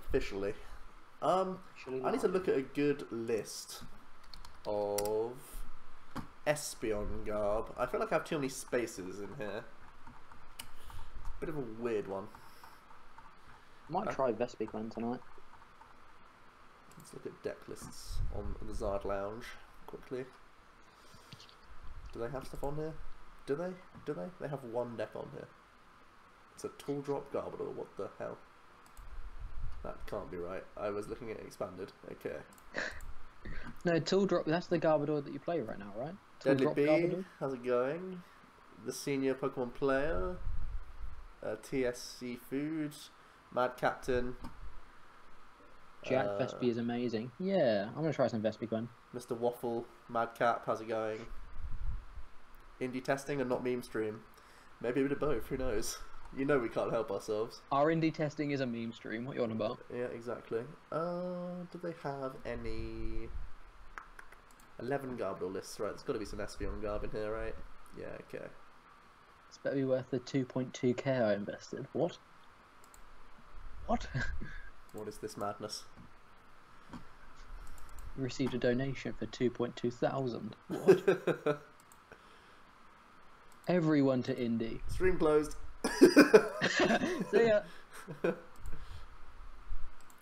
officially. Actually I need to look at a good list of Espeon Garb. I feel like I have too many spaces in here. Bit of a weird one. Might try Vespiquen tonight. Let's look at deck lists on the Zard Lounge quickly. Do they have stuff on here? Do they? Do they? They have one deck on here. It's a Tall Drop Garbodor. What the hell? That can't be right. I was looking at expanded. Okay. No, Tall Drop. That's the Garbodor that you play right now, right? Tall Deadly Drop B, Garbodor? how's it going? The senior Pokemon player. TSC Food. Mad Captain. Jack Vespi is amazing. Yeah, I'm gonna try some Vespiquen. Mr. Waffle. Madcap, how's it going? Indie testing and not meme stream. Maybe a bit of both, who knows? You know we can't help ourselves. Our indie testing is a meme stream. What are you on about? Yeah, exactly. Do they have any 11 Garbodor lists? Right, there's got to be some Espeon Garb in here, right? Yeah, okay. It's better be worth the 2.2k I invested. What? What? What is this madness? You received a donation for 2.2 thousand. What? Everyone to indie. Stream closed. See ya.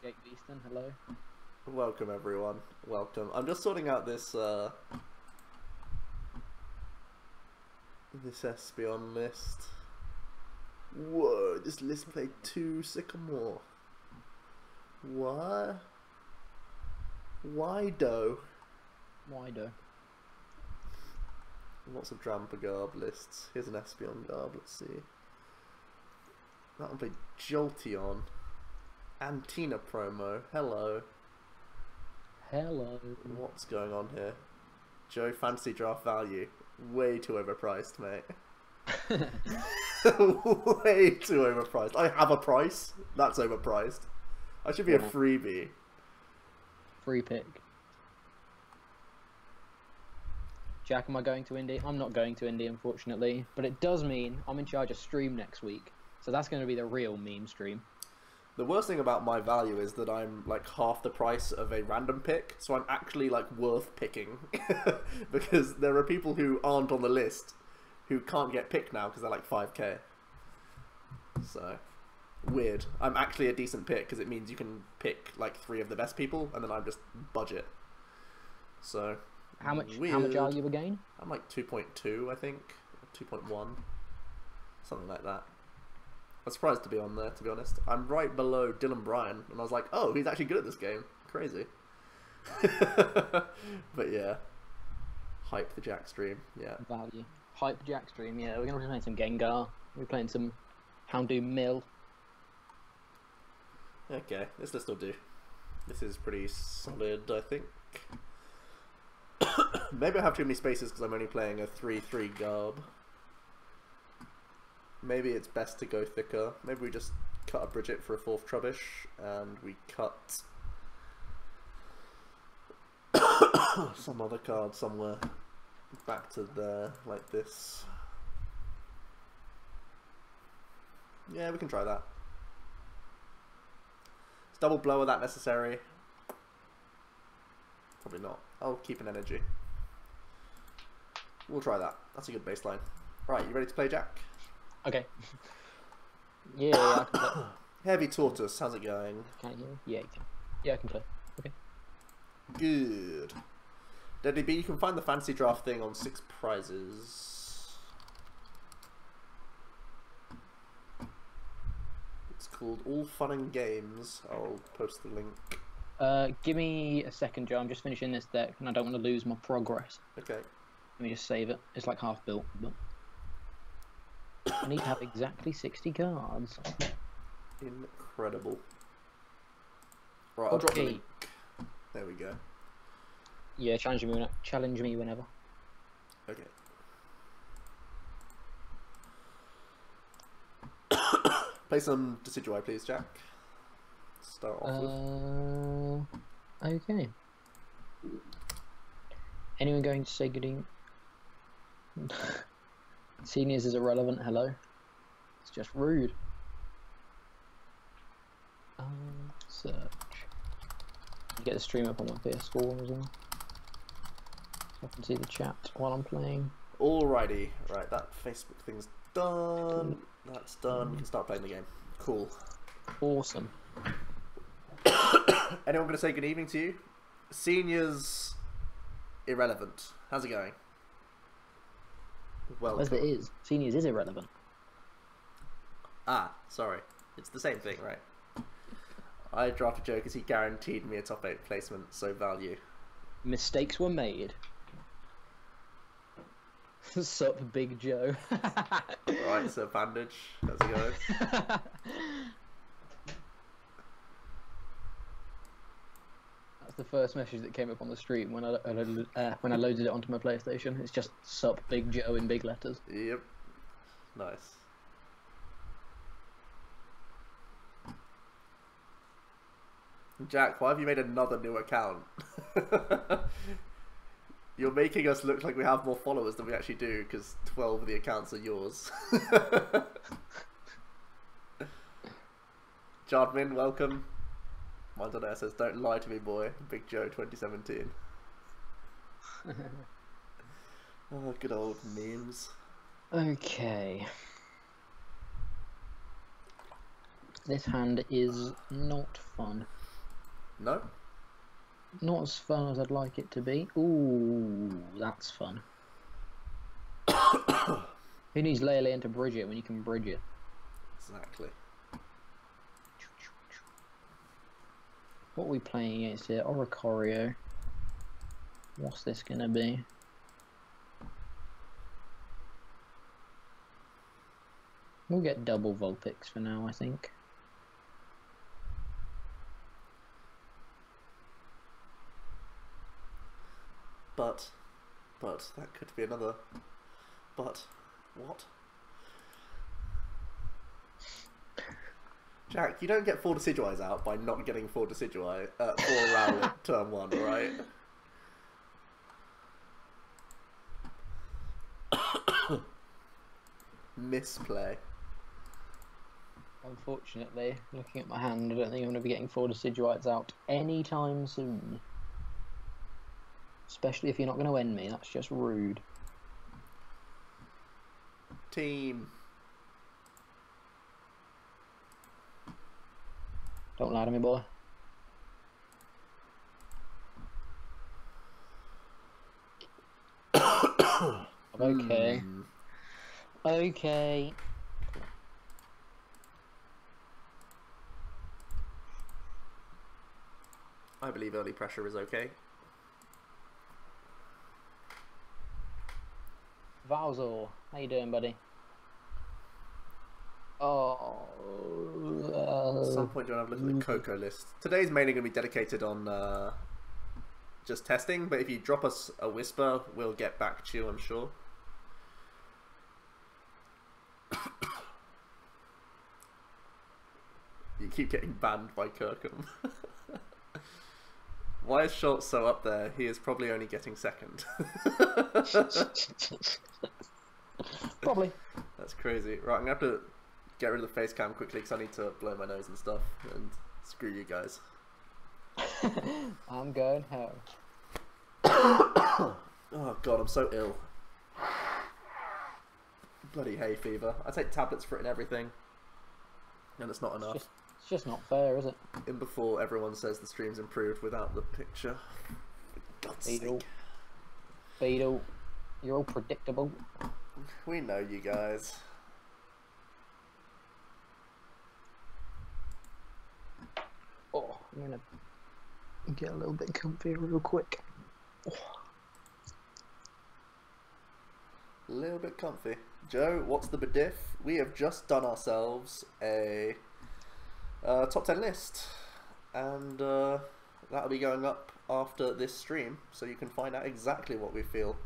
Jake Beeston, hello. Welcome everyone. Welcome. I'm just sorting out this this Espeon list. Whoa, this list played 2 Sycamore. What? Why do? Why do? Lots of Drampa Garb lists. Here's an Espeon Garb, let's see. That one played Jolteon. Antina promo. Hello. Hello. What's going on here? Joe fantasy draft value. Way too overpriced, mate. Way too overpriced. I have a price. That's overpriced. I should be a freebie. Free pick. Jack, am I going to Indy? I'm not going to Indy, unfortunately. But it does mean I'm in charge of stream next week. So that's going to be the real meme stream. The worst thing about my value is that I'm like half the price of a random pick, so I'm actually like worth picking. Because there are people who aren't on the list who can't get picked now because they're like 5k. So, weird. I'm actually a decent pick because it means you can pick like 3 of the best people and then I'm just budget. So, How much weird. How much are you again? I'm like 2.2, I think. 2.1. Something like that. I'm surprised to be on there, to be honest. I'm right below Dylan Bryan, and I was like, oh, he's actually good at this game. Crazy. But yeah. Hype the Jack stream, yeah. Value. Hype Jack stream, yeah. We're going to be playing some Gengar. We're playing some Houndoom Mill. Okay, this list will do. This is pretty solid, I think. Maybe I have too many spaces because I'm only playing a 3-3 Garb. Maybe it's best to go thicker. Maybe we just cut a Bridget for a 4th Trubbish, and we cut some other card somewhere back to there, like this. Yeah, we can try that. Is double blower that necessary? Probably not. I'll keep an energy. We'll try that. That's a good baseline. Right, you ready to play, Jack? Okay. Yeah, I can play. Heavy Tortoise, how's it going? Can you? Yeah, you can. Yeah, I can play. Okay. Good. Deadly B, you can find the fantasy draft thing on 6 prizes. It's called All Fun and Games. I'll post the link. Give me a second, Joe. I'm just finishing this deck, and I don't want to lose my progress. Okay. Let me just save it. It's like half built, but I need to have exactly 60 cards. Incredible. Right, I'll drop the link. There we go. Yeah, challenge me whenever. Okay. Play some Decidueye, please, Jack. Start off with. Okay. Anyone going to say good evening? Seniors is irrelevant. Hello. It's just rude. search. Get the stream up on my PS4 as well, so I can see the chat while I'm playing. Alrighty, right, that Facebook thing's done. That's done. We can start playing the game. Cool. Awesome. Anyone gonna say good evening to you? Seniors irrelevant. How's it going? Welcome. As it is, seniors is irrelevant. Ah, sorry. It's the same thing, right? I drafted Joe because he guaranteed me a top 8 placement, so value. Mistakes were made. Sup, Big Joe. Right, so bandage. How's it going? That's the first message that came up on the stream when I loaded it onto my PlayStation. It's just "Sup, Big Joe" in big letters. Yep. Nice. Jack, why have you made another new account? You're making us look like we have more followers than we actually do, because 12 of the accounts are yours. Jardmin, welcome. Mine's on there says, "Don't lie to me, boy." Big Joe 2017. Oh, good old memes. Okay. This hand is not fun. No? Not as fun as I'd like it to be. Ooh, that's fun. Who needs Lele to bridge it when you can bridge it? Exactly. What are we playing against here? Oricorio. What's this gonna be? We'll get double Vulpix for now, I think. But that could be another. But what? Jack, you don't get 4 Decidueyes out by not getting 4 Decidueye, 4 Rowlet turn 1, right? Misplay. Unfortunately, looking at my hand, I don't think I'm going to be getting 4 Decidueyes out anytime soon. Especially if you're not going to end me, that's just rude. Team. Don't lie to me, boy. Okay. Okay. I believe early pressure is okay. Valzor, how you doing, buddy? Oh. At some point, do you want to have a look at the Coco list? Today's mainly going to be dedicated on just testing, but if you drop us a whisper, we'll get back to you, I'm sure. You keep getting banned by Kirkham. Why is Schultz so up there? He is probably only getting second. Probably. That's crazy. Right, I'm going to have to get rid of the face cam quickly because I need to blow my nose and stuff. And screw you guys. I'm going home. Oh god, I'm so ill. Bloody hay fever. I take tablets for it and everything. And it's not enough. It's just not fair, is it? In before everyone says the stream's improved without the picture. For God's Beetle. sake. Beetle, you're all predictable. We know you guys. Oh, I'm gonna get a little bit comfier real quick. Oh. A little bit comfy. Joe, what's the bediff? We have just done ourselves a top 10 list, and that'll be going up after this stream, so you can find out exactly what we feel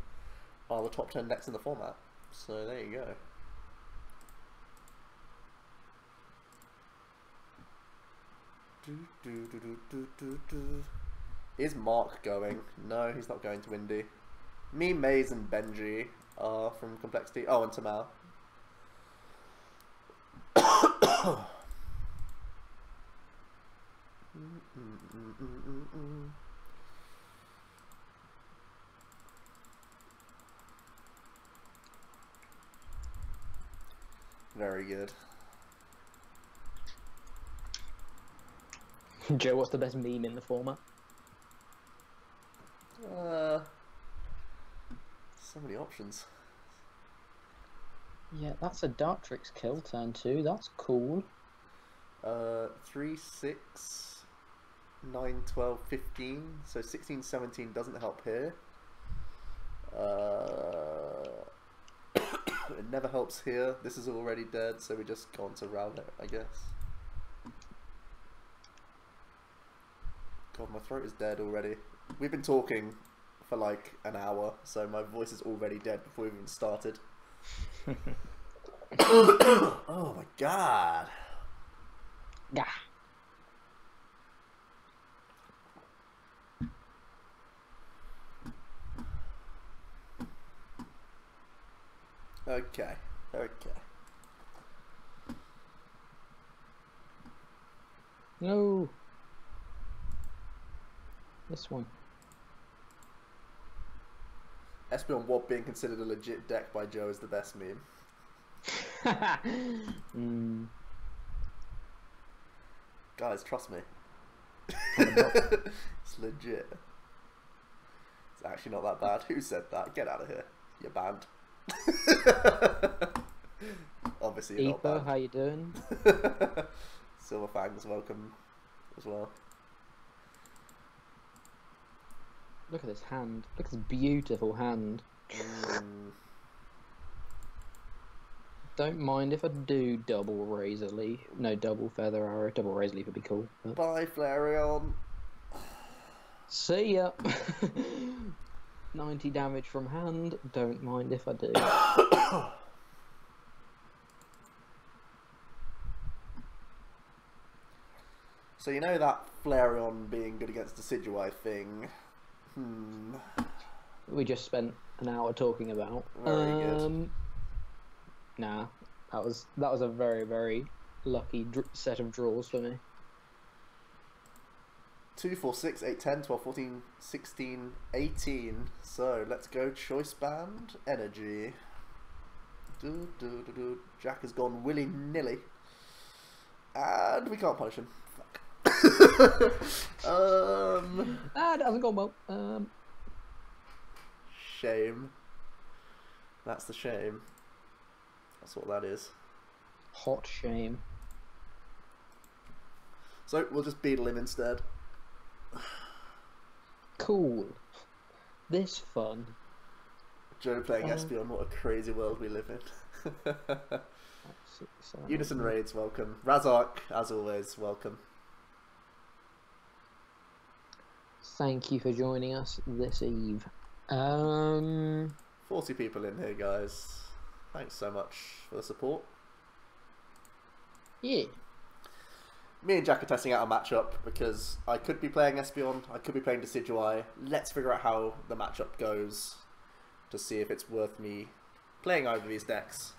are the top 10 decks in the format. So there you go. Is Mark going? No, he's not going to Indy. Me, Maze, and Benji are from Complexity. Oh, and Tamal. Very good. Joe, what's the best meme in the format? So many options. Yeah, that's a Dartrix kill, turn 2. That's cool. 3, 6, 9, 12, 15. So 16, 17 doesn't help here. It never helps here. This is already dead, so we just go on to Rowlet, I guess. God, my throat is dead already. We've been talking for like an hour, so my voice is already dead before we even started. Oh my god. Yeah. Okay, okay. No. This one. Espeon Wob being considered a legit deck by Joe is the best meme. Guys, trust me. It's legit. It's actually not that bad. Who said that? Get out of here. You're banned. Obviously you're not banned. how you doing? Silverfangs, welcome as well. Look at this hand. Look at this beautiful hand. Don't mind if I do double Razor Leaf. No, double Feather Arrow. Double Razor Leaf would be cool. But... Bye, Flareon. See ya. 90 damage from hand. Don't mind if I do. So you know that Flareon being good against Decidueye thing? We just spent an hour talking about. Very good. Nah, that was a very, very lucky set of draws for me. 2, 4, 6, 8, 10, 12, 14, 16, 18. So let's go Choice Band Energy. Jack has gone willy-nilly. And we can't punish him. Fuck. That hasn't gone well. Shame. That's the shame. That's what that is. Hot shame. So we'll just beetle him instead. Cool. This fun. Joe playing Espeon, what a crazy world we live in. Unison Raids, welcome. Razark, as always, welcome. Thank you for joining us this eve. 40 people in here, guys. Thanks so much for the support. Yeah. Me and Jack are testing out a matchup because I could be playing Espeon, I could be playing Decidueye. Let's figure out how the matchup goes to see if it's worth me playing either of these decks.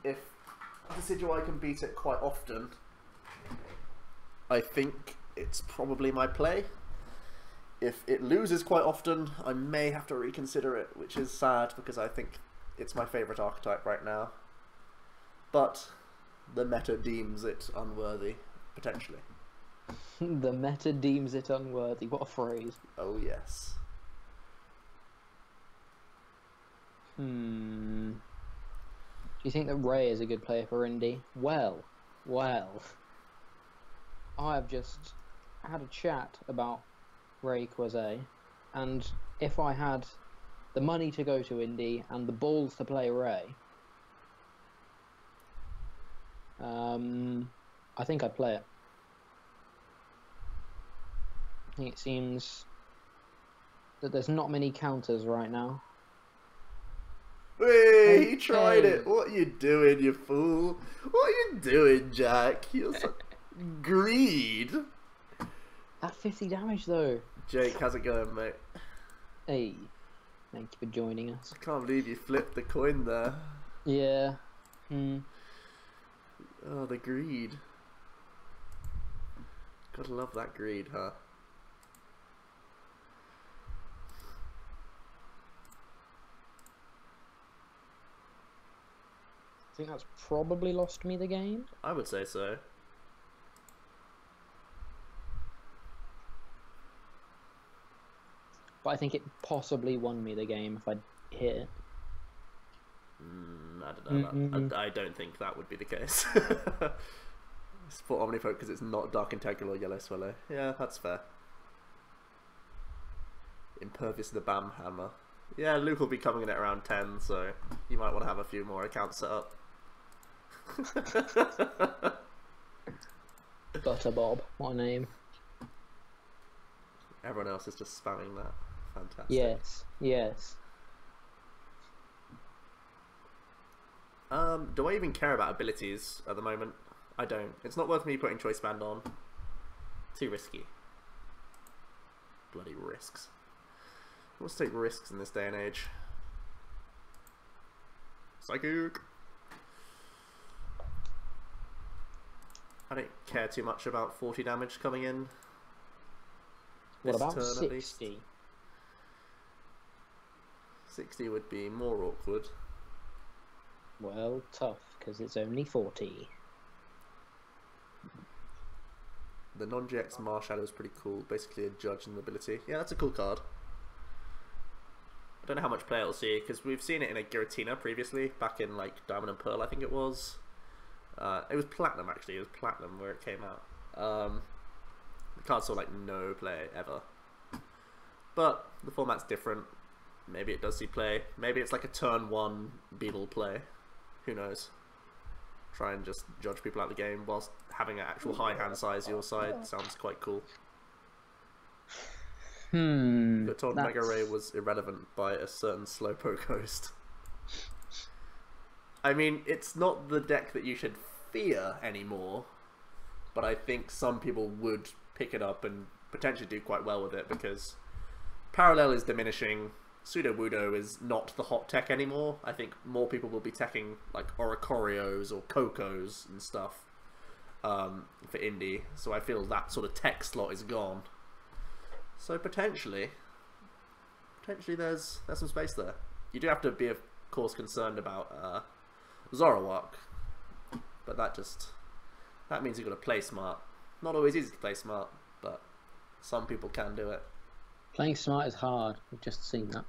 If Decidueye can beat it quite often, I think it's probably my play. If it loses quite often, I may have to reconsider it, which is sad because I think it's my favourite archetype right now. But the meta deems it unworthy, potentially. The meta deems it unworthy. What a phrase. Oh yes. Do you think that Ray is a good player for Indy? Well. I have just had a chat about Ray Quase, and if I had the money to go to Indy and the balls to play Ray, I think I'd play it. I think it seems that there's not many counters right now. Hey, he tried it. What are you doing, you fool? What are you doing, Jack? You're such greed. At 50 damage though. Jake, how's it going, mate? Hey, thank you for joining us. I can't believe you flipped the coin there. Yeah. Oh, the greed. Gotta love that greed, huh? I think that's probably lost me the game. I would say so. But I think it possibly won me the game if I'd hit it. I don't know. I don't think that would be the case. Support OmniPoke because it's not Dark Integral or Yellow Swallow. Yeah, that's fair. Impervious to the Bam Hammer. Yeah, Luke will be coming in at around 10, so you might want to have a few more accounts set up. Butterbob, what a name. Everyone else is just spamming that. Fantastic. Yes, yes. Do I even care about abilities at the moment? I don't. It's not worth me putting Choice Band on. Too risky. Bloody risks. Who wants to take risks in this day and age? Psychic! I don't care too much about 40 damage coming in. What This about turn, 60? at least. 60 would be more awkward. Well, tough, because it's only 40. The non-GX Marshadow is pretty cool. Basically a judge in ability. Yeah, that's a cool card. I don't know how much play it'll see, because we've seen it in a Giratina previously, back in like Diamond and Pearl, I think it was. It was Platinum, actually. It was Platinum where it came out. The card saw like no play ever. But the format's different. Maybe it does see play. Maybe it's like a turn 1 Beetle play. Who knows? Try and just judge people out of the game whilst having an actual high hand size your side. Sounds quite cool. Your told Mega Ray was irrelevant by a certain Slowpoke host. I mean, it's not the deck that you should fear anymore, but I think some people would pick it up and potentially do quite well with it because Parallel is diminishing. Sudowoodo is not the hot tech anymore. I think more people will be teching like Oricorios or Cocos and stuff for indie. So I feel that sort of tech slot is gone. So potentially there's some space there. You do have to be, of course, concerned about Zoroark, but that means you've got to play smart. Not always easy to play smart, but some people can do it. Playing smart is hard. We've just seen that.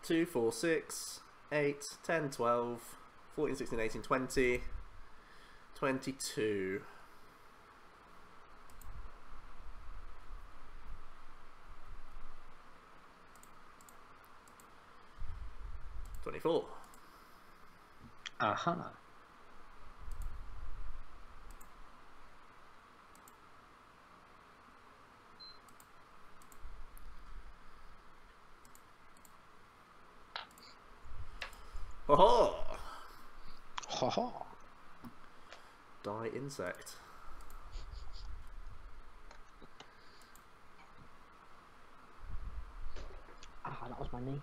2, 4, 6, 8, 10, 12, 14, 16, 18, 20, 22. 24. Aha. Ho ho! Ha ha. Die insect. Ah, that was my knee.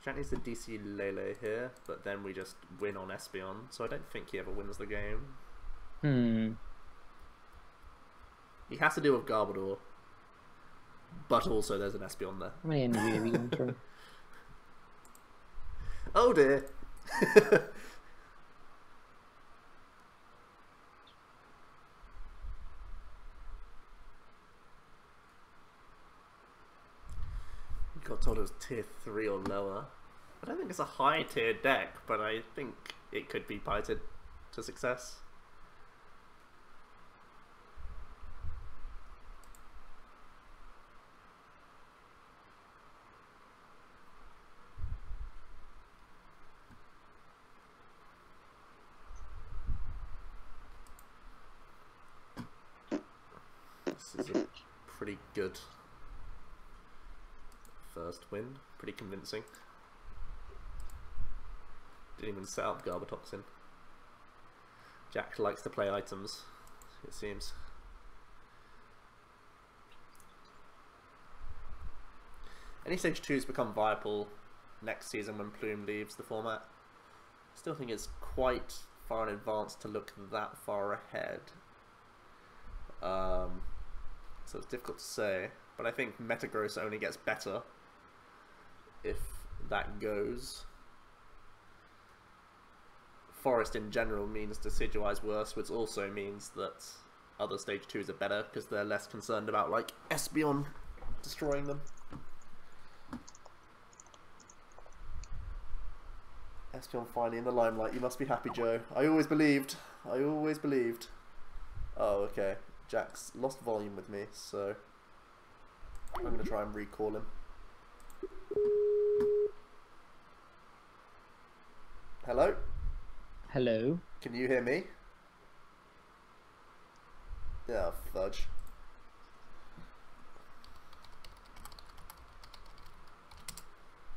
Chat needs to DC Lele here, but then we just win on Espeon, so I don't think he ever wins the game. He has to deal with Garbodor, but also there's an Espeon there. How many energy have you gone through? Oh dear! Got told it was tier 3 or lower. I don't think it's a high tier deck, but I think it could be piloted to success. This is a pretty good first win, pretty convincing. Didn't even set up Garbotoxin. Jack likes to play items, it seems. Any stage 2s become viable next season when Plume leaves the format. still think it's quite far in advance to look that far ahead. So it's difficult to say, but I think Metagross only gets better if that goes. Forest in general means Decidueye's worse, which also means that other stage 2s are better because they're less concerned about like Espeon destroying them. Espeon finally in the limelight. You must be happy, Joe. I always believed. I always believed. Oh, okay. Jack's lost volume with me, so I'm going to try and recall him. Hello? Hello? Can you hear me? Yeah, fudge.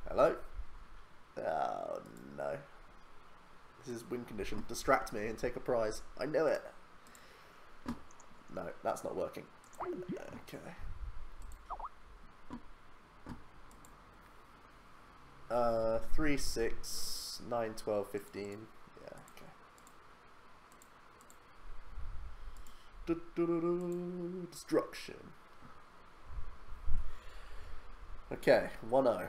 Hello? Oh, no. This is win condition. Distract me and take a prize. I know it. No, that's not working. Okay. 3, 6, 9, 12, 15. Yeah, okay. Destruction. Okay, 1-0.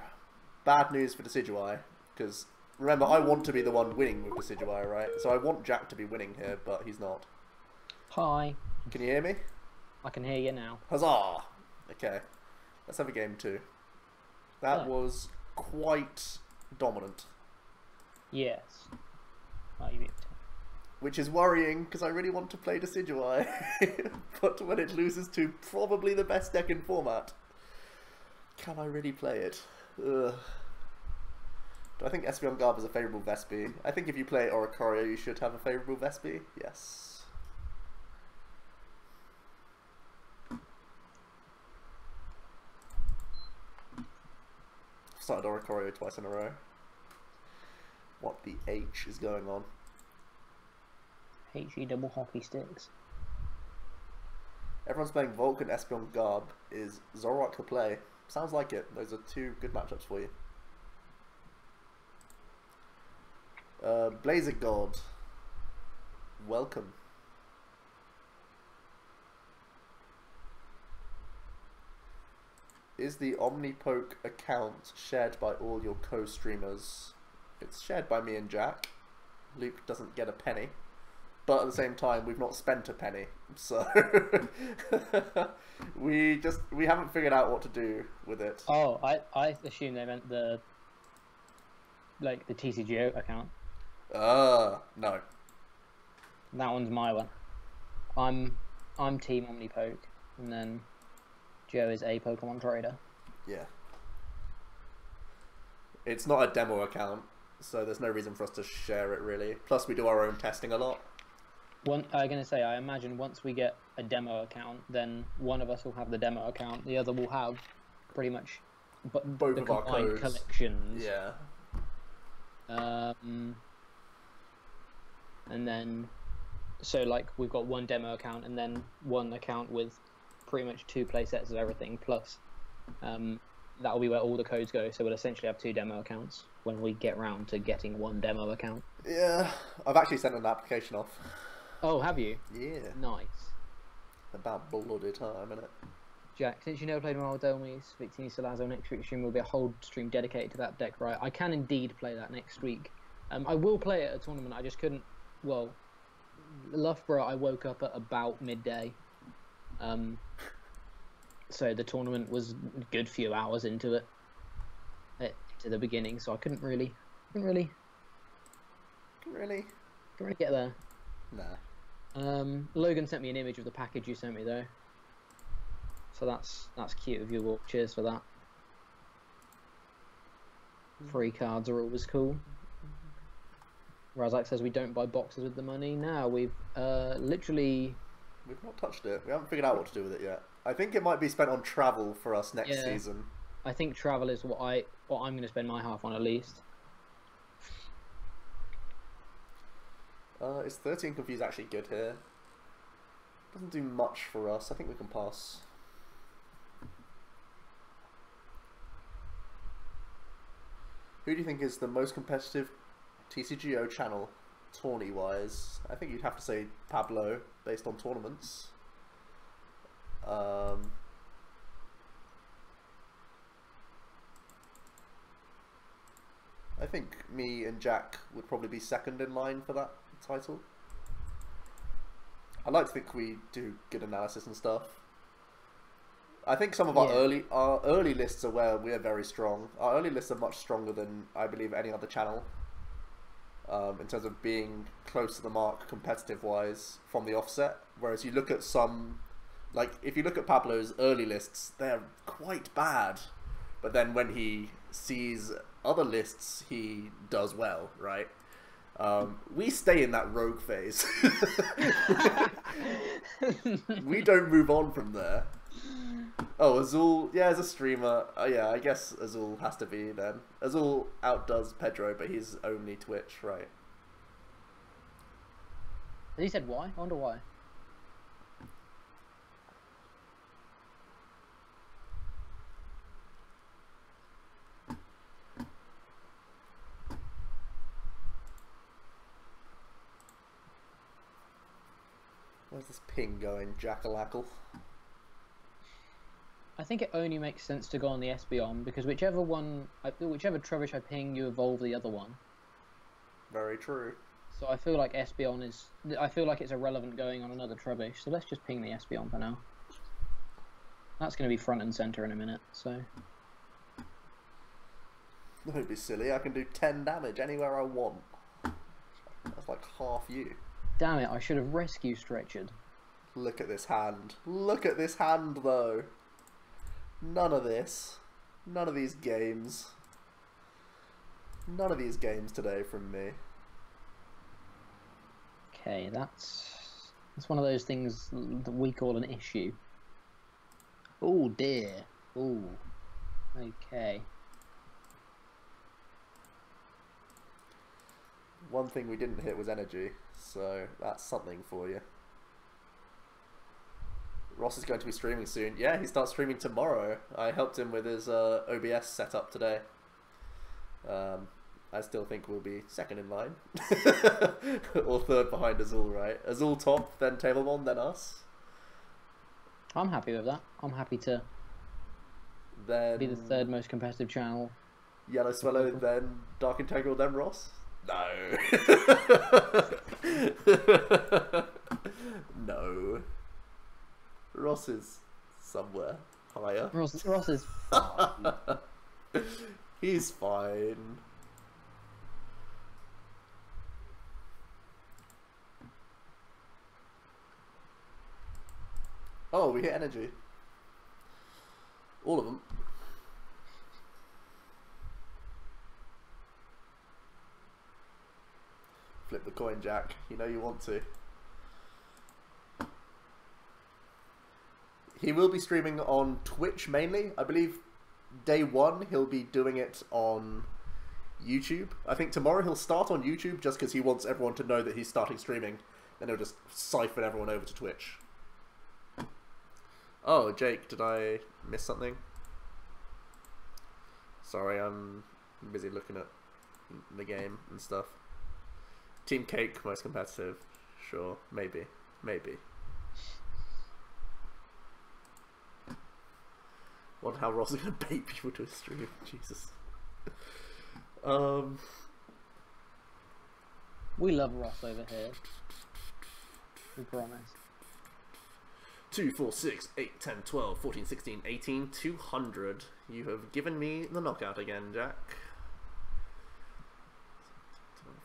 Bad news for Decidueye, because remember, I want to be the one winning with Decidueye, right? So I want Jack to be winning here, but he's not. Hi. Can you hear me? I can hear you now. Huzzah! Okay, let's have a game 2. That was quite dominant. Yes. Oh, you which is worrying because I really want to play Decidueye. But when it loses to probably the best deck in format, can I really play it? Ugh. Do I think Espeon Garb is a favourable Vespi? I think if you play Oricorio, you should have a favourable Vespi. Yes. I've started Oricorio twice in a row. What the H is going on? HE double hockey sticks. Everyone's playing Vulcan Espeon Garb. Is Zoroark the play? Sounds like it. Those are two good matchups for you. Blazer God. Welcome. Is the OmniPoke account shared by all your co-streamers? It's shared by me and Jack. Luke doesn't get a penny. But at the same time, we've not spent a penny, so we haven't figured out what to do with it. Oh, I assume they meant the TCGO account. No. That one's my one. I'm Team OmniPoke, and then Joe is a Pokemon trader. Yeah. It's not a demo account, so there's no reason for us to share it really. Plus, we do our own testing a lot. I'm going to say, I imagine once we get a demo account, then one of us will have the demo account, the other will have pretty much both the of our codes. Collections. Yeah. And then, so like we've got one demo account and then one account with pretty much 2 play sets of everything, plus that will be where all the codes go, so we'll essentially have 2 demo accounts when we get round to getting one demo account. Yeah, I've actually sent an application off. Oh, have you? Yeah. Nice. About bloody time, innit? Jack, since you never played Wild Delmies, Victini Salazzo next week's stream will be a whole stream dedicated to that deck, right? I can indeed play that next week. I will play it at a tournament, I just couldn't... Well, Loughborough, I woke up at about midday. So the tournament was a good few hours into it. To the beginning, so I couldn't really get there. Nah. Logan sent me an image of the package you sent me though, so that's cute of you. Well, cheers for that. Free cards are always cool. Razak says we don't buy boxes with the money. Now we've literally... We've not touched it. We haven't figured out what to do with it yet. I think it might be spent on travel for us next season. I think travel is what I'm going to spend my half on at least. Is 13 Confused actually good here? Doesn't do much for us. I think we can pass. Who do you think is the most competitive TCGO channel, tourney-wise, I think you'd have to say Pablo, based on tournaments. I think me and Jack would probably be second in line for that title. I like to think we do good analysis and stuff. I think some of our early lists are where we're very strong. Our early lists are much stronger than I believe any other channel. In terms of being close to the mark competitive wise from the offset. Whereas you look at some, like if you look at Pablo's early lists, they're quite bad. But then when he sees other lists, he does well, right? We stay in that rogue phase. We don't move on from there. Oh, Azul, yeah, as a streamer, yeah, I guess Azul has to be then. Azul outdoes Pedro, but he's only Twitch, right? He said why? I wonder why. Where's this ping going, Jackalackle? I think it only makes sense to go on the Espeon because whichever Trubbish I ping, you evolve the other one. Very true. So I feel like Espeon is. I feel like it's irrelevant going on another Trubbish. So let's just ping the Espeon for now. That's going to be front and center in a minute. So. Don't be silly. I can do 10 damage anywhere I want. That's like half you. Damn it! I should have rescue stretchered. Look at this hand. Look at this hand, though. None of this. None of these games. None of these games today from me. Okay, that's one of those things that we call an issue. Oh dear. Oh. Okay. One thing we didn't hit was energy, so that's something for you. Ross is going to be streaming soon. Yeah, he starts streaming tomorrow. I helped him with his OBS setup today. I still think we'll be second in line. Or third behind Azul, right? Azul top, then Tablemon, then us. I'm happy with that. I'm happy to be the third most competitive channel. Yellow Swallow, then Dark Integral, then Ross? No. No. Ross is somewhere higher. Ross is fine. He's fine. Oh, we hit energy. All of them. Flip the coin, Jack. You know you want to. He will be streaming on Twitch mainly. I believe day one he'll be doing it on YouTube. I think tomorrow he'll start on YouTube just because he wants everyone to know that he's starting streaming. Then he'll just siphon everyone over to Twitch. Oh, Jake, did I miss something? Sorry, I'm busy looking at the game and stuff. Team Cake, most competitive. Sure, maybe. Maybe. Wonder how Ross is going to bait people to a stream. Jesus. We love Ross over here. We promise. 2, 4, 6, 8, 10, 12, 14, 16, 18, 200. You have given me the knockout again, Jack.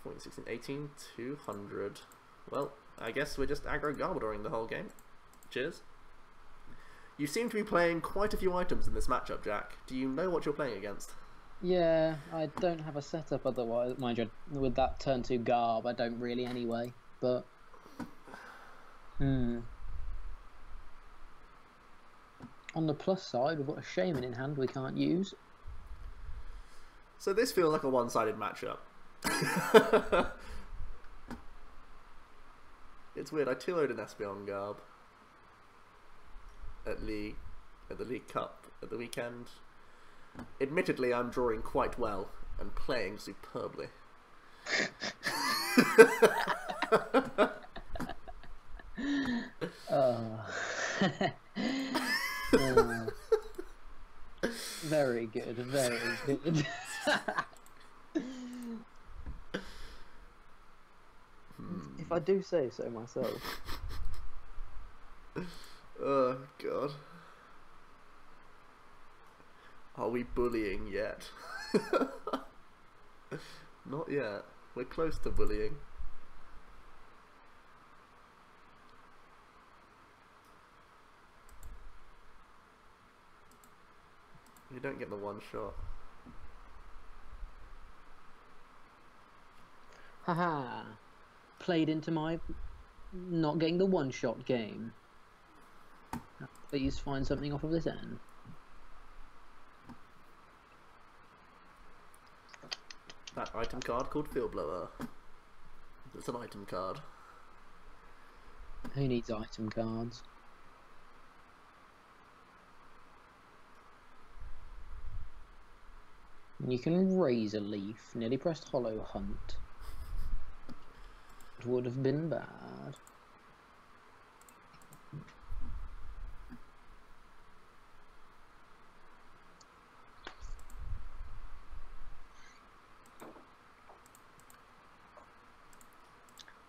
14, 16, 18, 200. Well, I guess we're just aggro Garbadoring the whole game. Cheers. You seem to be playing quite a few items in this matchup, Jack. Do you know what you're playing against? Yeah, I don't have a setup otherwise. Mind you, with that turn 2 Garb, I don't really anyway. But... On the plus side, we've got a Shaman in hand we can't use. So this feels like a one-sided matchup. It's weird, I 2-0'd an Espeon Garb at the League Cup at the weekend. Admittedly, I'm drawing quite well and playing superbly. Oh. Very good, very good. If I do say so myself. Oh god. Are we bullying yet? Not yet. We're close to bullying. You don't get the one shot. Haha. Played into my not getting the one shot game. Please find something off of this end. That item card called Field Blower. It's an item card. Who needs item cards? You can raise a leaf. Nearly pressed hollow hunt. It would have been bad.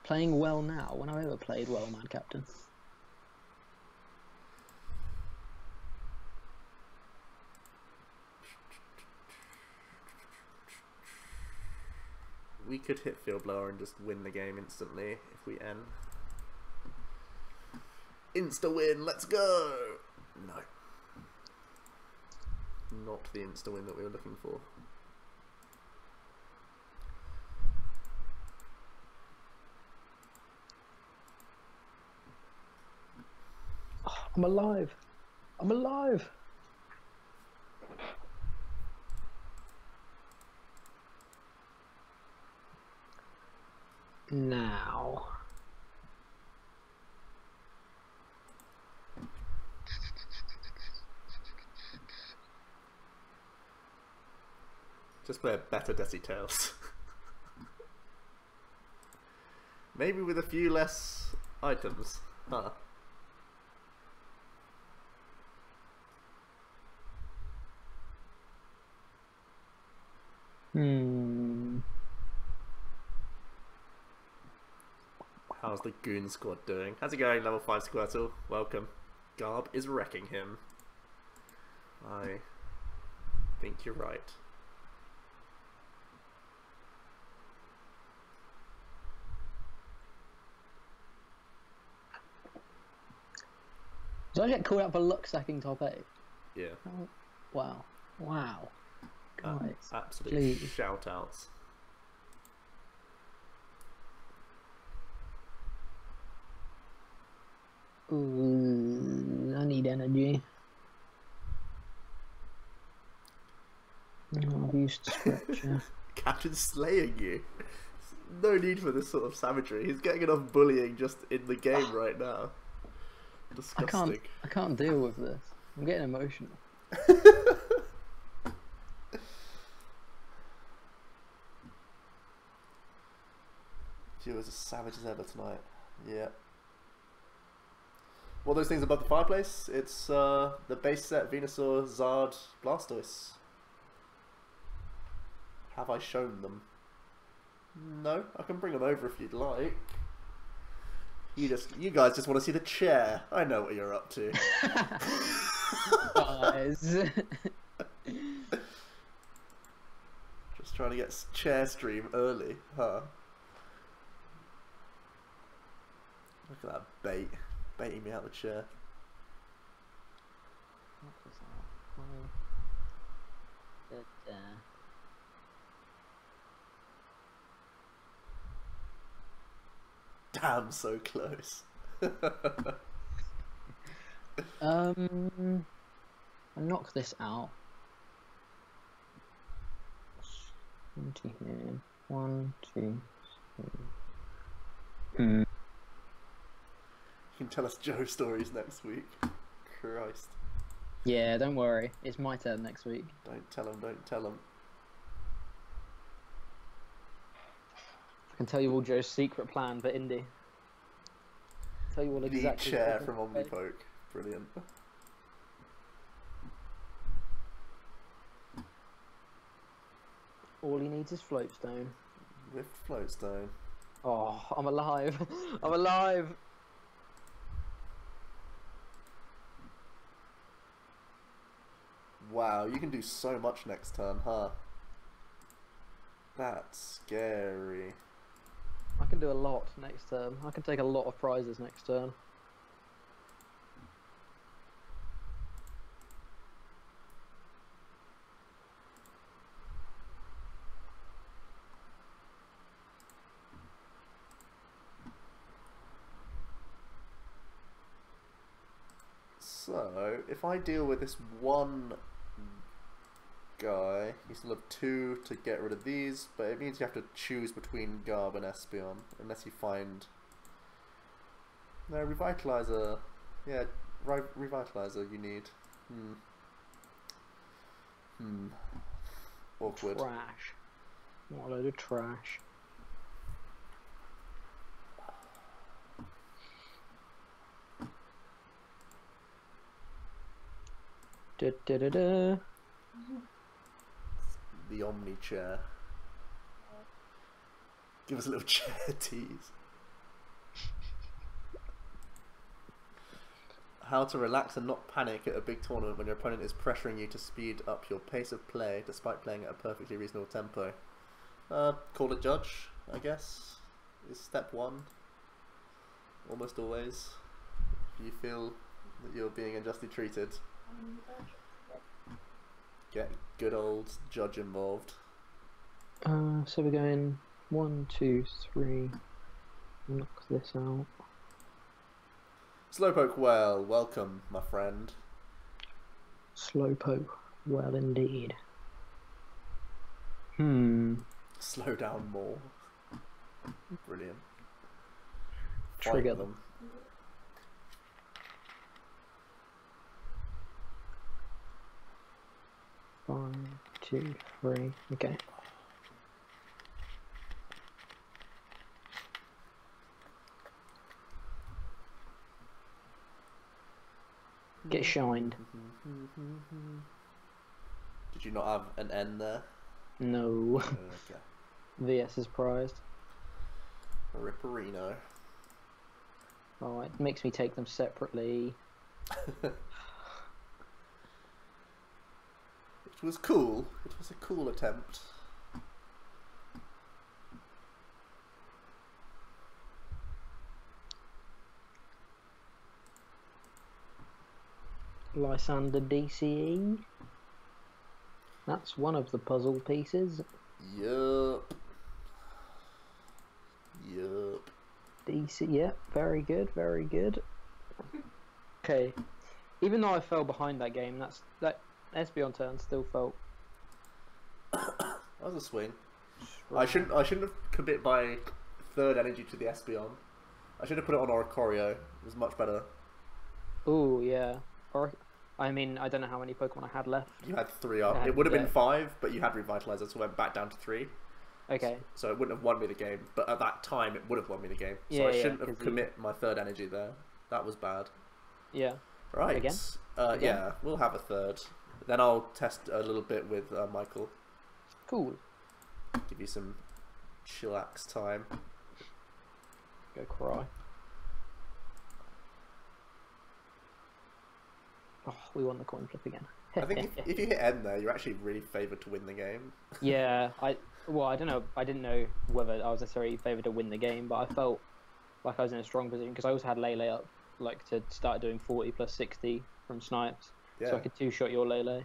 Playing well now. When have I ever played well, Mad Captain? We could hit Field Blower and just win the game instantly if we end. Insta win, let's go! No. Not the insta win that we were looking for. Oh, I'm alive! I'm alive! Now. Just play a better Decidueye. Maybe with a few less items. Huh. How's the Goon Squad doing? How's it going, level 5 Squirtle? Welcome. Garb is wrecking him. I think you're right. Did I get called out for luck sacking top 8? Yeah. Oh, wow. Wow. Guys, absolute please. shout outs. Ooh, I need energy. Oh, I've used Stretcher. Captain's slaying you. No need for this sort of savagery. He's getting enough bullying just in the game right now. Disgusting. I can't deal with this. I'm getting emotional. She was as savage as ever tonight. Yeah. What are those things above the fireplace? It's the base set Venusaur, Zard, Blastoise. Have I shown them? No, I can bring them over if you'd like. You guys just want to see the chair. I know what you're up to. Guys. Just trying to get chair stream early, huh? Look at that bait. Baiting me out the chair. What was that? Damn, so close. I'll knock this out. 20 here. 1, 2, 3. You can tell us Joe stories next week. Christ. Yeah, don't worry. It's my turn next week. Don't tell him, don't tell him. I can tell you all Joe's secret plan for Indy. Tell you all Lead exactly. chair from OmniPoke. Brilliant. All he needs is Floatstone. With Floatstone. Oh, I'm alive. I'm alive. Wow, you can do so much next turn, huh? That's scary. I can do a lot next turn. I can take a lot of prizes next turn. So, if I deal with this one guy, you still have 2 to get rid of these, but it means you have to choose between Garb and Espeon, unless you find... No, Revitalizer. Yeah, Revitalizer you need. Awkward. Trash. What a load of trash. Da, da, da, da. The Omni chair. Give us a little chair tease. How to relax and not panic at a big tournament when your opponent is pressuring you to speed up your pace of play despite playing at a perfectly reasonable tempo. Call a judge, I guess, is step 1. Almost always. If you feel that you're being unjustly treated, get good old judge involved. So we're going 1, 2, 3. Knock this out. Slowpoke, well, welcome, my friend. Slowpoke, well indeed. Slow down more. Brilliant. Trigger Fight them. 5, 2, 3. Okay. Get shined. Did you not have an N there? No. Okay. VS is prized. Ripperino. Oh, it makes me take them separately. It was cool. It was a cool attempt. Lysander DCE. That's one of the puzzle pieces. Yup. Yup. DC, yeah, very good, very good. Okay, even though I fell behind that game, that Espeon turn still felt. That was a swing. I shouldn't have commit my 3rd energy to the Espeon. I should have put it on Oricorio. It was much better. Oh yeah, or I mean I don't know how many Pokemon I had left. You had 3 up. It would have been 5, but you had Revitalizer, so I went back down to 3. Okay. So it wouldn't have won me the game, but at that time it would have won me the game. So Yeah, I shouldn't yeah, have commit my 3rd energy there. That was bad. Yeah. Right. Again? Yeah, we'll have a 3rd. Then I'll test a little bit with Michael. Cool. Give you some chillax time. Go cry. Oh, we won the coin flip again. I think if you hit N there, you're actually really favoured to win the game. Yeah, I don't know. I didn't know whether I was necessarily favoured to win the game, but I felt like I was in a strong position because I also had Lele up, like to start doing 40 plus 60 from snipes, Yeah. so I could 2-shot your Lele.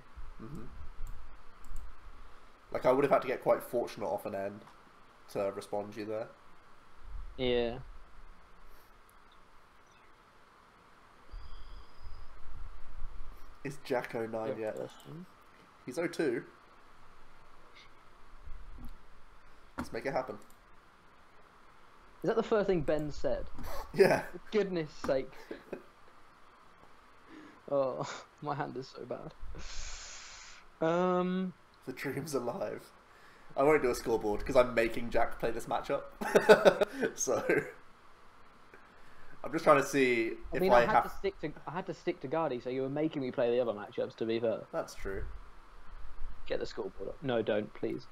Like I would have had to get quite fortunate off an N to respond to you there. Yeah. Is Jack 09 yet? Yep. He's 02. Let's make it happen. Is that the first thing Ben said? Yeah. For goodness sake. Oh, my hand is so bad. The dream's alive. I won't do a scoreboard because I'm making Jack play this matchup. So I'm just trying to see if I had to stick to Guardy, so you were making me play the other matchups. To be fair, that's true. Get the scoreboard up. No, don't, please.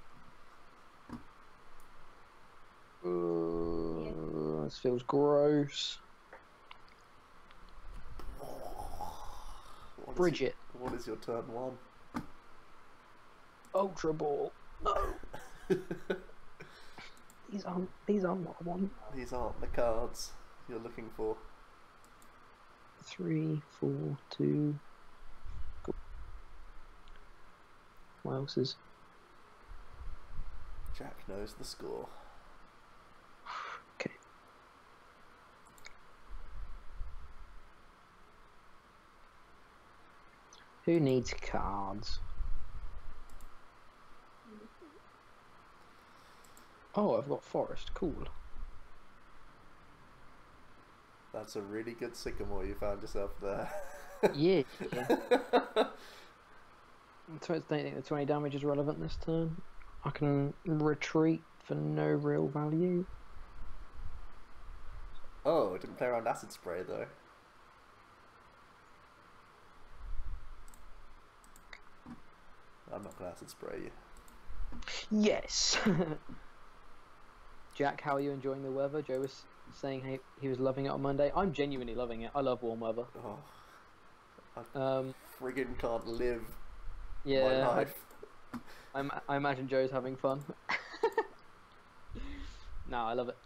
This feels gross. Bridget. What is your turn 1? Ultra Ball. No. These aren't what I want. These aren't the cards you're looking for. 3, 4, 2. Cool. What else is? Jack knows the score. Okay. Who needs cards? Oh, I've got Forest. Cool. That's a really good sycamore you found yourself there. Yeah. So I don't think the 20 damage is relevant this turn. I can retreat for no real value. Oh, I didn't play around Acid Spray though. I'm not gonna Acid Spray you. Yes! Jack, how are you enjoying the weather? Joe was saying he was loving it on Monday. I'm genuinely loving it. I love warm weather. Oh, I friggin' can't live my life. I imagine Joe's having fun. No, I love it.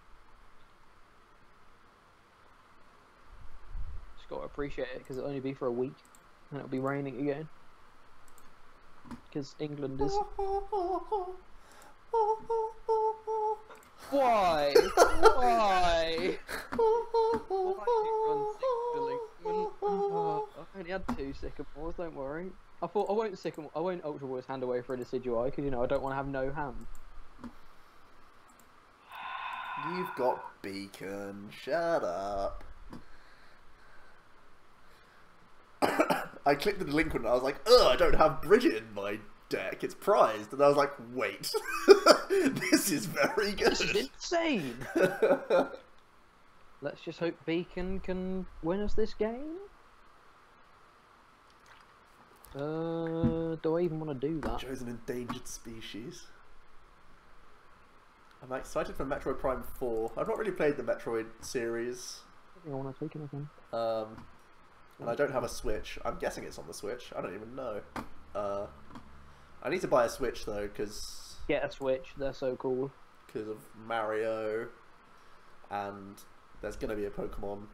Just gotta appreciate it because it'll only be for a week and it'll be raining again. Because England is. Why? Why? I only had 2 sycamores. Don't worry. I thought I won't Ultra Ball his hand away for a Decidueye because I don't want to have no hand. You've got Beacon. Shut up. I clicked the delinquent and I was like, ugh, I don't have Bridget in my deck. It's prized. And I was like, wait. This is very good. This is insane. Let's just hope Beacon can win us this game. Do I even want to do that? Joe's an endangered species. I'm excited for Metroid Prime 4. I've not really played the Metroid series. I think I want to take anything. And I don't have a Switch. I'm guessing it's on the Switch. I don't even know. I need to buy a Switch though, because... Get a Switch, they're so cool. Because of Mario, and there's going to be a Pokemon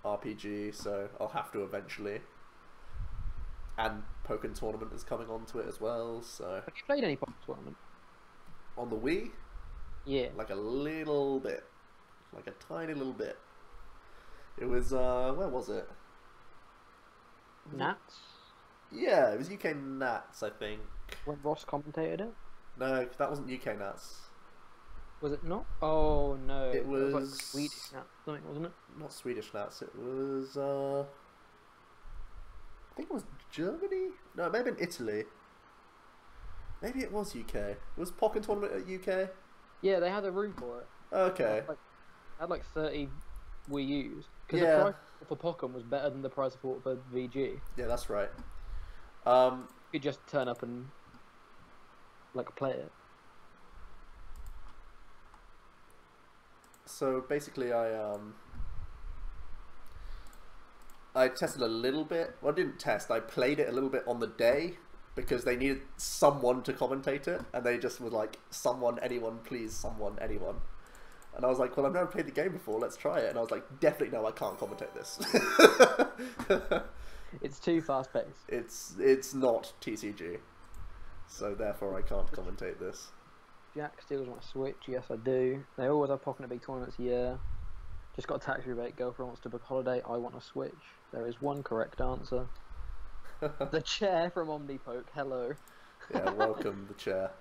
RPG, so I'll have to eventually. And Pokken Tournament is coming onto it as well, so... Have you played any Pokken Tournament? On the Wii? Yeah. Like a little bit. Like a tiny little bit. It was, where was it? Nats? Yeah, it was UK Nats, I think. When Ross commentated it? No, that wasn't UK Nats. Was it not? Oh no. It was like Swedish Nats, something, wasn't it? Not Swedish Nats, it was, I think it was Germany? No, it may have been Italy. Maybe it was UK. Was Pokken Tournament at UK? Yeah, they had a room for it. Okay. They had like 30 Wii U's. Because Yeah. the price for Pokken was better than the price for VG. Yeah, that's right. You could just turn up and like play it. So basically I tested a little bit. Well, I didn't test. I played it a little bit on the day because they needed someone to commentate it, and they just were like, someone, anyone, please, someone, anyone. And I was like, well, I've never played the game before, let's try it. And I was like, definitely no, I can't commentate this. It's too fast paced. It's not TCG. So therefore I can't commentate this. Jack steals my Switch, yes I do. They always have Pokken at big tournaments, yeah. Just got a tax rebate, girlfriend wants to book a holiday, I want a Switch. There is one correct answer. The chair from OmniPoke, hello. Yeah, welcome, the chair.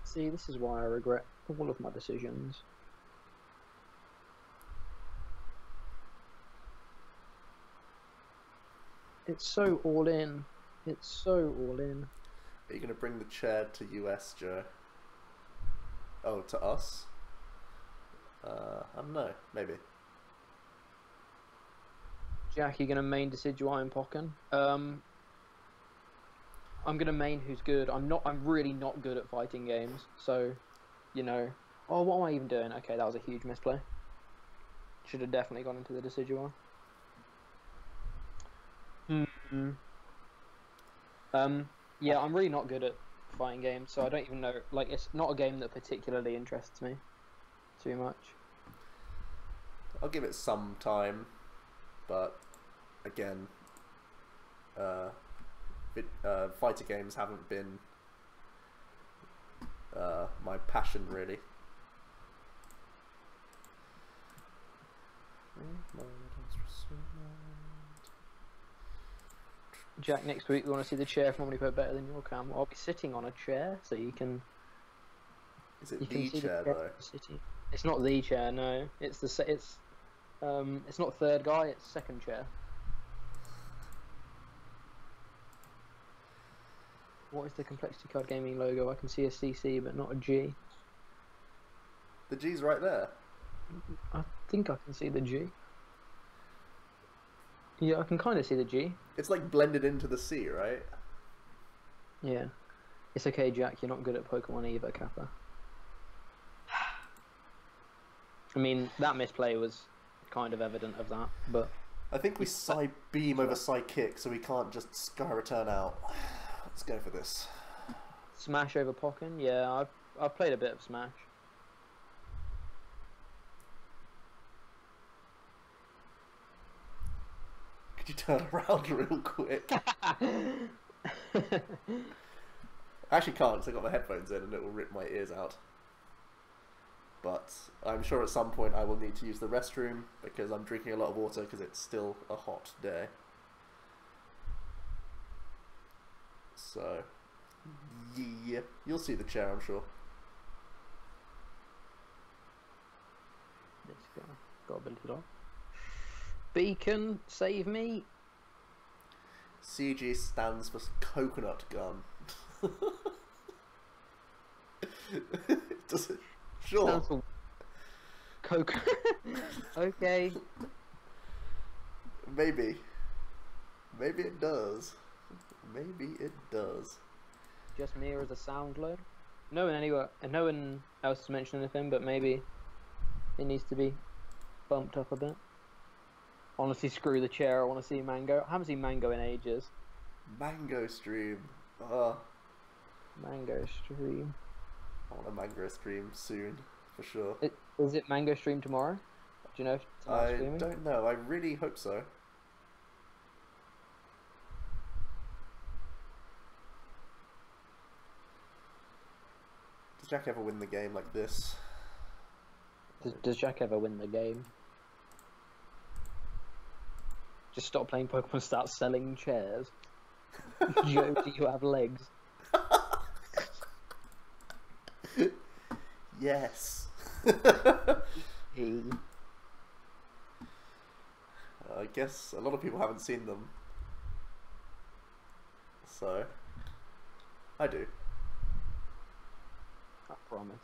See, this is why I regret all of my decisions. It's so all in. It's so all in. Are you going to bring the chair to US, Joe? Oh, to us? I don't know. Maybe. Jack, you gonna main Decidueye and Pokken? I'm gonna main who's good. I'm really not good at fighting games, so, you know. Oh, what am I even doing? Okay, that was a huge misplay. Should have definitely gone into the Decidueye. Yeah, I'm really not good at fighting games, so I don't even know. Like, it's not a game that particularly interests me too much. I'll give it some time, but again, fighter games haven't been my passion really. Jack, next week we want to see the chair from OmniPoke better than your cam. I'll be sitting on a chair, so you can. Is it the chair though? It's not the chair, no. It's it's not third guy. It's second chair. What is the Complexity Card Gaming logo? I can see a CC, but not a G. The G's right there. I think I can see the G. Yeah, I can kind of see the G. It's like blended into the C, right? Yeah. It's okay, Jack. You're not good at Pokemon either, Kappa. I mean, that misplay was kind of evident of that, but... I think we side beam over side kick, so we can't just sky return out. Let's go for this. Smash over Pokken? Yeah, I've played a bit of Smash. Could you turn around real quick? I actually can't, because I've got my headphones in and it will rip my ears out. But I'm sure at some point I will need to use the restroom because I'm drinking a lot of water because it's still a hot day. So, yeah, you'll see the chair, I'm sure. Let's go. Got ability lock. Beacon, save me. CG stands for coconut gun. Does it? Sure. Stands for Coke. Okay. Maybe. Maybe it does. Maybe it does. Just me or as a sound load? No one else has mentioned anything, but maybe it needs to be bumped up a bit. Honestly, screw the chair. I want to see Mango. I haven't seen Mango in ages. Mango stream. Mango stream. I want a mango stream soon, for sure. Is it Mango stream tomorrow? Do you know if tomorrow's streaming? I don't know. I really hope so. Does Jack ever win the game like this? Does Jack ever win the game? Just stop playing Pokemon and start selling chairs. Joe, do you have legs? Yes. Hey. I guess a lot of people haven't seen them. So, I do. I promise.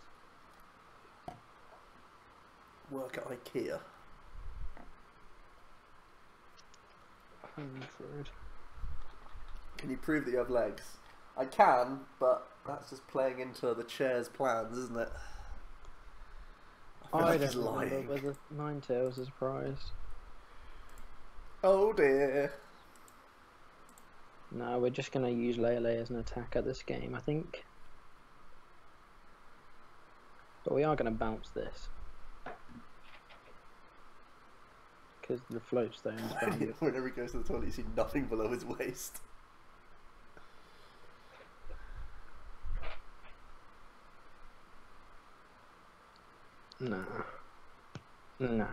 Work at IKEA. 100. Can you prove that you have legs? I can, but that's just playing into the chair's plans, isn't it? I feel like he's lying. Whether Ninetales is surprised. Oh dear. No, we're just going to use Lele as an attacker this game, I think. But we are going to bounce this. Because the float stone's bound. Whenever he goes to the toilet, you see nothing below his waist. Nah. Nah.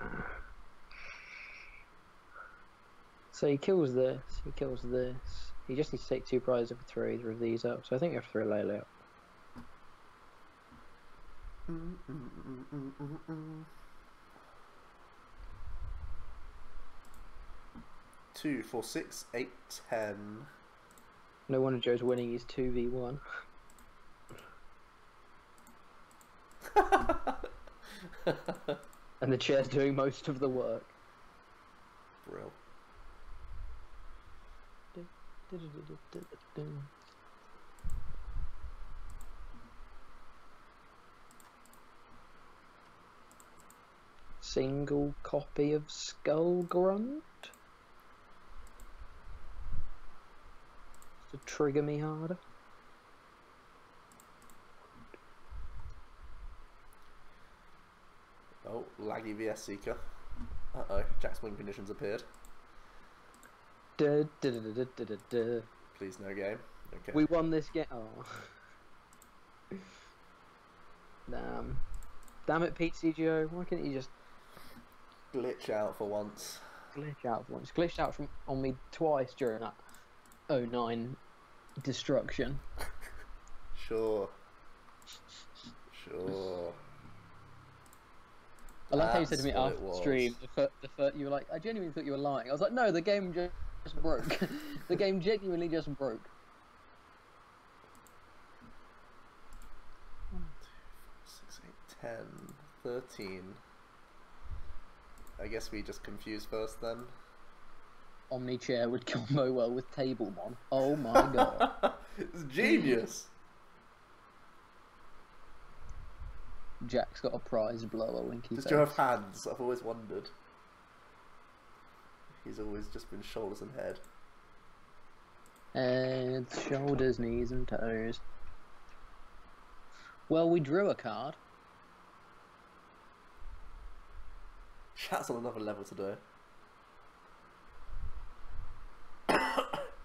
So he kills this, he kills this. He just needs to take 2 prizes for 3 either of these up, so I think we have to throw Lele up. 2, 4, 6, 8, 10. No wonder Joe's winning his 2v1. And the chair's doing most of the work. Brill. Single copy of Skull Grunt to trigger me harder. Oh, laggy VS Seeker. Uh-oh, Jack's wing conditions appeared. Duh, duh, duh, duh, duh, duh, duh. Please no game. Okay. We won this game. Oh. Damn. Damn it, Pete CGO. Why can't you just glitch out for once? Glitch out for once. Glitched out on me twice during that 09 destruction. Sure. Sure. I like how you said to me after the stream, you were like, I genuinely thought you were lying. I was like, no, the game just broke. The game genuinely just broke. 1, 2, 4, 6, 8, 10, 13. I guess we just confuse first then. Omni chair would combo well with Tablemon. Oh my god. It's genius! Jack's got a prize blower, winky Does face. Joe have hands? I've always wondered. He's always just been shoulders and head. Heads, shoulders, knees and toes. Well, we drew a card. Chat's on another level today.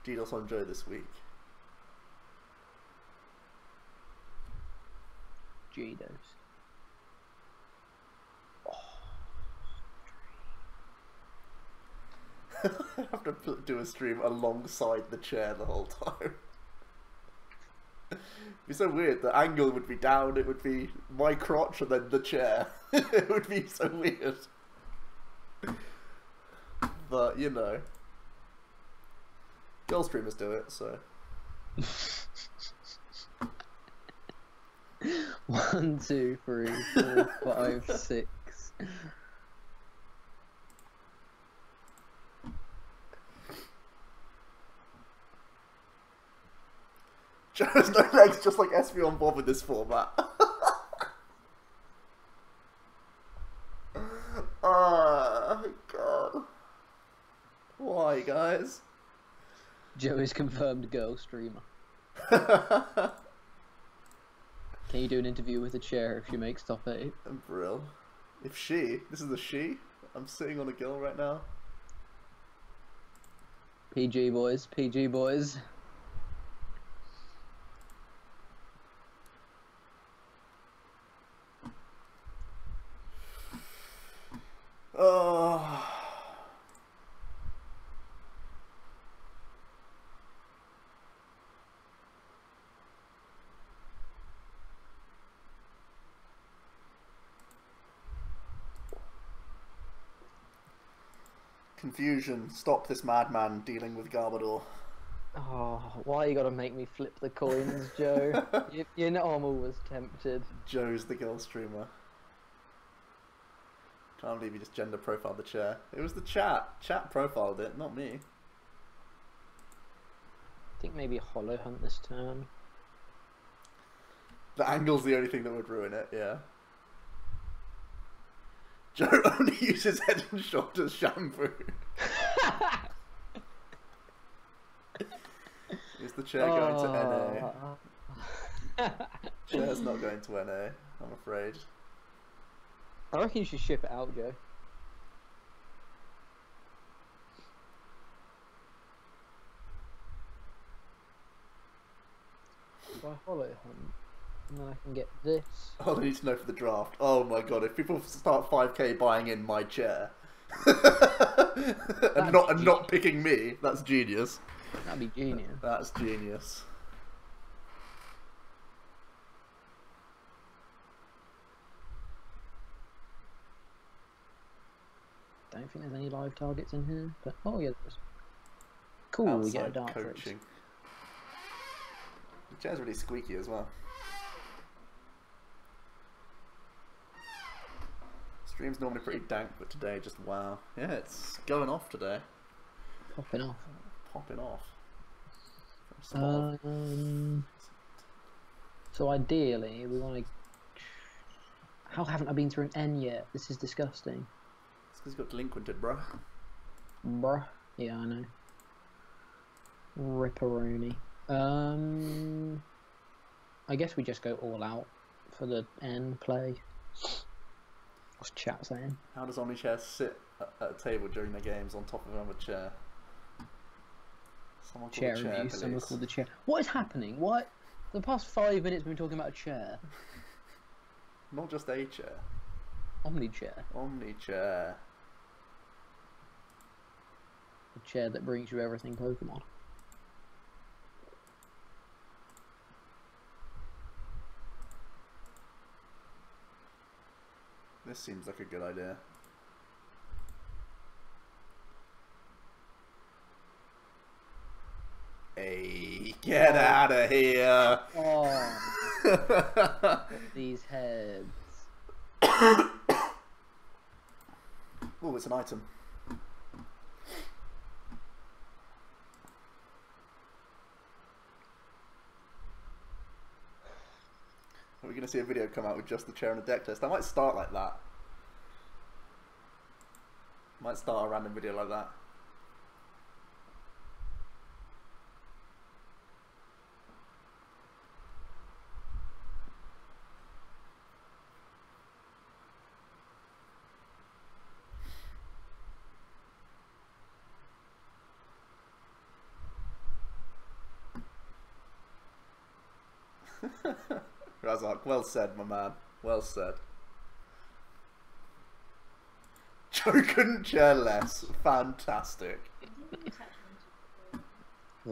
DDoS on Joe this week. G-dose. I have to do a stream alongside the chair the whole time. It'd be so weird. The angle would be down, it would be my crotch and then the chair. It would be so weird. But, you know. Girl streamers do it, so. 1, 2, 3, 4, 5, 6. Joe has no legs, just like Espeon Bob in this format. Oh, God. Why, guys? Joe is confirmed girl streamer. Can you do an interview with a chair if she makes top 8? Brill. If she, this is a she. I'm sitting on a girl right now. PG boys, PG boys. Oh. Confusion. Stop this madman dealing with Garbodor. Oh, why you gotta make me flip the coins, Joe? You know I'm always tempted. Joe's the girl streamer. Can't believe you just gender profiled the chair. It was the chat. Chat profiled it, not me. I think maybe Hollow Hunt this turn. The angle's the only thing that would ruin it, yeah. Joe only uses Head and Shoulders shampoo. Is the chair going to NA? Chair's not going to NA, I'm afraid. I reckon you should ship it out, Joe. By Hollow Hunt, and then I can get this. Oh, I need to know for the draft. Oh my god, if people start 5k buying in my chair and not picking me, that's genius. That'd be genius. That's genius. Don't think there's any live targets in here, but oh yeah, there's. Cool, we get a outside Dark coaching. The chair's really squeaky as well. Stream's normally pretty dank, but today just wow. Yeah, it's going off today. Popping off. Popping off. So ideally, we want to. How haven't I been through an N yet? This is disgusting. It's because you got delinquented, bruh. Bruh. Yeah, I know. Ripperoni. I guess we just go all out for the N play. What's chat saying? How does OmniChair sit at a table during the games on top of another chair? Someone called Chair the chair, review. please. Someone called the chair. What is happening? What? The past 5 minutes we've been talking about a chair. Not just a chair. OmniChair. OmniChair. The chair that brings you everything Pokemon. This seems like a good idea. Hey, get out of here! Oh, these heads. Oh, it's an item. Are we going to see a video come out with just the chair and a deck test? I might start like that. Might start a random video like that. Razak, well said, my man. Well said. Joe couldn't chair less. Fantastic. I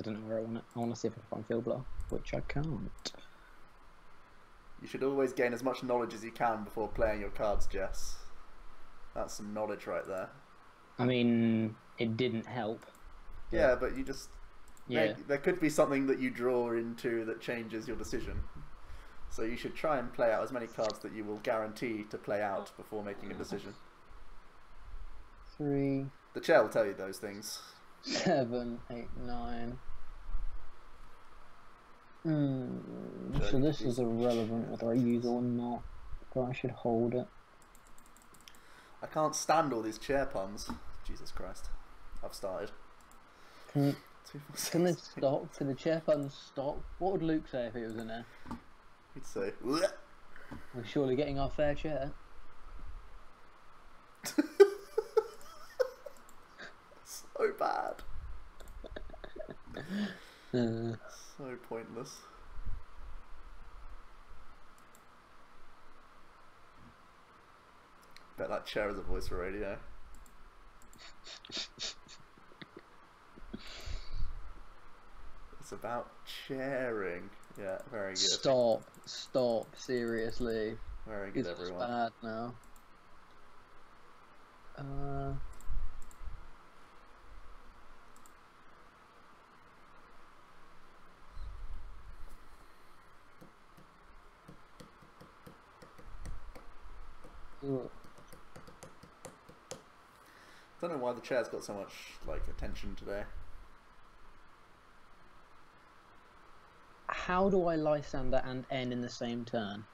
don't know where I want it. I want to see if I can find Field Blow, which I can't. You should always gain as much knowledge as you can before playing your cards, Jess. That's some knowledge right there. I mean, it didn't help. Yeah, but you just... Yeah. There could be something that you draw into that changes your decision. So you should try and play out as many cards that you will guarantee to play out before making a decision. 3, The chair will tell you those things. 7, 8, 9. So this is irrelevant whether I use it or not, but I should hold it. I can't stand all these chair puns. Jesus Christ. I've started. Can they stop? Can the chair puns stop? What would Luke say if he was in there? He'd say, "Bleh." We're surely getting our fair share. So bad. So pointless. Bet that chair is a voice for radio. It's about chairing. Yeah, very good. Stop, seriously. Very good, It's everyone. bad now. Don't know why the chair's got so much like attention today. How do I Lysander and N in the same turn?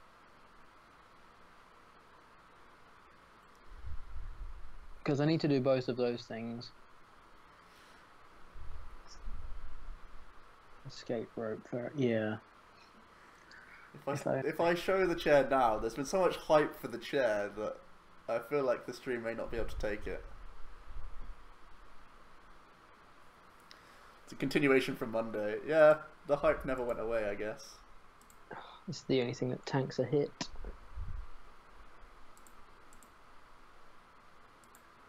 Because I need to do both of those things. Escape rope, yeah. If I show the chair now, there's been so much hype for the chair that I feel like the stream may not be able to take it. It's a continuation from Monday. Yeah, the hype never went away, I guess. It's the only thing that tanks a hit.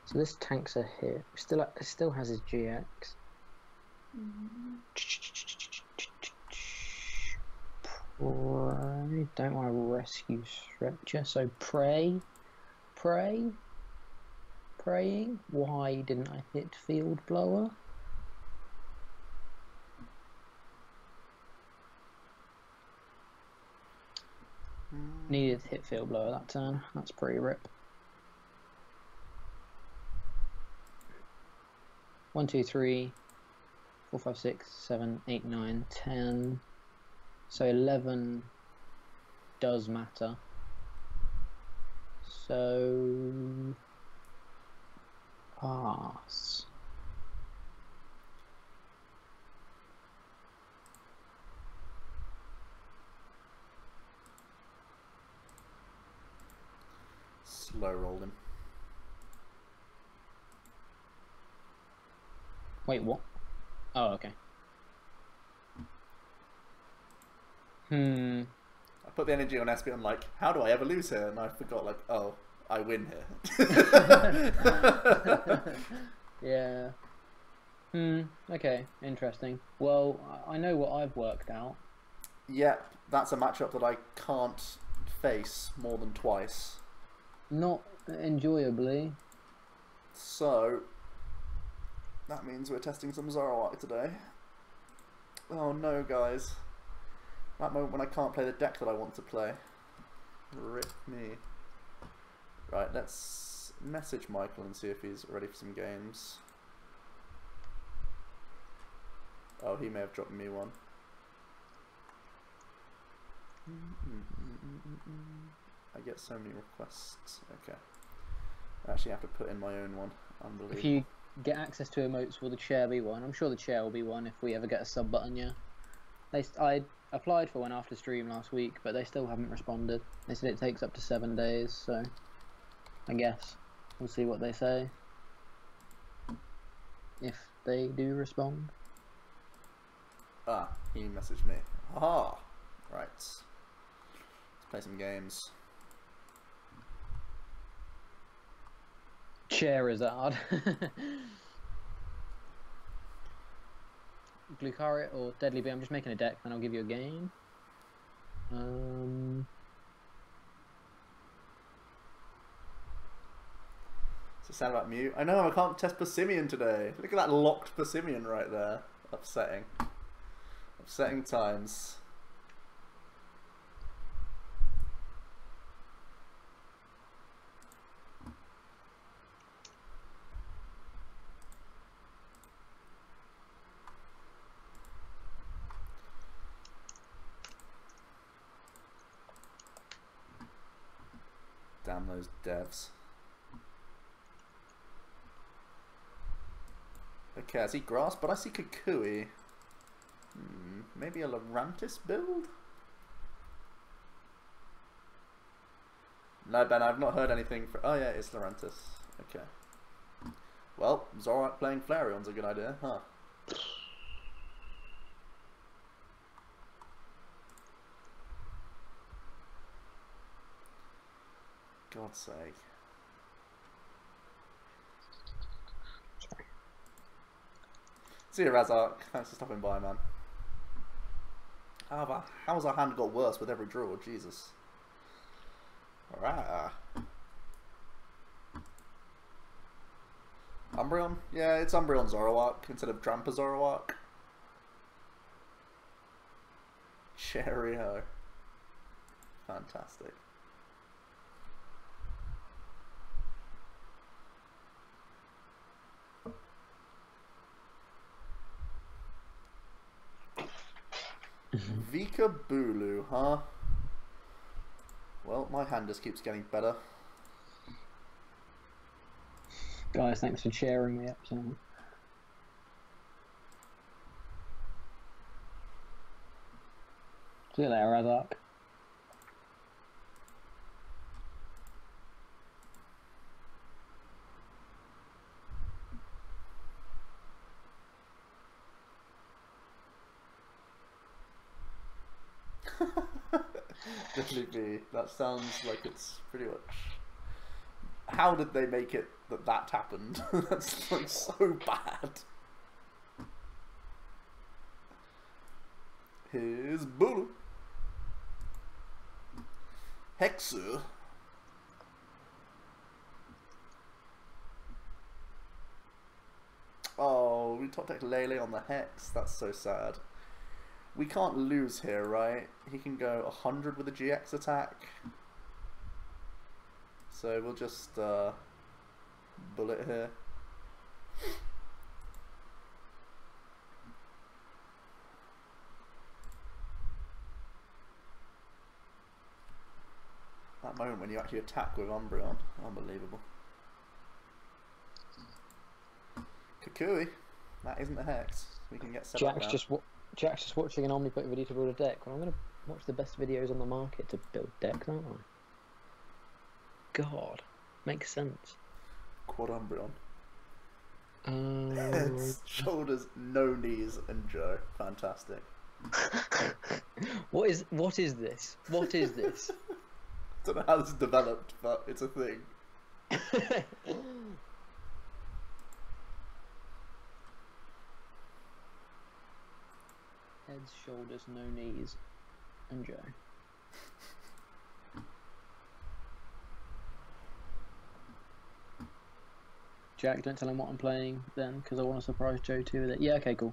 So this tanks a hit. It still has his GX. Pray. Don't want to rescue Stretcher. So pray. Praying. Why didn't I hit Field Blower? Needed hit field blower that turn. That's pretty rip. 1, 2, 3, 4, 5, 6, 7, 8, 9, 10. So 11 does matter. So pass. Slow rolling. Wait, what? Oh, okay. I put the energy on Espeon like, how do I ever lose here? And I forgot like, oh, I win here. Yeah. Okay, interesting. Well, I know what I've worked out. Yep, that's a matchup that I can't face more than twice. Not enjoyably. So, that means we're testing some Zoroark today. Oh no, guys. That moment when I can't play the deck that I want to play. Rip me. Right, let's message Michael and see if he's ready for some games. Oh, he may have dropped me one. I get so many requests. Okay. I actually have to put in my own one. Unbelievable. If you get access to emotes, will the chair be one? I'm sure the chair will be one if we ever get a sub button, yeah. I applied for one after stream last week, but they still haven't responded. They said it takes up to 7 days, so I guess we'll see what they say. If they do respond. Ah, he messaged me. Aha! Right. Let's play some games. Charizard. Glucarit or Deadly Bee. I'm just making a deck, then I'll give you a game. So sad about Mew. I know, I can't test Persimmon today. Look at that locked Persimmon right there. Upsetting. Upsetting times. Damn those devs. Okay, I see grass, but I see Kukui. Maybe a Lurantis build? No, Ben, I've not heard anything for... Oh yeah, it's Lurantis. Okay. Well, Zoroark playing Flareon's a good idea, huh? God's sake. See you, Razark. Thanks for stopping by, man. How's our hand got worse with every draw? Jesus. Alright. Umbreon? Yeah, it's Umbreon Zoroark instead of Trampa Zoroark. Cheerio. Fantastic. Vika Bulu, huh? Well, my hand just keeps getting better. Guys, thanks for cheering me up. So. See you later, Razark. Definitely. That sounds like it's pretty much... How did they make it that happened? That's like so bad. Here's Bulu. Hexer. Oh, we top deck Lele on the Hex. That's so sad. We can't lose here, right? He can go 100 with a GX attack. So we'll just bullet here. That moment when you actually attack with Umbreon, unbelievable. Kukui, that isn't a hex. We can get set up now. Jack's just watching an OmniPoke video to build a deck. Well, I'm going to watch the best videos on the market to build decks, aren't I? God, makes sense. Quad Umbreon. Heads, shoulders, no knees, and Joe. Fantastic. What is this? What is this? I don't know how this developed, but it's a thing. Heads, shoulders, no knees, and Joe. Jack, don't tell him what I'm playing then, because I want to surprise Joe too with it. Yeah, okay, cool.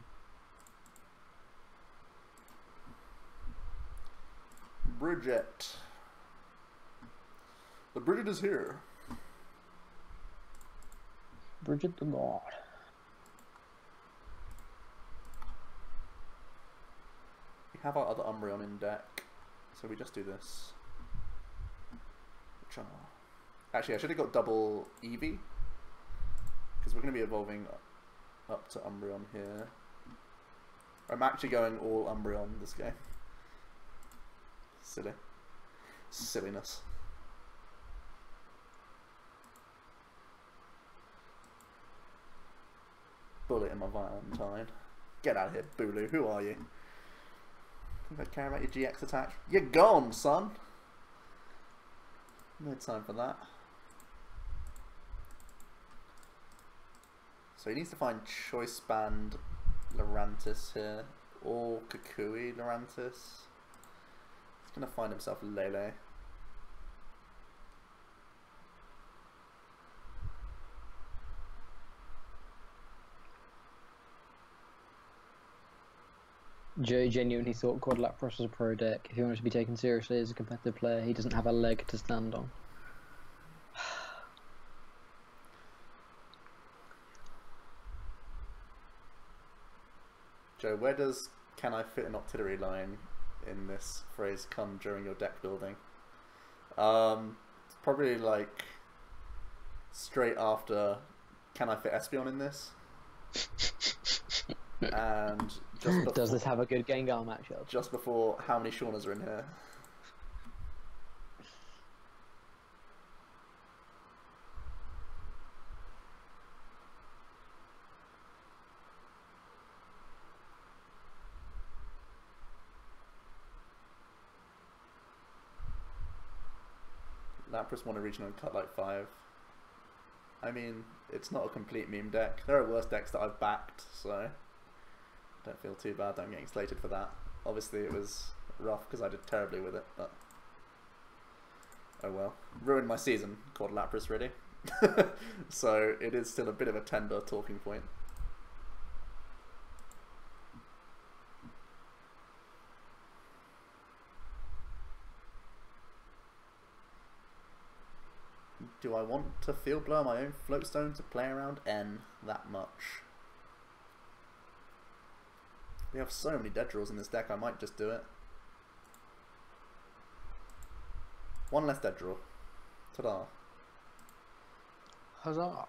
Bridget. The Bridget is here. Bridget the God. We have our other Umbreon in deck, so we just do this. Actually, I should have got double Eevee, because we're going to be evolving up to Umbreon here. I'm actually going all Umbreon this game. Silly. Silliness. Bullet in my Valentine. Get out of here, Bulu. Who are you? Think I care about your GX attack? You're gone, son! No time for that. So he needs to find Choice Band Lurantis here, or Kukui Lurantis. He's gonna find himself Lele. Joe genuinely thought Quad Lapras was a pro deck. If he wanted to be taken seriously as a competitive player, he doesn't have a leg to stand on. Joe, where does "can I fit an octillery line" in this phrase come during your deck building? It's probably like straight after "can I fit Espeon in this?" And just before, does this have a good Gengar matchup? Just before, how many Shaunas are in here? Lapras won a regional and cut like 5. I mean, it's not a complete meme deck. There are worse decks that I've backed, so don't feel too bad that I'm getting slated for that. Obviously it was rough because I did terribly with it, but oh well. Ruined my season, called Lapras really. So it is still a bit of a tender talking point. Do I want to field blow my own floatstone to play around N that much? We have so many dead draws in this deck, I might just do it. One less dead draw. Ta-da. Huzzah.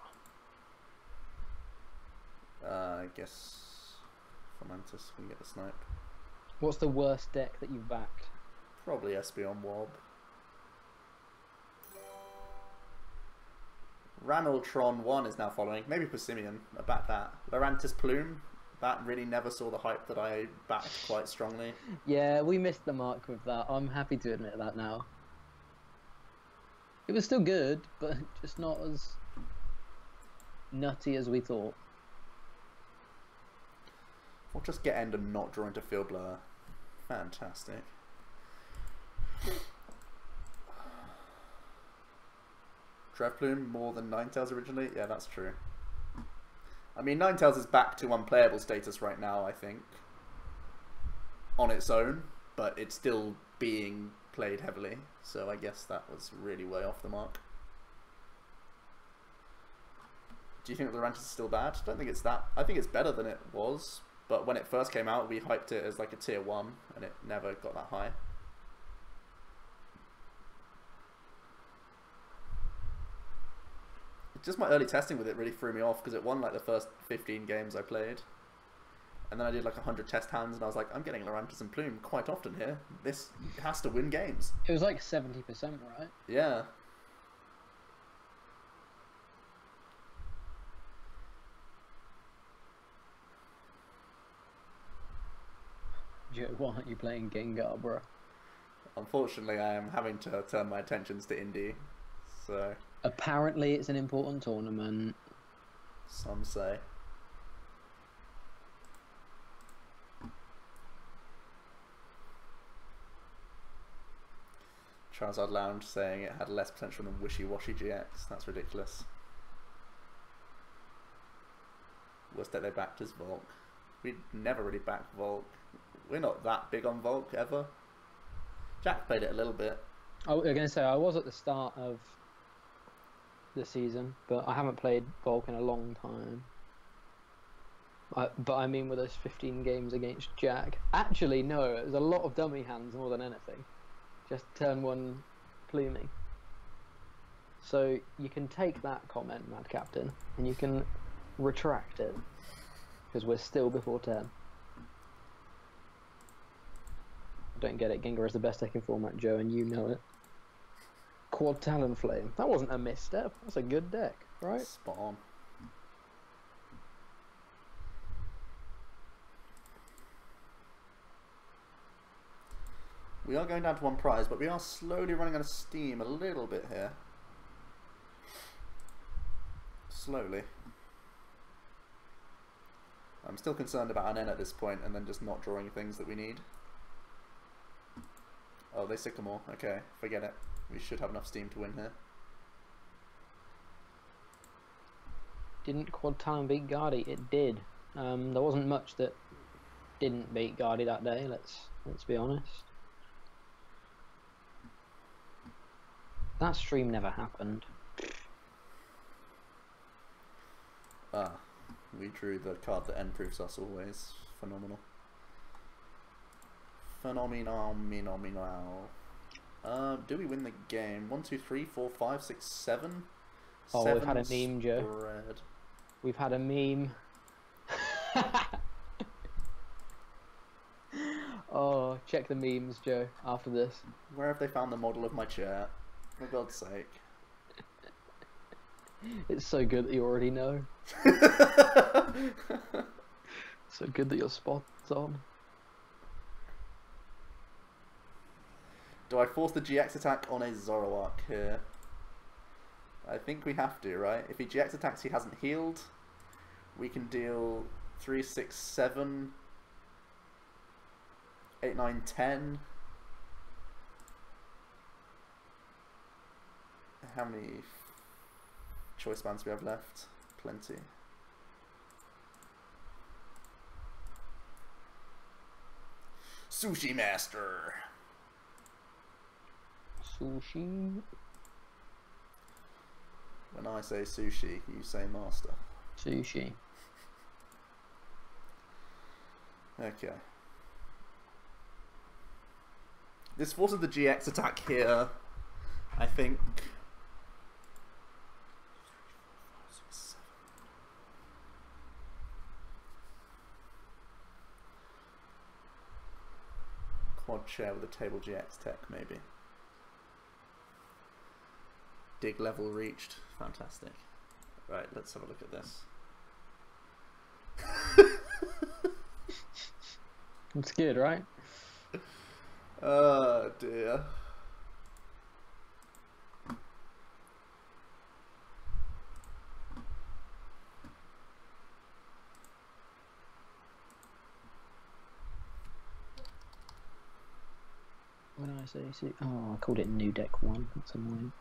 I guess for Mantis we can get the snipe. What's the worst deck that you've backed? Probably Espeon Wob. Raneltron 1 is now following. Maybe Persimmon. I backed that. Lurantis Plume. That really never saw the hype that I backed quite strongly. Yeah, we missed the mark with that. I'm happy to admit that now. It was still good, but just not as nutty as we thought. Or just get end and not draw into Field Blower. Fantastic. Drevplume more than Ninetales originally? Yeah, that's true. I mean, Ninetales is back to unplayable status right now, I think. on its own, but it's still being played heavily. So I guess that was really way off the mark. Do you think that Ninetales is still bad? I don't think it's that. I think it's better than it was. But when it first came out, we hyped it as like a tier 1, and it never got that high. Just my early testing with it really threw me off, because it won like the first 15 games I played. And then I did like 100 test hands, and I was like, I'm getting Ninetales and Plume quite often here. This has to win games. It was like 70%, right? Yeah. Joe, why aren't you playing Gengar, bro? Unfortunately, I am having to turn my attentions to Indy, so... Apparently it's an important tournament. Some say. Charizard Lounge saying it had less potential than Wishy Washy GX. That's ridiculous. Worst that they backed is Volk. We never really backed Volk. We're not that big on Volk ever. Jack played it a little bit. I was going to say, I was at the start of the season, but I haven't played Volk in a long time. But I mean with those 15 games against Jack. Actually, no, it was a lot of dummy hands more than anything. Just turn 1 pluming. So you can take that comment, Mad Captain, and you can retract it. Because we're still before 10. I don't get it. Gengar is the best deck in format, Joe, and you know it. Quad Talonflame. That wasn't a misstep. That's a good deck, right? Spot on. We are going down to 1 prize, but we are slowly running out of steam a little bit here. Slowly. I'm still concerned about an N at this point, and then just not drawing things that we need. Oh, they Sycamore. Okay, forget it. We should have enough steam to win here. Didn't Quad Talon beat Guardy? It did. There wasn't much that didn't beat Guardy that day. Let's be honest. That stream never happened. Ah, we drew the card that N proves us always. Phenomenal. Phenomenal. Do we win the game? 1, 2, 3, 4, 5, 6, 7. Oh, Seven we've had a meme, Joe. spread. We've had a meme. Oh, check the memes, Joe, after this. Where have they found the model of my chair? For God's sake. It's so good that you already know. So good that you're spot on. Do I force the GX attack on a Zoroark here? I think we have to, right? If he GX attacks, he hasn't healed. We can deal 3, 6, 7, 8, 9, 10. How many choice bands do we have left? Plenty. Sushi Master. Sushi. When I say sushi, you say master. Sushi. Okay. This forces the GX attack here, I think. Quad chair with a table GX tech, maybe. Dig level reached. Fantastic. Right, let's have a look at this. It's good, right? Oh dear. When I say oh, I called it new deck 1. That's annoying.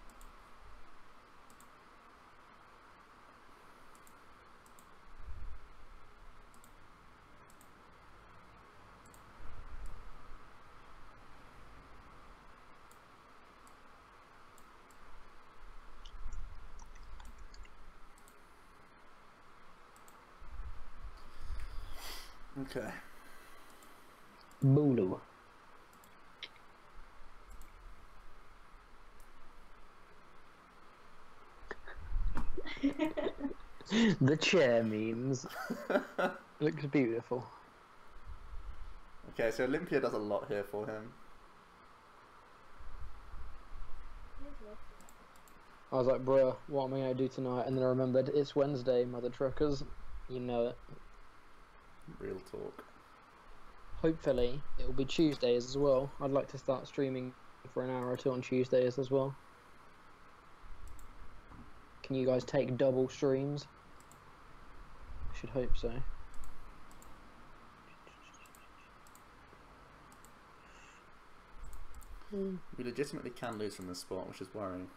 Okay. Bulu. The chair memes. Looks beautiful. Okay, so Olympia does a lot here for him. I was like, bruh, what am I going to do tonight? And then I remembered, it's Wednesday, mother truckers. You know it. Real talk. Hopefully, it will be Tuesdays as well. I'd like to start streaming for an hour or two on Tuesdays as well. Can you guys take double streams? I should hope so. We legitimately can lose from this spot, which is worrying.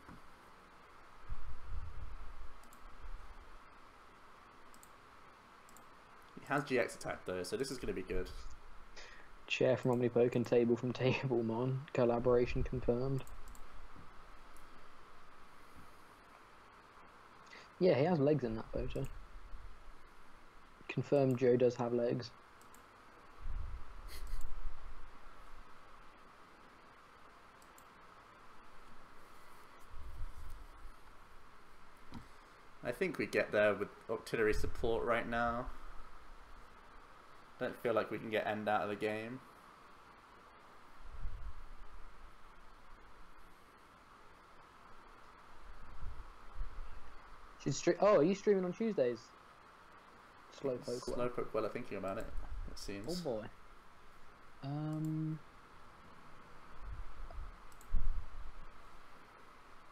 He has GX attack though, so this is going to be good. Chair from OmniPoke and table from Tablemon. Collaboration confirmed. Yeah, he has legs in that photo. Confirmed Joe does have legs. I think we get there with auxiliary support right now. Don't feel like we can get End out of the game. Oh, are you streaming on Tuesdays? Slowpoke. Slowpoke well are thinking about it seems. Oh boy.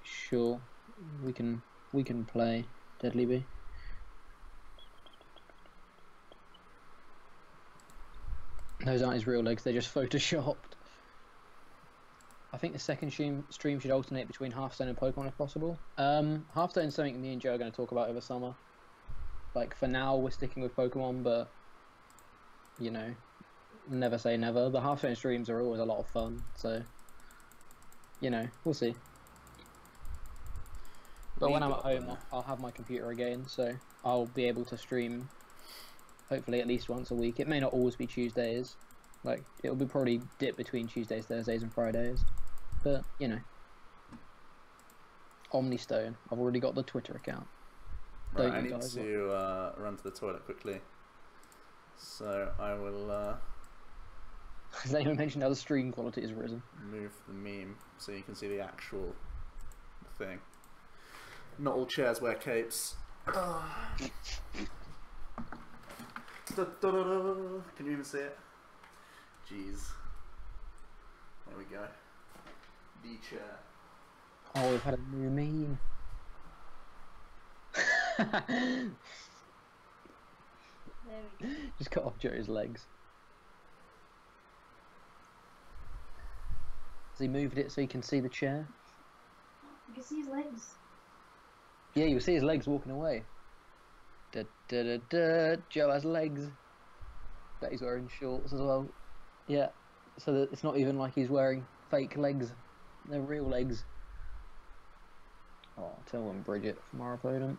Sure. We can play Deadly Bee. Those aren't his real legs, they're just photoshopped. I think the second stream should alternate between Hearthstone and Pokemon if possible. Hearthstone is something me and Joe are going to talk about over summer. Like, for now, we're sticking with Pokemon, but, you know, never say never. The Hearthstone streams are always a lot of fun, so, you know, we'll see. But when I'm at home, I'll have my computer again, so I'll be able to stream, hopefully at least once a week. It may not always be Tuesdays. Like, it'll be probably dip between Tuesdays, Thursdays, and Fridays. But, you know. OmniStone. I've already got the Twitter account. Right, I need to run to the toilet quickly. So I will... Has anyone mentioned how the stream quality has risen? Move the meme so you can see the actual thing. Not all chairs wear capes. Can you even see it? Jeez. There we go. The chair. Oh, we've had a new meme. Just cut off Joe's legs. Has he moved it so you can see the chair? You can see his legs. Yeah, you see his legs walking away. Da, da, da, da. Joe has legs. Bet he's wearing shorts as well. Yeah, so that it's not even like he's wearing fake legs. They're real legs. Oh, tell him Bridget from our opponent.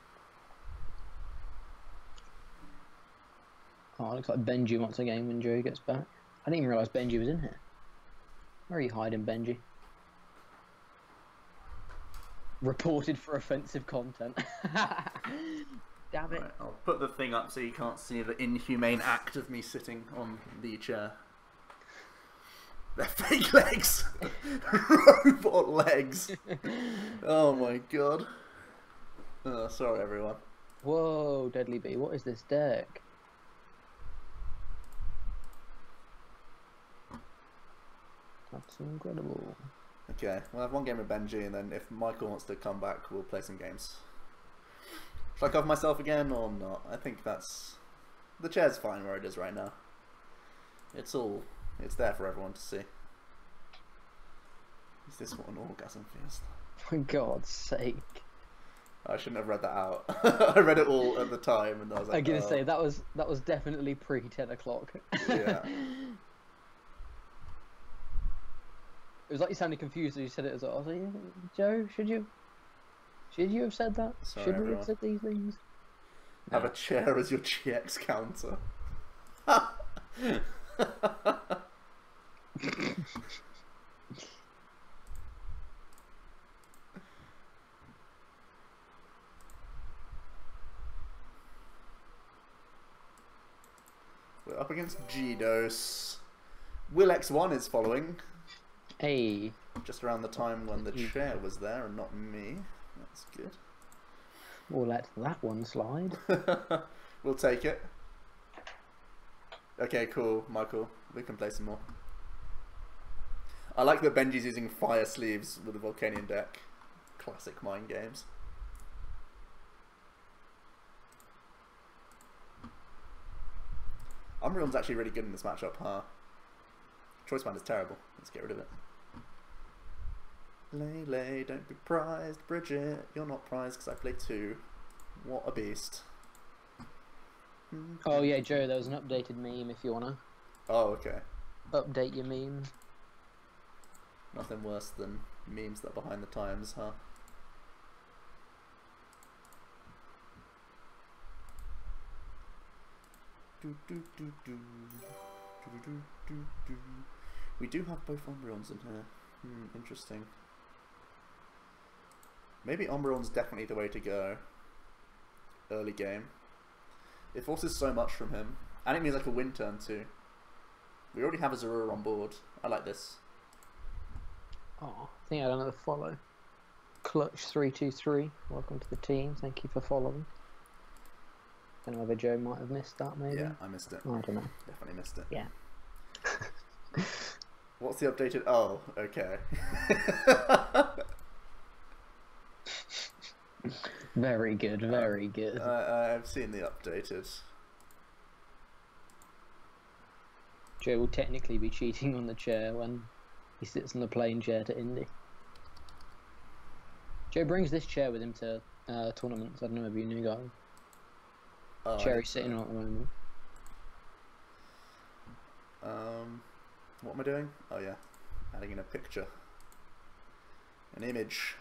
Oh, it looks like Benji wants a game when Joe gets back. I didn't even realise Benji was in here. Where are you hiding, Benji? Reported for offensive content. Damn it. Right, I'll put the thing up so you can't see the inhumane act of me sitting on the chair. They're fake legs! Robot legs! Oh my god. Oh, sorry everyone. Whoa, Deadly Bee, what is this deck? That's incredible. Okay, we'll have one game with Benji, and then if Michael wants to come back, we'll play some games. Should I cover myself again or not? I think that's... The chair's fine where it is right now. It's there for everyone to see. Is this what an orgasm feels like? For God's sake. I shouldn't have read that out. I read it all at the time, and I was like, I'm gonna say, that was definitely pre-10 o'clock. Yeah. It was like you sounded confused as you said it as well. I was like, Joe, should you have said that? Sorry, should we everyone. have said these things? Have a chair as your GX counter. We're up against G-Dose. Will X1 is following. Hey. Just around the time when the chair was there and not me. That's good. We'll let that one slide. We'll take it. Okay, cool, Michael. We can play some more. I like that Benji's using fire sleeves with the Volcanion deck. Classic mind games. Umbreon's actually really good in this matchup, huh? Choice Band is terrible. Let's get rid of it. Lay, don't be prized. Bridget, you're not prized because I played 2. What a beast. Oh yeah, Joe, there was an updated meme if you wanna Oh, okay. update your meme. Nothing worse than memes that are behind the times, huh? We do have both Umbreons in here. Interesting. Maybe Umbreon's definitely the way to go. Early game. It forces so much from him. And it means I can win turn too. We already have a Zoroark on board. I like this. Oh, I think I had another follow. Clutch323, welcome to the team. Thank you for following. Don't know whether Joe might have missed that, maybe. Yeah, I missed it. Oh, I don't know. Definitely missed it. Yeah. What's the updated? Oh, okay. Very good, very good. I've seen the updated. Joe will technically be cheating on the chair when he sits on the plane chair to Indy. Joe brings this chair with him to tournaments. I don't know if you knew, guys. Oh, Chair he's sitting on at the moment. What am I doing? Oh yeah, adding in a picture, an image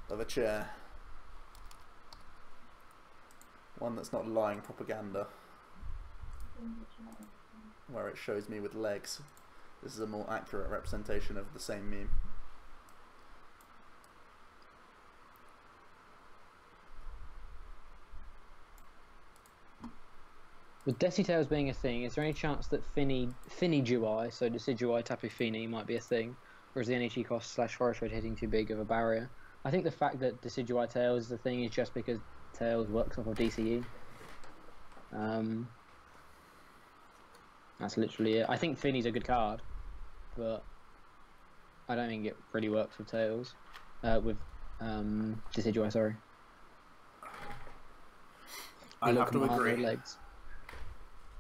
of a chair, one that's not lying propaganda, where it shows me with legs. This is a more accurate representation of the same meme. With Decitails being a thing, is there any chance that Decidueye, so Decidueye Tapu Fini, might be a thing? Or is the energy cost / forest rate hitting too big of a barrier? I think the fact that Decidueye Tails is a thing is just because Tails works off of DCE. That's literally it. I think Fini's a good card, but I don't think it really works with Tails. With Decidueye, sorry. I'd have to agree. Legs.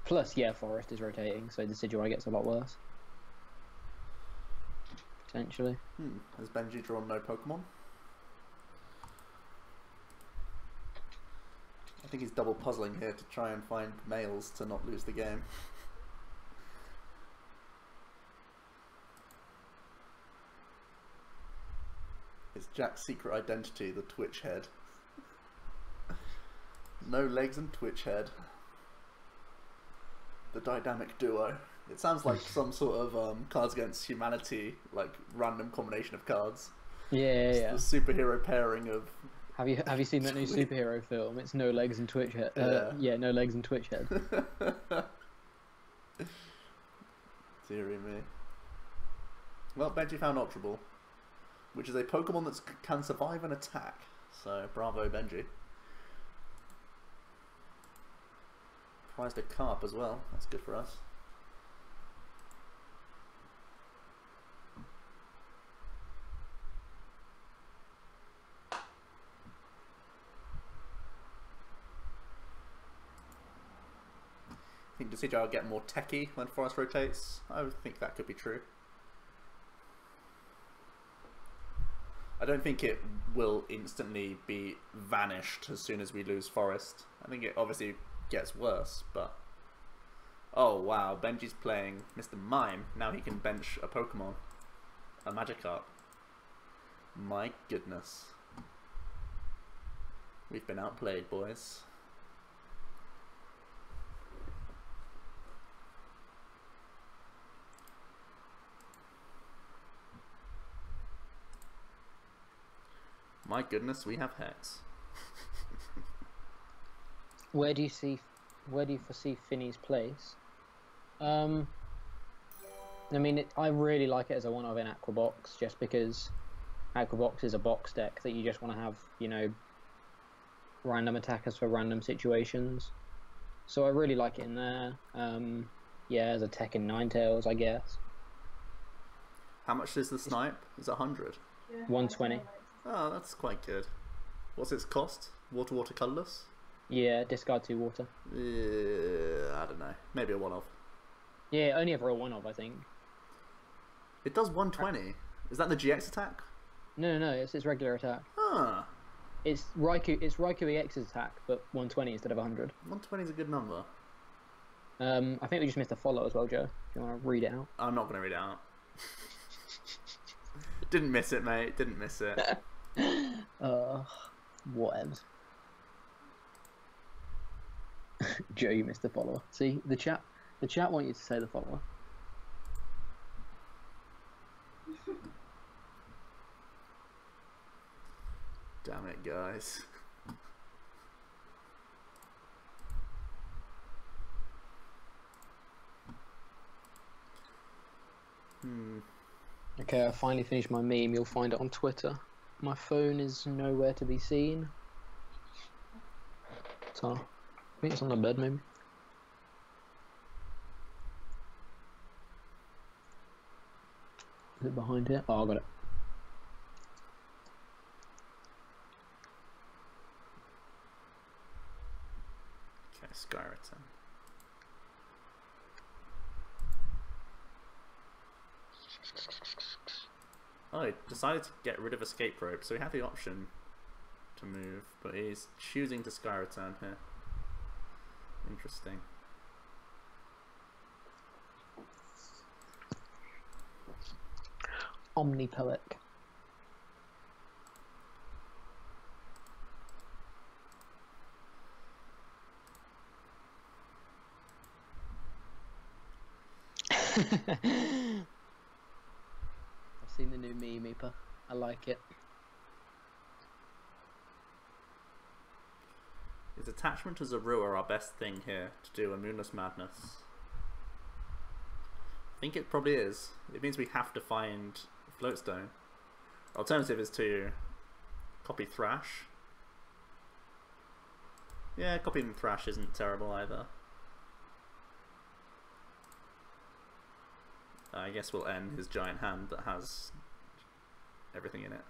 Plus, yeah, Forest is rotating, so Decidueye gets a lot worse. Potentially. Has Benji drawn no Pokemon? I think he's double puzzling here to try and find males to not lose the game. It's Jack's secret identity, the Twitch head. No legs and Twitch head. The dynamic duo. It sounds like some sort of Cards Against Humanity, like random combination of cards. Yeah. The superhero pairing of. Have you seen that new superhero film? It's No Legs and Twitch Head. Yeah, No Legs and Twitch Head. Deary me. Well, Benji found Ultra, which is a Pokemon that can survive an attack. So, bravo, Benji. Prized a carp as well. That's good for us. I think Decidueye will get more techie when Forest rotates. I would think that could be true. I don't think it will instantly be vanished as soon as we lose Forest. I think it obviously gets worse, but oh wow, Benji's playing Mr. Mime. Now he can bench a Pokemon, a Magikarp. My goodness, we've been outplayed, boys. My goodness, we have Hex. Where do you foresee Finny's place? I mean, I really like it as a one-of in Aquabox, just because Aquabox is a box deck that you just want to have, you know, random attackers for random situations. So I really like it in there. Yeah, as a tech in Ninetales, I guess. How much is the snipe? Is it 100? 120. Oh, that's quite good. What's its cost? Water colourless? Yeah, discard 2 water. I don't know. Maybe a one-off. Yeah, only ever a one-off, I think. It does 120. Is that the GX attack? No, it's its regular attack. Ah. It's Raikou EX's attack, but 120 instead of 100. 120 is a good number. I think we just missed a follow as well, Joe. If you want to read it out. I'm not going to read it out. Didn't miss it, mate. Didn't miss it. Whatevs. Joe, you missed the follower. See, the chat want you to say the follower. Damn it, guys. Okay, I finally finished my meme. You'll find it on Twitter. My phone is nowhere to be seen. So, I think it's on the bed, maybe. Is it behind here? Oh, I got it. Okay, Skyreton. Oh, he decided to get rid of Escape Rope, so we have the option to move, but he's choosing to Skyreturn here. Interesting. OmniPoke. I've seen the new meme, Eeper. I like it. Is attachment to Zoroark our best thing here to do a Moonless Madness? I think it probably is. It means we have to find Floatstone. Alternative is to copy Thrash. Yeah, copying Thrash isn't terrible either. I guess we'll end his giant hand that has everything in it.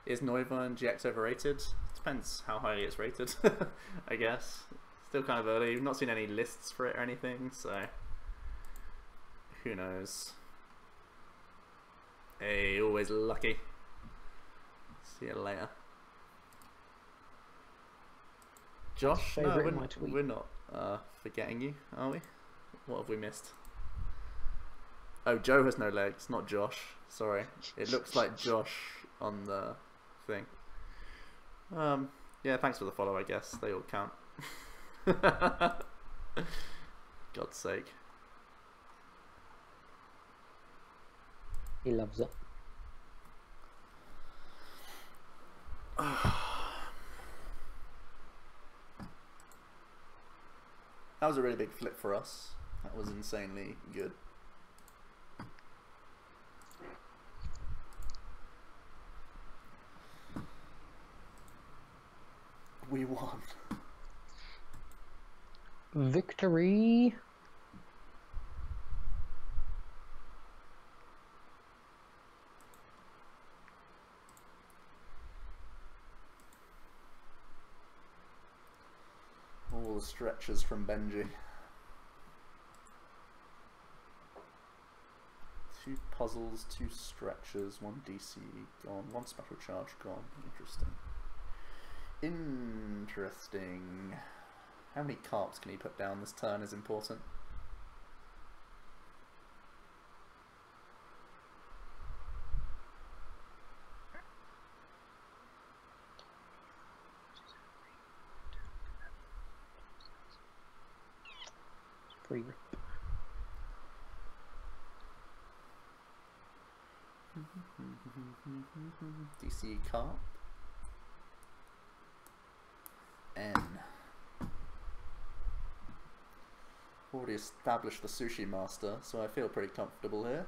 Is Noivern GX overrated? Depends how highly it's rated, I guess. Still kind of early. We've not seen any lists for it or anything, so who knows. Hey, always lucky. See you later. Josh? No, we're not forgetting you, are we? What have we missed? Oh, Joe has no legs, not Josh. Sorry. It looks like Josh on the thing. Yeah, thanks for the follow, I guess. They all count. God's sake. He loves it. That was a really big flip for us. That was insanely good. We won. Victory. All the stretches from Benji. 2 puzzles, 2 stretches, 1 DC gone, 1 special charge gone. Interesting. Interesting. How many carps can he put down this turn is important. Pre-rip. DC carp. N. Already established the sushi master, so I feel pretty comfortable here.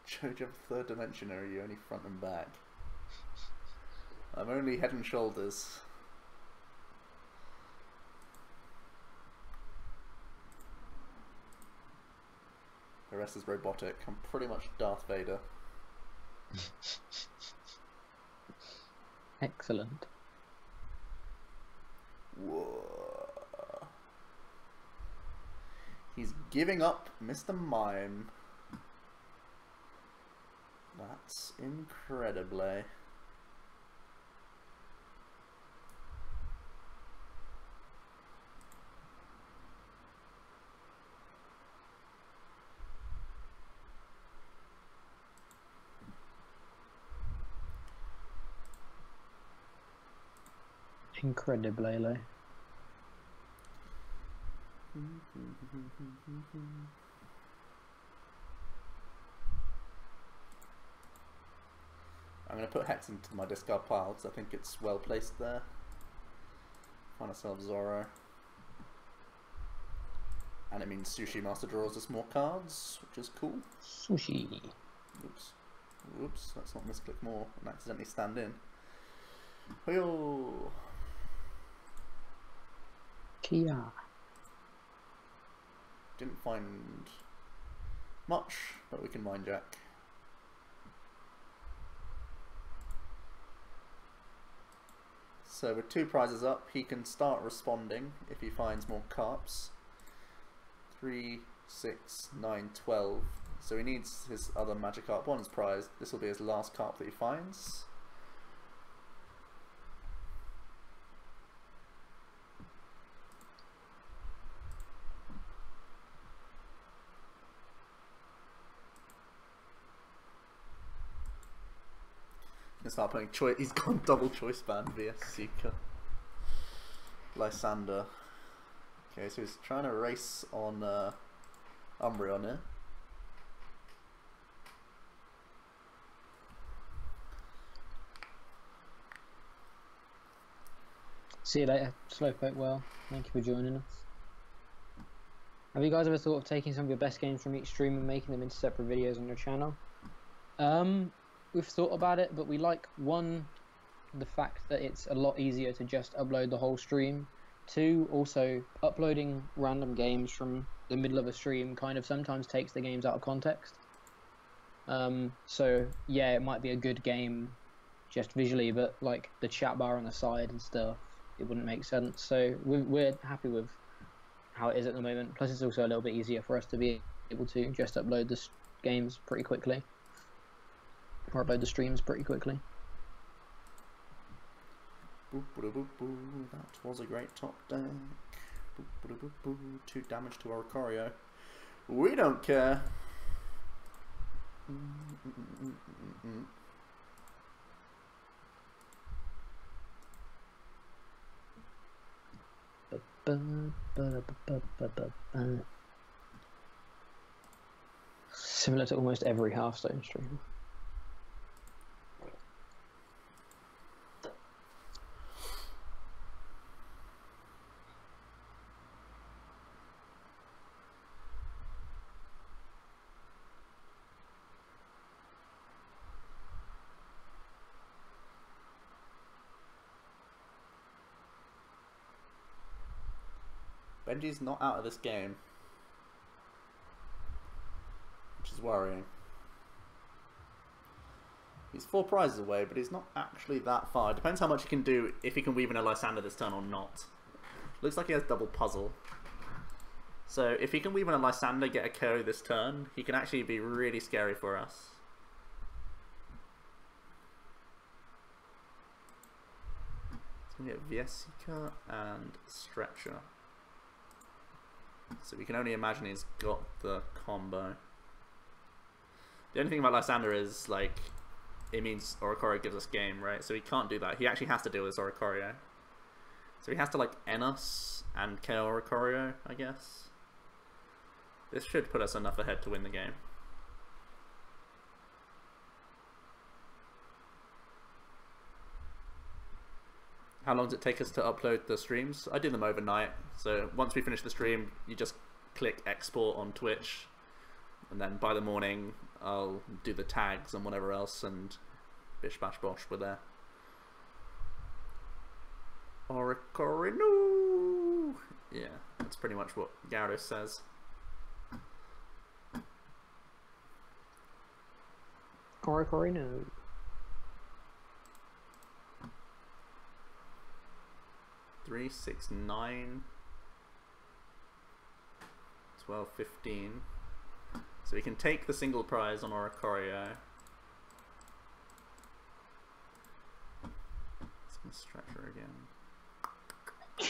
Jojo 3rd dimension, or are you only front and back? I'm only head and shoulders. The rest is robotic. I'm pretty much Darth Vader. Excellent. Whoa. He's giving up Mr. Mime. That's incredibly. Incredibly low. I'm going to put Hex into my discard pile because I think it's well placed there. Find ourselves Zoro. And it means Sushi Master draws us more cards, which is cool. Sushi. Oops. Whoops, let's not misclick more and accidentally stand in. Hoyo! Kia. Didn't find much, but we can mind Jack. So with 2 prizes up, he can start responding if he finds more carps. 3, 6, 9, 12. So he needs his other Magikarp 1's prize. This will be his last carp that he finds. He'll start playing choice. He's gone double choice band via Seeker. Lysander. Okay, so he's trying to race on Umbreon here. See you later, Slowpoke. Well, thank you for joining us. Have you guys ever thought of taking some of your best games from each stream and making them into separate videos on your channel? We've thought about it, but we like, one, the fact that it's a lot easier to just upload the whole stream. 2, also uploading random games from the middle of a stream kind of sometimes takes the games out of context. So yeah, it might be a good game just visually, but like the chat bar on the side and stuff, it wouldn't make sense. So we're happy with how it is at the moment. Plus it's also a little bit easier for us to be able to just upload the games pretty quickly. Or upload the streams pretty quickly. Boop, boop, boop, boop. That was a great top deck. Boop, boop, boop, boop. 2 damage to Oricorio. We don't care. Similar to almost every Hearthstone stream. Benji's not out of this game, which is worrying. He's 4 prizes away, but he's not actually that far. It depends how much he can do, if he can weave in a Lysander this turn or not. Looks like he has double puzzle. So if he can weave in a Lysander, get a KO this turn, he can actually be really scary for us. So we get Viesica and Stretcher. So we can only imagine he's got the combo. The only thing about Lysander is, like, it means Oricorio gives us game, right? So he can't do that. He actually has to deal with Oricorio. So he has to, like, N us and KO Oricorio, I guess. This should put us enough ahead to win the game. How long does it take us to upload the streams? I do them overnight. So once we finish the stream, you just click export on Twitch. And then by the morning, I'll do the tags and whatever else, and bish bash bosh, we're there. Oricorio! Yeah, that's pretty much what Gyarados says. Oricorio. 3, 6, 9, 12, 15. So we can take the single prize on Oricorio. Let's go Stretcher again.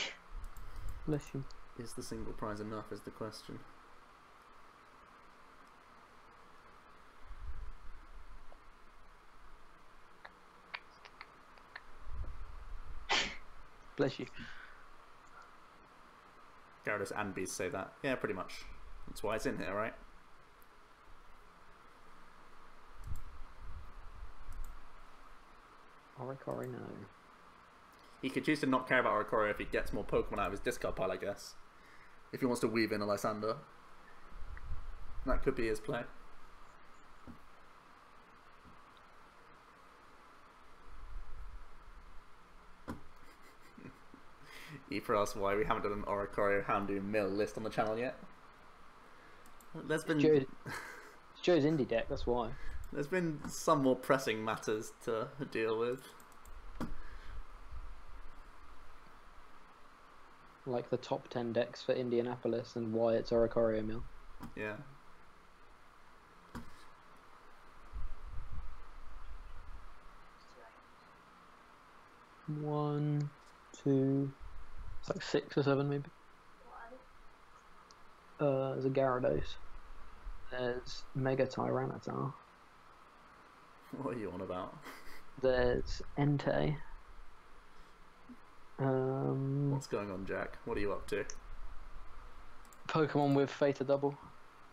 Bless you. Is the single prize enough is the question. Bless you. Gyarados and Beast say that. Yeah, pretty much. That's why it's in here, right? Oricorio, no. He could choose to not care about Oricorio if he gets more Pokemon out of his discard pile, I guess. If he wants to weave in a Lysander. That could be his play. Epa asks why we haven't done an Oricorio Houndoom Mill list on the channel yet. There's been Joe's indie deck, that's why. There's been some more pressing matters to deal with. Like the top 10 decks for Indianapolis and why it's Oricorio Mill. Yeah. One, two, it's like 6 or 7 maybe. There's a Gyarados. There's Mega Tyranitar. What are you on about? There's Entei. What's going on, Jack? What are you up to? Pokemon with Theta Double.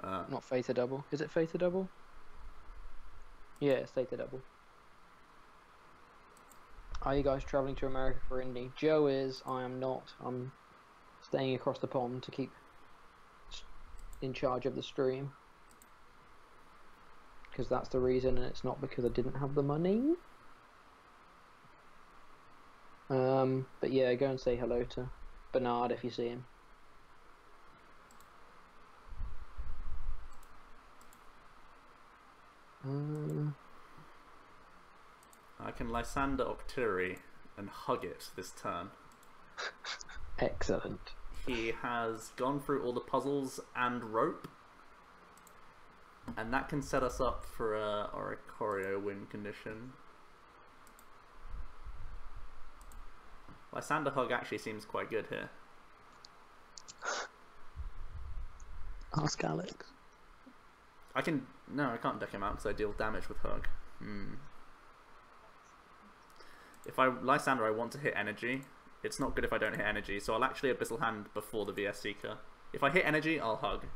Not Theta Double. Is it Theta Double? Yeah, it's Theta Double. Are you guys travelling to America for Indy? Joe is. I am not. I'm staying across the pond to keep in charge of the stream. Because that's the reason, and it's not because I didn't have the money. But yeah, go and say hello to Bernard if you see him. I can Lysander Octillery and hug it this turn. Excellent. He has gone through all the puzzles and rope, and that can set us up for a Oricorio win condition. Lysander Hug actually seems quite good here. Ask Alex. I can't deck him out because I deal damage with Hug. If I Lysander, I want to hit energy. It's not good if I don't hit energy, so I'll actually Abyssal Hand before the VS Seeker. If I hit energy, I'll hug.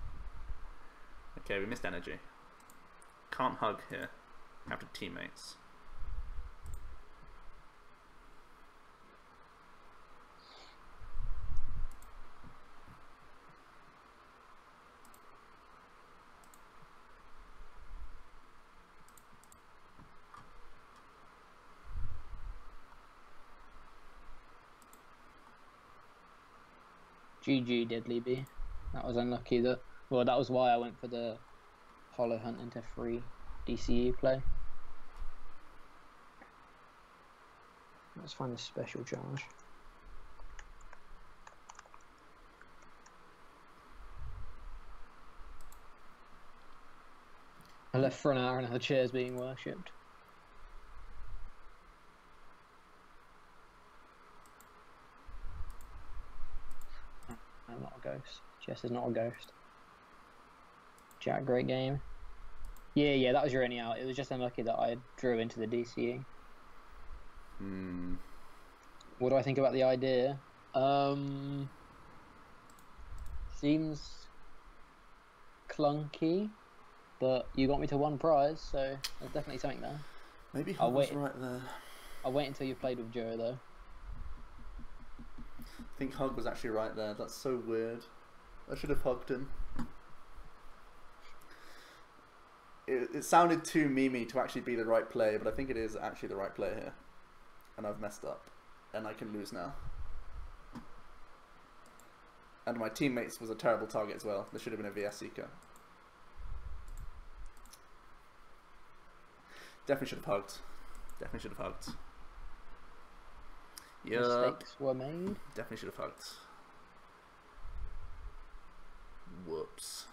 Okay, we missed energy. Can't hug here. Have to teammates. GG Deadly B. That was unlucky that. Well, that was why I went for the Hollow Hunt into free DCE play. Let's find the special charge. I left for an hour and the chair's being worshipped. I'm not a ghost. Jess is not a ghost. Jack, great game. Yeah, that was your any out. It was just unlucky that I drew into the DCE. What do I think about the idea? Seems clunky, but you got me to one prize, so there's definitely something there. Maybe Hug was right there. I'll wait until you've played with Joe, though. I think Hug was actually right there. That's so weird. I should have hugged him. It sounded too memey to actually be the right play, but I think it is actually the right play here. And I've messed up. And I can lose now. And my teammates was a terrible target as well. There should have been a VS Seeker. Definitely should have hugged. Definitely should have hugged. Yeah. Mistakes were made. Definitely should have hugged. Whoops.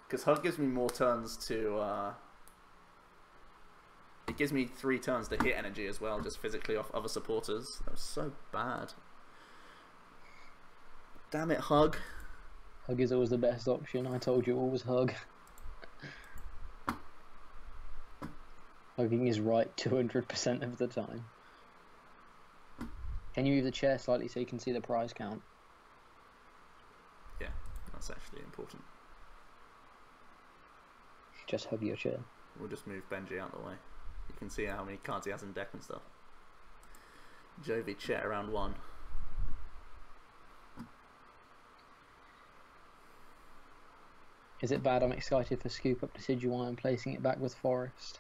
Because Hug gives me more turns to... it gives me 3 turns to hit energy as well, just physically off other supporters. That was so bad. Damn it, Hug. Hug is always the best option. I told you, always hug. Hugging is right 200% of the time. Can you move the chair slightly so you can see the prize count? Yeah, that's actually important. Just hug your chair. We'll just move Benji out of the way. You can see how many cards he has in deck and stuff. Jovi chair around 1. Is it bad I'm excited for Scoop Up Decidueye and placing it back with Forest?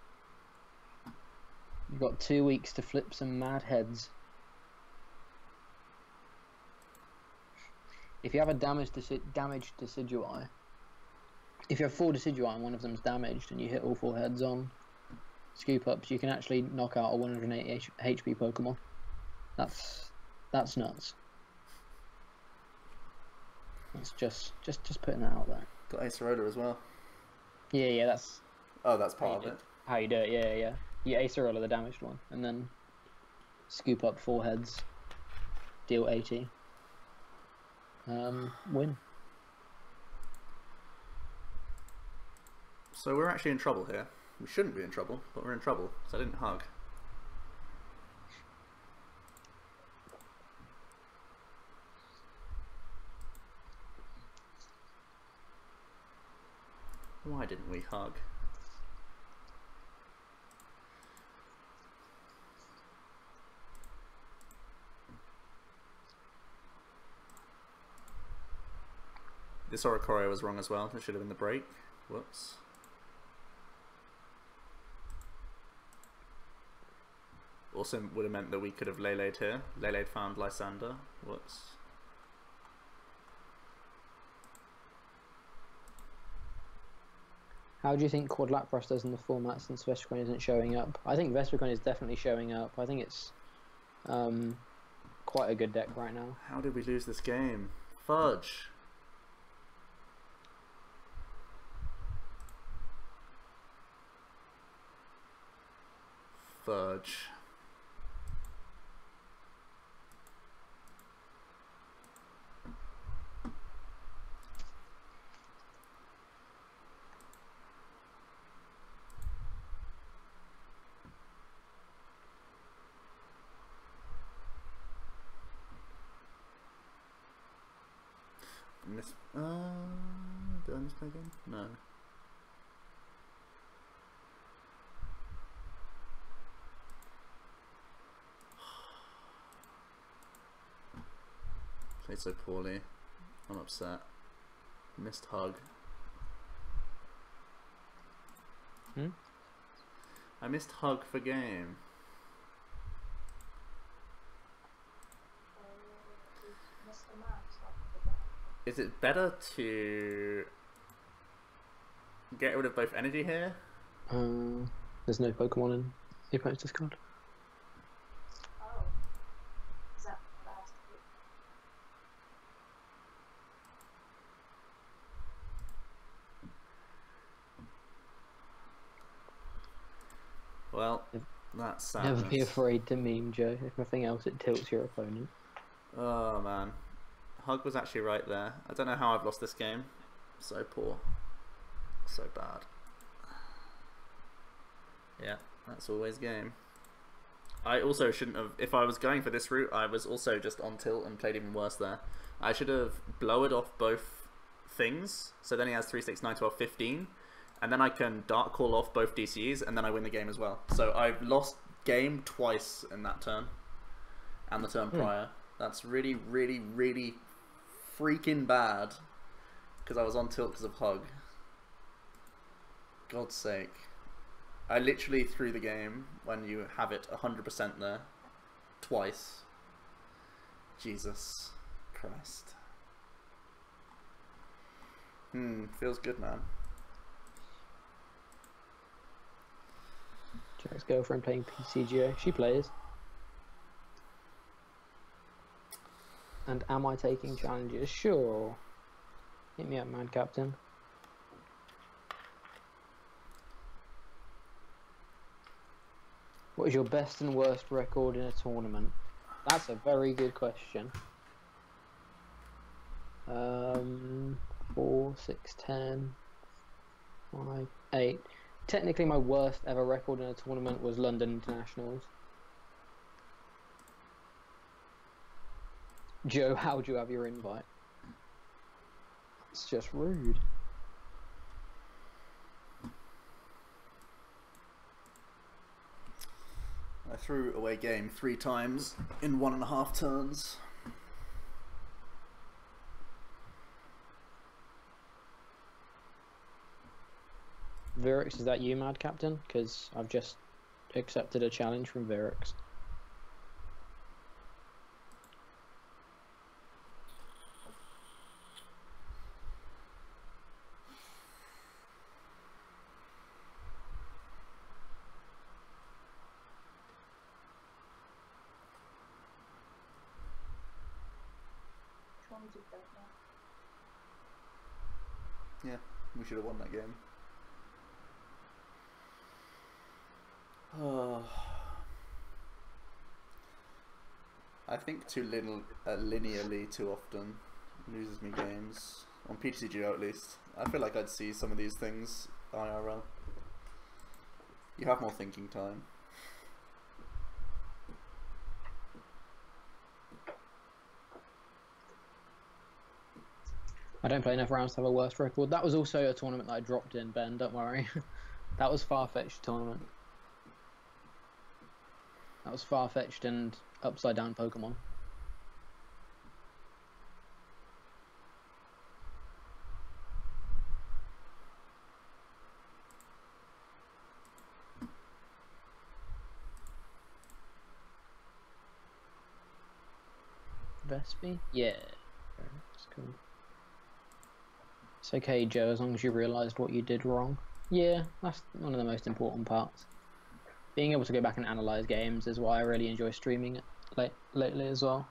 You've got 2 weeks to flip some mad heads. If you have a damaged Decidueye, if you have 4 Decidueye and one of them's damaged and you hit all 4 heads on Scoop Ups, you can actually knock out a 180 HP Pokemon. That's nuts. That's just putting that out there. Got Acerola as well. Yeah, that's... Oh, that's part of it. How you do it, yeah. You Acerola the damaged one, and then scoop up 4 heads, deal 80. Win. So we're actually in trouble here. We shouldn't be in trouble, but we're in trouble, because I didn't hug. Why didn't we hug? This Oricorio was wrong as well. It should have been the break. Whoops. Also would have meant that we could have Lele'd here. Lele'd found Lysander. Whoops. How do you think Quad Lapras does in the format since Vespiquen isn't showing up? I think Vespiquen is definitely showing up. I think it's quite a good deck right now. How did we lose this game? Fudge. Fudge. Did I misplay again? No. Played so poorly. I'm upset. Missed hug. I missed hug for game. Is it better to get rid of both energy here. There's no Pokemon in the opponent's discard. Oh. Is that what that has to do? Well, that's sad. Never be afraid to meme, Joe. If nothing else, it tilts your opponent. Oh man, Hug was actually right there. I don't know how I've lost this game. So poor, so bad. Yeah, that's always game. I also shouldn't have. If I was going for this route, I was also just on tilt and played even worse there. I should have blowered off both things. So then he has 3, 6, 9, 12, 15. And then I can Dark Call off both DCs, and then I win the game as well. So I've lost game twice in that turn. And the turn prior. That's really, really, really freaking bad. Because I was on tilt because of Hug. God's sake. I literally threw the game when you have it 100% there. Twice. Jesus Christ. Feels good, man. Jack's girlfriend playing PCGO. She plays. And am I taking challenges? Sure. Hit me up, man, Captain. What is your best and worst record in a tournament? That's a very good question. 4, 6, 10, 5, 8. Technically, my worst ever record in a tournament was London Internationals. Joe, how do you have your invite? It's just rude. I threw away game 3 times in 1.5 turns. Virix, is that you, Mad Captain? Because I've just accepted a challenge from Virix. Which one did that now? Yeah, we should have won that game. Oh. I think too linearly too often loses me games. On PTCGO at least. I feel like I'd see some of these things IRL. You have more thinking time. I don't play enough rounds to have a worst record. That was also a tournament that I dropped in, Ben, don't worry. That was Far-Fetched tournament. That was Far-Fetched and Upside Down Pokemon. Vespi? Yeah. That's cool. It's okay, Joe, as long as you realised what you did wrong. Yeah, that's one of the most important parts. Being able to go back and analyse games is why I really enjoy streaming it lately as well.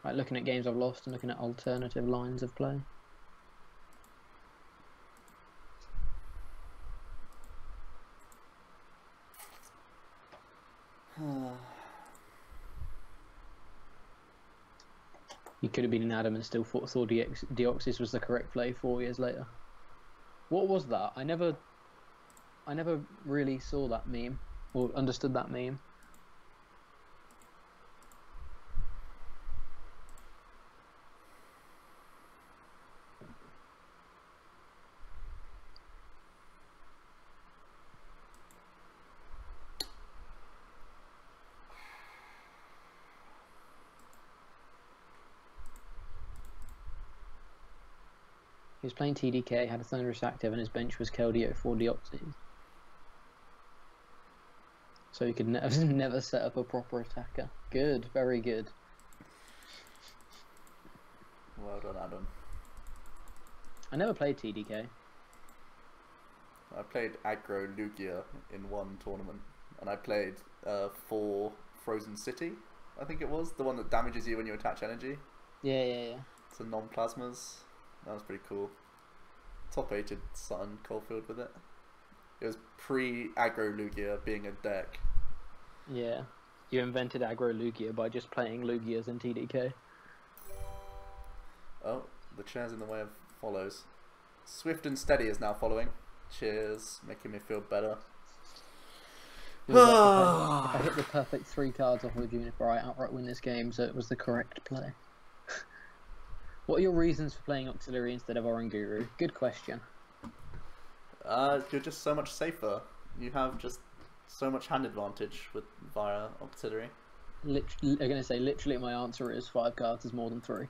Like looking at games I've lost and looking at alternative lines of play. You could have been an Adam and still thought Deoxys was the correct play 4 years later. What was that? I never really saw that meme or understood that meme. He was playing TDK, had a Thunderous active, and his bench was Keldeo for Deoxys. So he could never set up a proper attacker. Good, very good. Well done, Adam. I never played TDK. I played aggro Lugia in one tournament, and I played 4 Frozen City, I think it was, the one that damages you when you attach energy. Yeah. It's a non-plasmas. That was pretty cool. Top 8'd Sun Coldfield with it. It was pre-aggro Lugia being a deck. Yeah. You invented aggro Lugia by just playing Lugias in TDK. Oh, the chair's in the way of follows. Swift and Steady is now following. Cheers, making me feel better. If I hit the perfect 3 cards off with Juniper, I outright win this game, so it was the correct play. What are your reasons for playing Auxiliary instead of Oranguru? Good question. You're just so much safer. You have just so much hand advantage with via Auxiliary. I'm gonna say literally my answer is 5 cards is more than 3.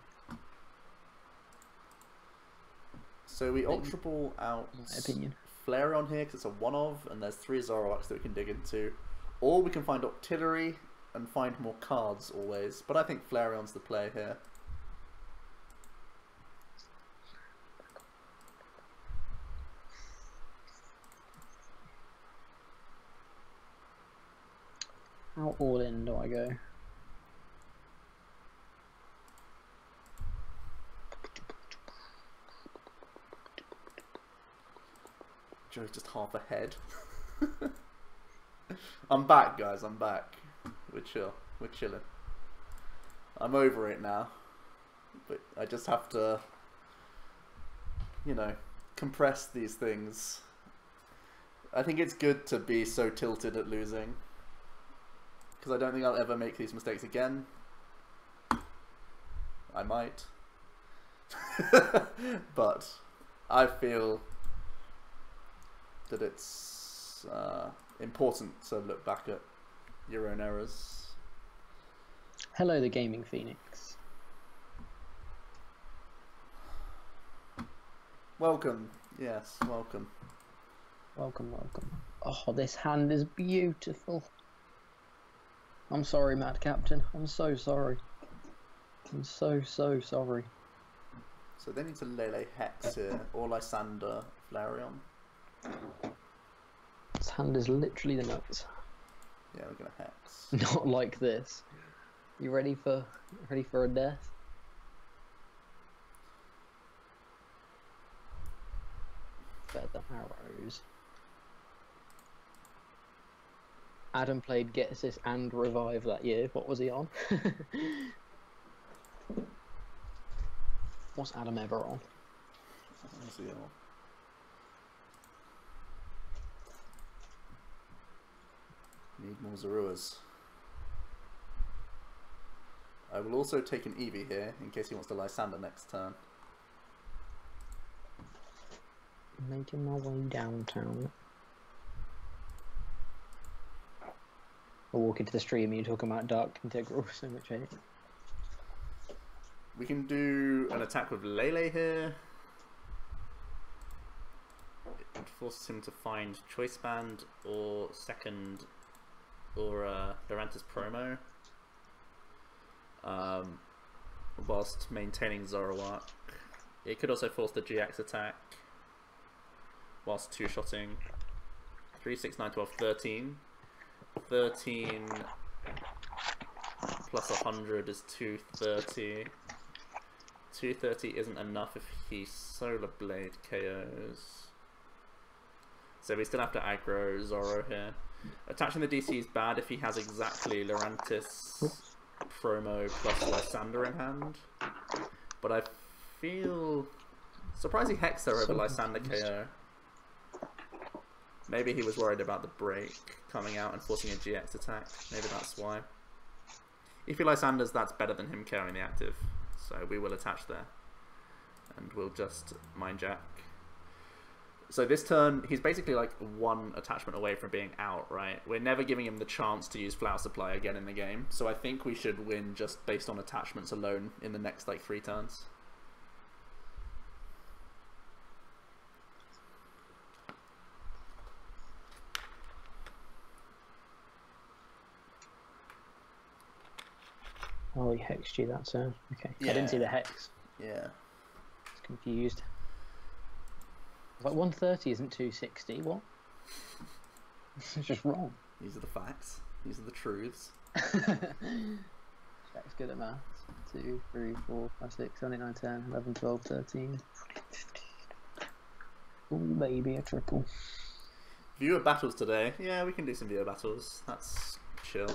So we Ultra Ball out In my opinion. Flareon here because it's a one of, and there's 3 Zoroarks that we can dig into. Or we can find Auxiliary and find more cards always. But I think Flareon's the play here. How all in do I go? Joe's just half ahead. I'm back, guys. I'm back. We're chill. We're chilling. I'm over it now. But I just have to, you know, compress these things. I think it's good to be so tilted at losing. Because I don't think I'll ever make these mistakes again. I might. But I feel that it's important to look back at your own errors. Hello, the Gaming Phoenix. Welcome. Yes, welcome. Welcome. Oh, this hand is beautiful. I'm sorry, Mad Captain. I'm so sorry. I'm so sorry. So they need to Lele Hex here, or Lysander Flareon. This hand is literally the nuts. Yeah, we're gonna Hex. Not like this. You ready for a death? Feather arrows. Adam played Get Assist and Revive that year. What was he on? What's Adam ever on? What's he on? Need more Zoruas. I will also take an Eevee here in case he wants to Lysander next turn. Making my way downtown. I'll walk into the stream and you're talking about Dark Integral so much, eh? We can do an attack with Lele here. It forces him to find Choice Band or second or Lurantis promo. Whilst maintaining Zoroark. It could also force the GX attack whilst two-shotting. 3, 6, 9, 12, 13. 13 plus 100 is 230. 230 isn't enough if he Solar Blade KOs. So we still have to aggro Zoro here. Attaching the DC is bad if he has exactly Lurantis promo plus Lysander in hand. But I feel surprising Hexer over Lysander KO. Maybe he was worried about the break coming out and forcing a GX attack. Maybe that's why. If he Lysanders, that's better than him KOing the active. So we will attach there. And we'll just Mind Jack. So this turn, he's basically like one attachment away from being out, right? We're never giving him the chance to use Flower Supply again in the game. So I think we should win just based on attachments alone in the next like 3 turns. Oh, he hexed you that turn. Okay. Yeah. I didn't see the hex. Yeah. I was confused. Like 130 isn't 260. What? It's just wrong. These are the facts. These are the truths. Jack's good at maths. 2, 3, 4, 5, 6, 7, 8, 9, 10, 11, 12, 13. Oh baby, a triple. Viewer battles today. Yeah, we can do some viewer battles. That's chill.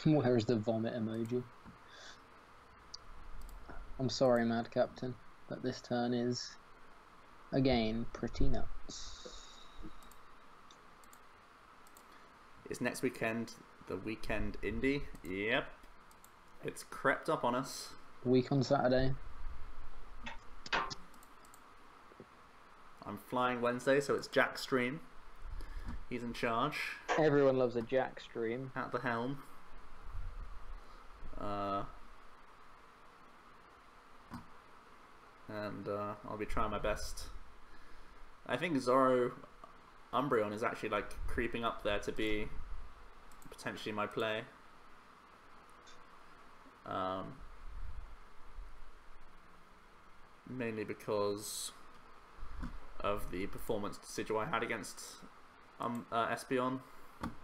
Where is the vomit emoji? I'm sorry, Mad Captain, but this turn is, again, pretty nuts. Is next weekend the weekend indie? Yep. It's crept up on us. Week on Saturday. I'm flying Wednesday, so it's Jack's stream. He's in charge. Everyone loves a Jack stream. At the helm. And I'll be trying my best. I think Umbreon is actually like creeping up there to be potentially my play. Mainly because of the performance Decidueye had against Espeon.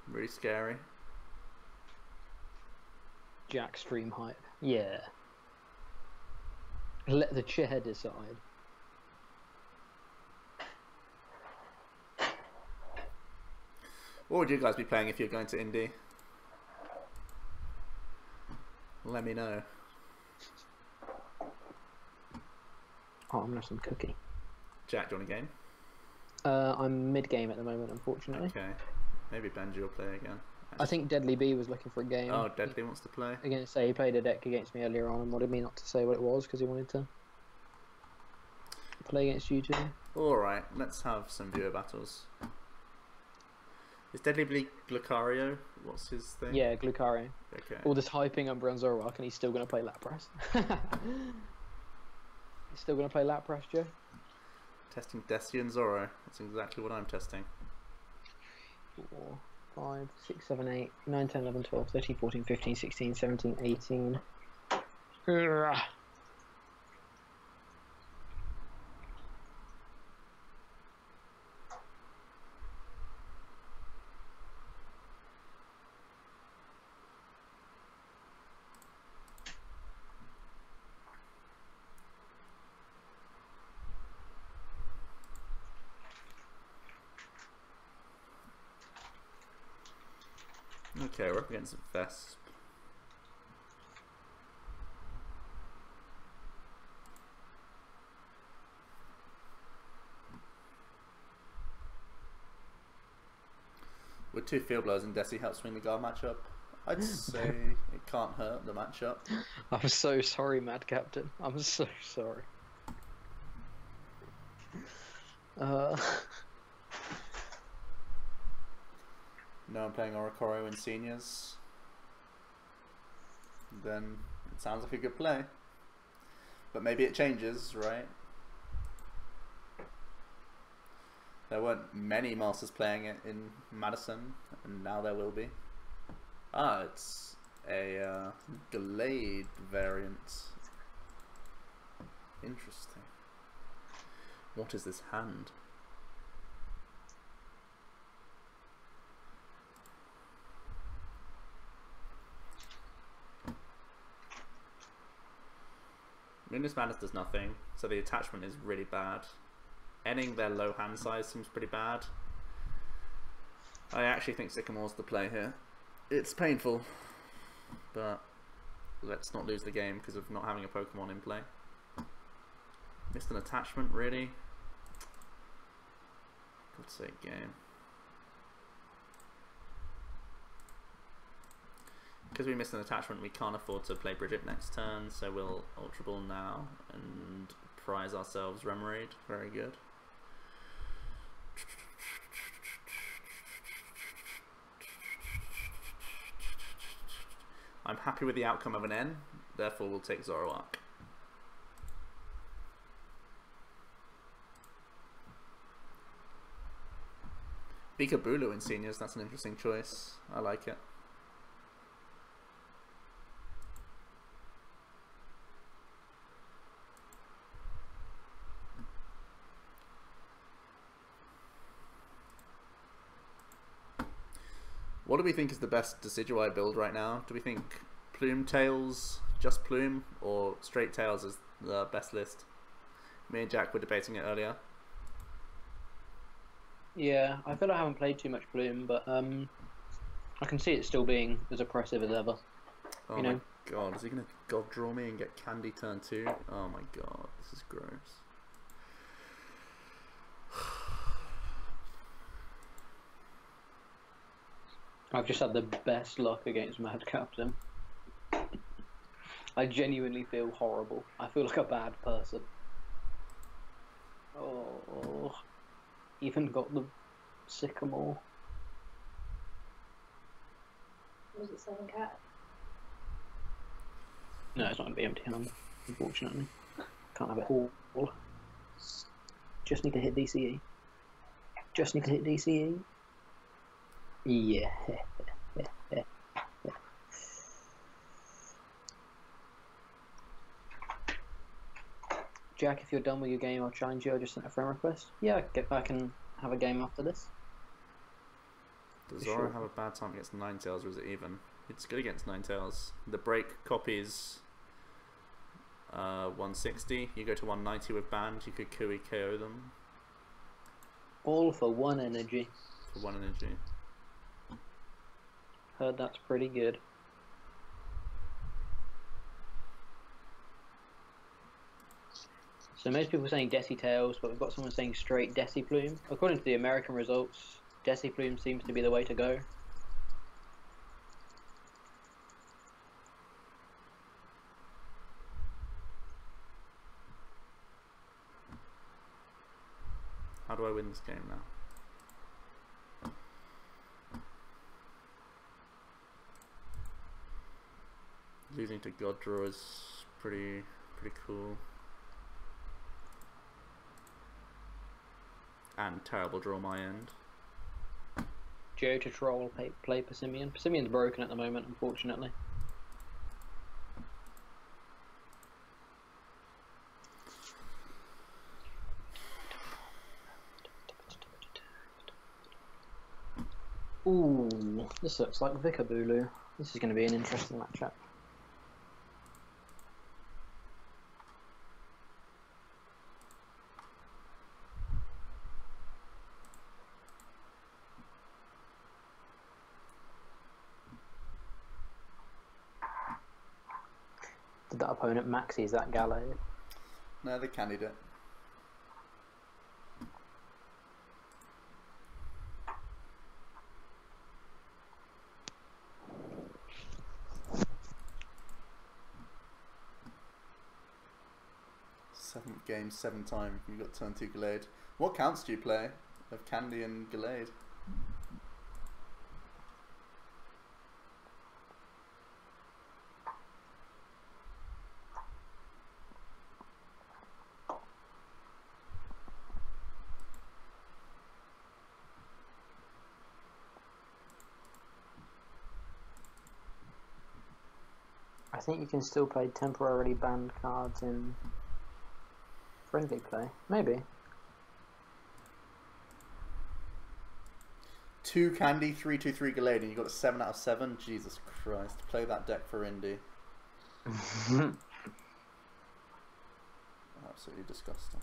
Really scary. Jack stream hype. Yeah. Let the chair decide. What would you guys be playing if you're going to Indy? Let me know. Oh, I'm gonna have some cookie. Jack, do you want a game? I'm mid-game at the moment, unfortunately. Okay. Maybe Benji will play again. I think Deadly B was looking for a game. Oh, Deadly wants to play? Against say he played a deck against me earlier on and wanted me not to say what it was because he wanted to play against you two. Alright, let's have some viewer battles. Is Deadly B Glucario? What's his thing? Yeah, Glucario. Okay. All this hyping Umbreon Zoroark and he's still going to play Lapras. He's still going to play Lapras, Joe? Testing Desi and Zoro. That's exactly what I'm testing. 4, 5, 6, 7, 8, 9, 10, 11, 12, 13, 14, 15, 16, 17, 18. Ugh. Okay, we're up against Vesp. With 2 field blowers and Desi help swing the guard matchup, I'd say it can't hurt the matchup. I'm so sorry, Mad Captain. I'm so sorry. No, I'm playing Oricoro in seniors. Then it sounds like a good play. But maybe it changes, right? There weren't many masters playing it in Madison, and now there will be. Ah, it's a Glade variant. Interesting. What is this hand? Luminous Madness does nothing, so the attachment is really bad. Ending their low hand size seems pretty bad. I actually think Sycamore's the play here. It's painful, but let's not lose the game because of not having a Pokemon in play. Missed an attachment, really? God's sake, game. Because we missed an attachment, we can't afford to play Bridget next turn, so we'll Ultra Ball now and prize ourselves Remoraid. Very good. I'm happy with the outcome of an N, therefore we'll take Zoroark. Bigabulu in seniors, that's an interesting choice. I like it. What do we think is the best Decidueye build right now? Do we think Plume Tails, just Plume, or Straight Tails is the best list? Me and Jack were debating it earlier. Yeah, I feel I haven't played too much Plume, but I can see it still being as oppressive as ever. Oh my god, is he gonna God draw me and get Candy turn 2? Oh my god, this is gross. I've just had the best luck against Mad Captain. I genuinely feel horrible. I feel like a bad person. Oh, even got the Sycamore. Was it 7 cat? No, it's not going to be empty hand, unfortunately. Can't have it all. Just need to hit DCE. Just need to hit DCE. Yeah. Jack, if you're done with your game, I'll challenge you. I just sent a friend request. Yeah, I can get back and have a game after this. Does Zoro have a bad time against Ninetales, or is it even? It's good against Ninetales. The break copies 160. You go to 190 with band. You could Kui KO them. All for 1 energy. For 1 energy. Heard that's pretty good. So most people are saying Decitails, but we've got someone saying straight Deciplume. According to the American results, Deciplume seems to be the way to go. How do I win this game now? Losing to God Draw is pretty cool. And terrible draw my end. Joe to troll, play Persimmon. Persimmon's broken at the moment, unfortunately. Ooh, this looks like Vikabulu. This is going to be an interesting matchup. Did that opponent maxis that Gallade? No, they candied it. Seventh game, 7 time. You got turn 2 Gallade. What counts do you play of Candy and Gallade? I think you can still play temporarily banned cards in friendly play. Maybe. 2 Candy, 3/2/3 Gallade, and you got a 7 out of 7. Jesus Christ! Play that deck for Indy. Absolutely disgusting.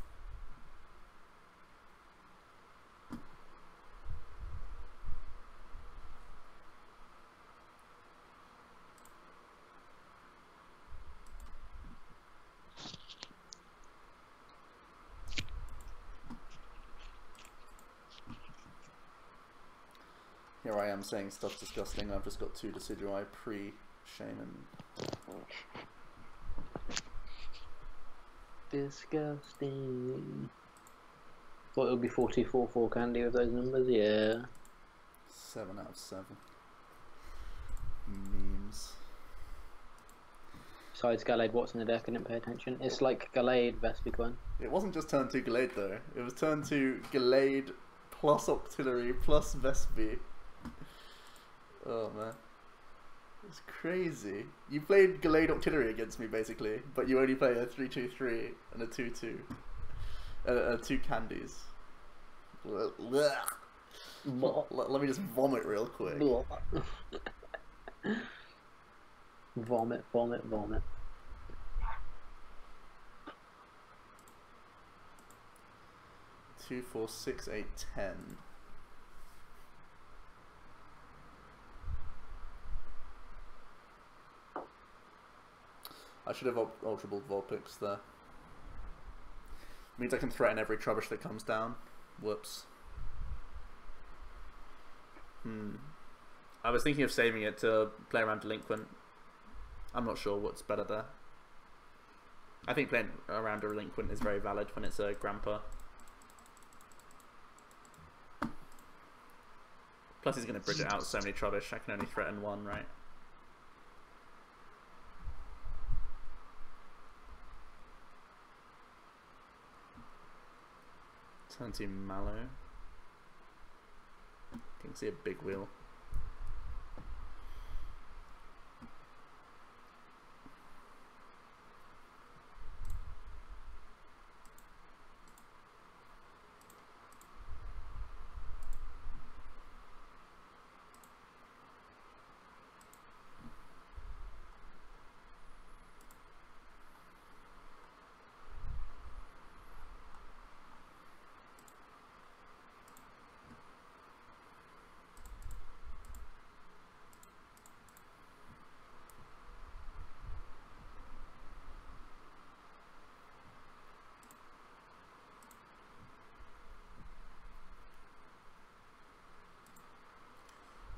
Here I am saying stuff's disgusting. I've just got 2 Decidueye Shaman. Disgusting. Thought it would be 44 candy with those numbers, yeah. 7 out of 7. Memes. Besides Gallade, what's in the deck? I didn't pay attention. It's like Gallade, Vespiquen. It wasn't just turn 2 Gallade though. It was turn 2 Gallade plus Octillery plus Vespi. Oh man. It's crazy. You played Gallade Octillery against me basically, but you only play a 3-2-3 and a 2-2. And 2 candies. Let me just vomit real quick. Vomit, vomit, vomit. Two, 4, 6, 8, 10. I should have Ultra Ball Vulpix there. Means I can threaten every Trubbish that comes down. Whoops. I was thinking of saving it to play around Delinquent. I'm not sure what's better there. I think playing around a Delinquent is very valid when it's a Grandpa. Plus he's going to bridge it out so many Trubbish, I can only threaten one, right? Turn to Mallow. You can see a big wheel.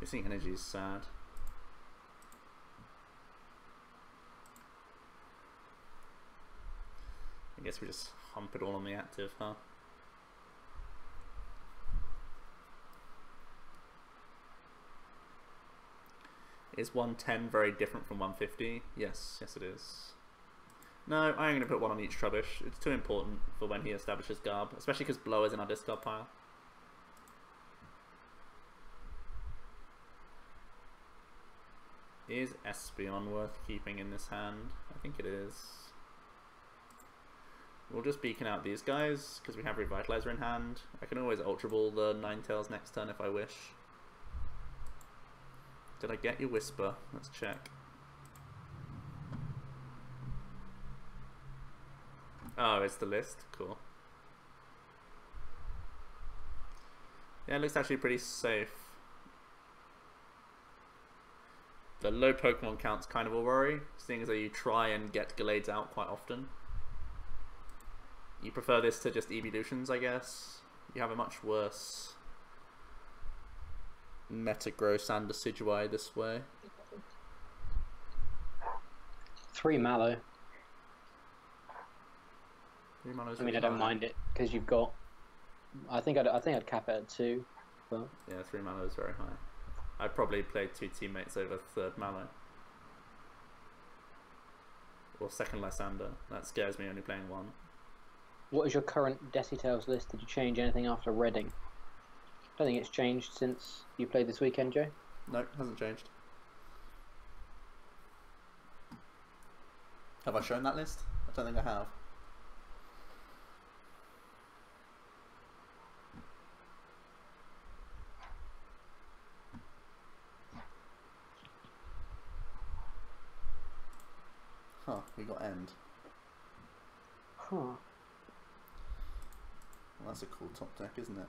Missing energy is sad. I guess we just hump it all on the active, huh? Is 110 very different from 150? Yes, yes it is. No, I'm going to put one on each Trubbish. It's too important for when he establishes Garb, especially because Blow is in our discard pile. Is Espeon worth keeping in this hand? I think it is. We'll just beacon out these guys, because we have Revitalizer in hand. I can always Ultra Ball the Ninetales next turn if I wish. Did I get your Whisper? Let's check. Oh, it's the list. Cool. Yeah, it looks actually pretty safe. The low Pokemon count's kind of a worry, seeing as though you try and get Gallades out quite often. You prefer this to just Evolutions, I guess. You have a much worse Metagross and Decidueye this way. 3 Mallow. 3 Mallow's I mean, I don't mind it because you've got. I think I'd cap it at 2. But yeah, 3 Mallow is very high. I'd probably play 2 teammates over 3rd Mallow. Or 2nd Lysander. That scares me, only playing 1. what is your current Decitales list? Did you change anything after Reading? I don't think it's changed since you played this weekend, Joe. No, hasn't changed. Have I shown that list? I don't think I have. Huh, we got End. Huh. Well, that's a cool top deck, isn't it?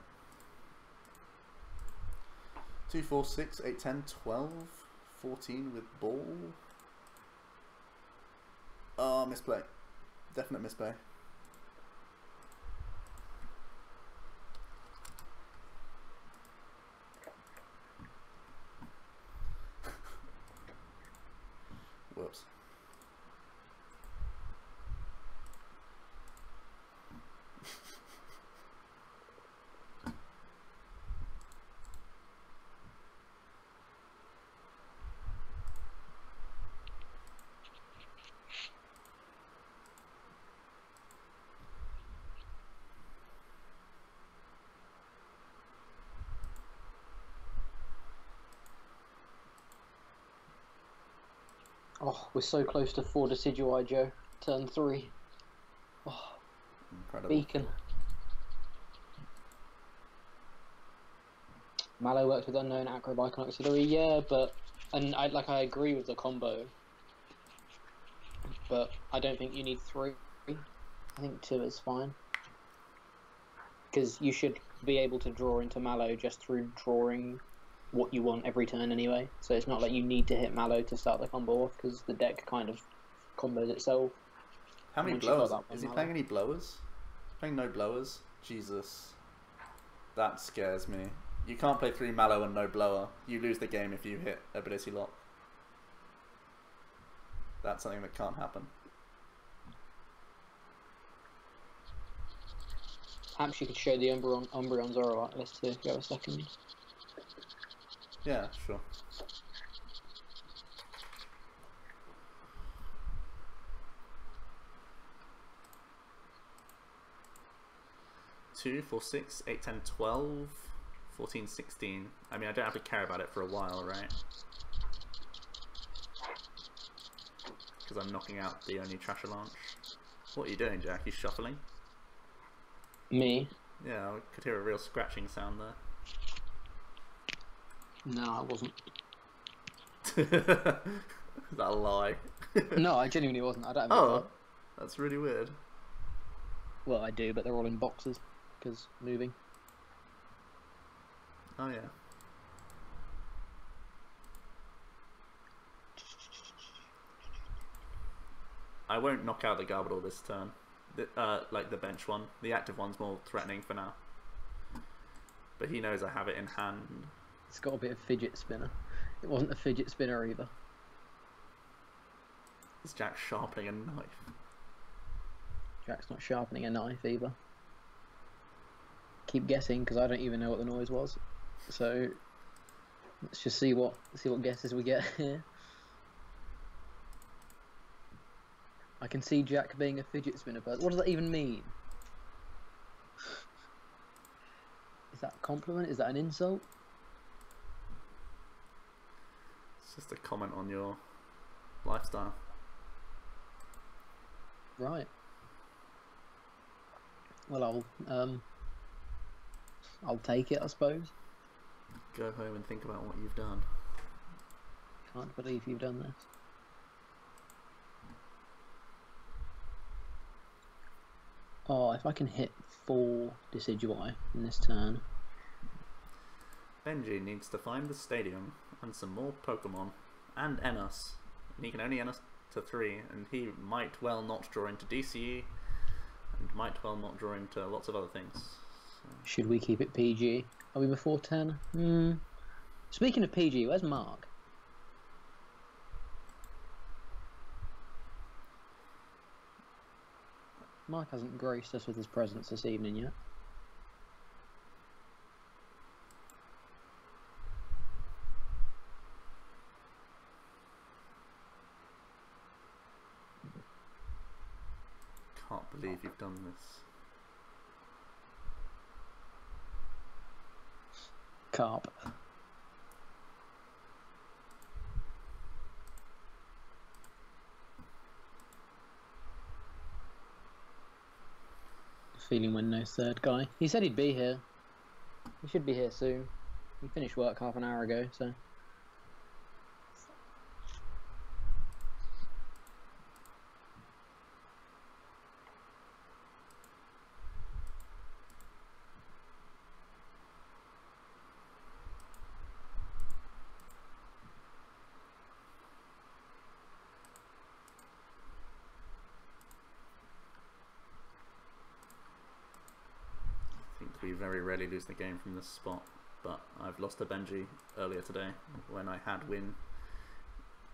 2, 4, 6, 8, 10, 12, 14 with ball. Oh, misplay. Definite misplay. Oh, we're so close to 4 Decidueye, Joe. Turn 3. Oh, Incredible. beacon. Mallow works with unknown acrobic on auxiliary, yeah, but I agree with the combo, but I don't think you need 3. I think 2 is fine, because you should be able to draw into Mallow just through drawing what you want every turn anyway. So it's not like you need to hit Mallow to start the combo off, because the deck kind of combos itself. How many blowers? Is he playing any blowers? Playing no blowers? Jesus. That scares me. You can't play 3 Mallow and no blower. You lose the game if you hit ability lock. That's something that can't happen. Perhaps you could show the Umbreon Zoroark list too, if you have a second. Yeah, sure. Two, 4, 6, 8, 10, 12, 14, 16. I mean, I don't have to care about it for a while, right? Because I'm knocking out the only Trash Launch. What are you doing, Jack? You shuffling? Me? Yeah, I could hear a real scratching sound there. No, I wasn't. Is that a lie? No, I genuinely wasn't. I don't have any Oh, thought. that's really weird. Well, I do, but they're all in boxes, because moving. Oh yeah. I won't knock out the Garbodor this turn. Like the bench one. The active one's more threatening for now. But he knows I have it in hand. It's got a bit of fidget spinner. It wasn't a fidget spinner either. Is Jack sharpening a knife? Jack's not sharpening a knife either. Keep guessing, because I don't even know what the noise was. So let's just see what guesses we get here. I can see Jack being a fidget spinner person. What does that even mean? Is that a compliment? Is that an insult? It's just a comment on your lifestyle. Right. Well, I'll take it, I suppose. Go home and think about what you've done. Can't believe you've done this. Oh, if I can hit 4 Decidueye in this turn. Benji needs to find the stadium and some more Pokemon and Enos. And he can only Enos to 3, and he might well not draw into DCE and might well not draw into lots of other things. So. Should we keep it PG? Are we before 10? Speaking of PG, where's Mark? Mark hasn't graced us with his presence this evening yet. Can't believe you've done this. Carp. Feeling when no third guy. He said he'd be here. He should be here soon. He finished work half an hour ago, so. We very rarely lose the game from this spot, but I've lost to Benji earlier today when I had win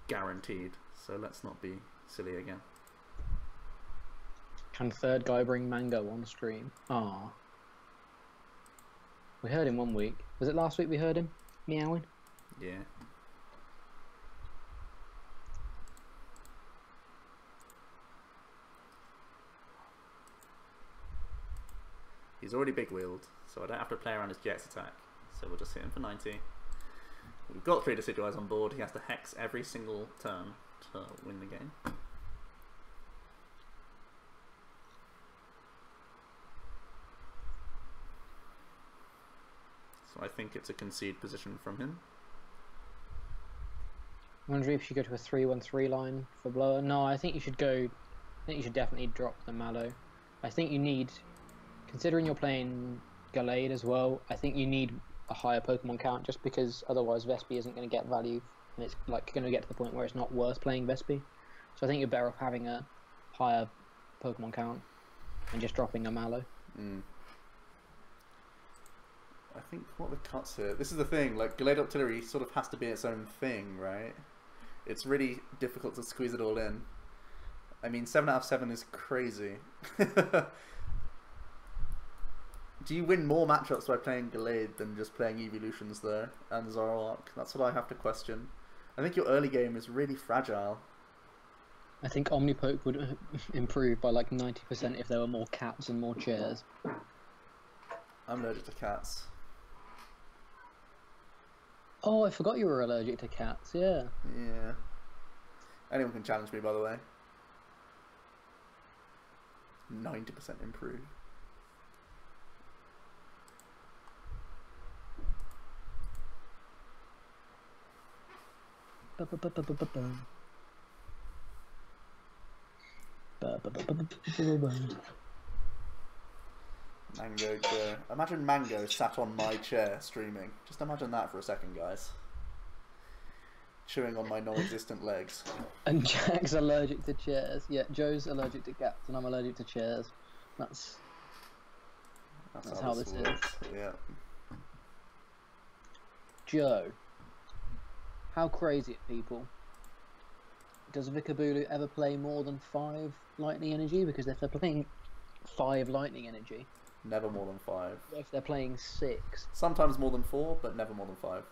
guaranteed, so let's not be silly again. Can third guy bring Mango on stream? Ah. We heard him one week. Was it last week we heard him meowing? Yeah. He's already big wheeled, so I don't have to play around his Jet's attack. So we'll just hit him for 90. We've got 3 Decidueyes on board. He has to hex every single turn. to win the game. So I think it's a concede position from him. I'm wondering if you should go to a 3-1-3 line for blower. No, I think you should go. I think you should definitely drop the Mallow. I think you need, considering you're playing Gallade as well, I think you need a higher Pokemon count just because otherwise Vespi isn't going to get value and it's like going to get to the point where it's not worth playing Vespi. So I think you're better off having a higher Pokemon count and just dropping a Mallow. I think what the cuts here. This is the thing. Like Gallade Octillery sort of has to be its own thing, right? It's really difficult to squeeze it all in. I mean, 7 out of 7 is crazy. Do you win more matchups by playing Gallade than just playing Evolutions though, and Zoroark? That's what I have to question. I think your early game is really fragile. I think OmniPoke would improve by like 90% if there were more cats and more chairs. I'm allergic to cats. Oh, I forgot you were allergic to cats, yeah. Yeah. Anyone can challenge me, by the way. 90% improve. Mango Joe. Imagine Mango sat on my chair streaming. Just imagine that for a second, guys. Chewing on my non-existent legs. And Jack's allergic to chairs. Yeah, Joe's allergic to cats and I'm allergic to chairs. That's how this works. is. Yeah. Joe, how crazy are people? Does Vikabulu ever play more than 5 lightning energy? Because if they're playing 5 lightning energy, never more than 5. if they're playing 6, sometimes more than 4, but never more than 5.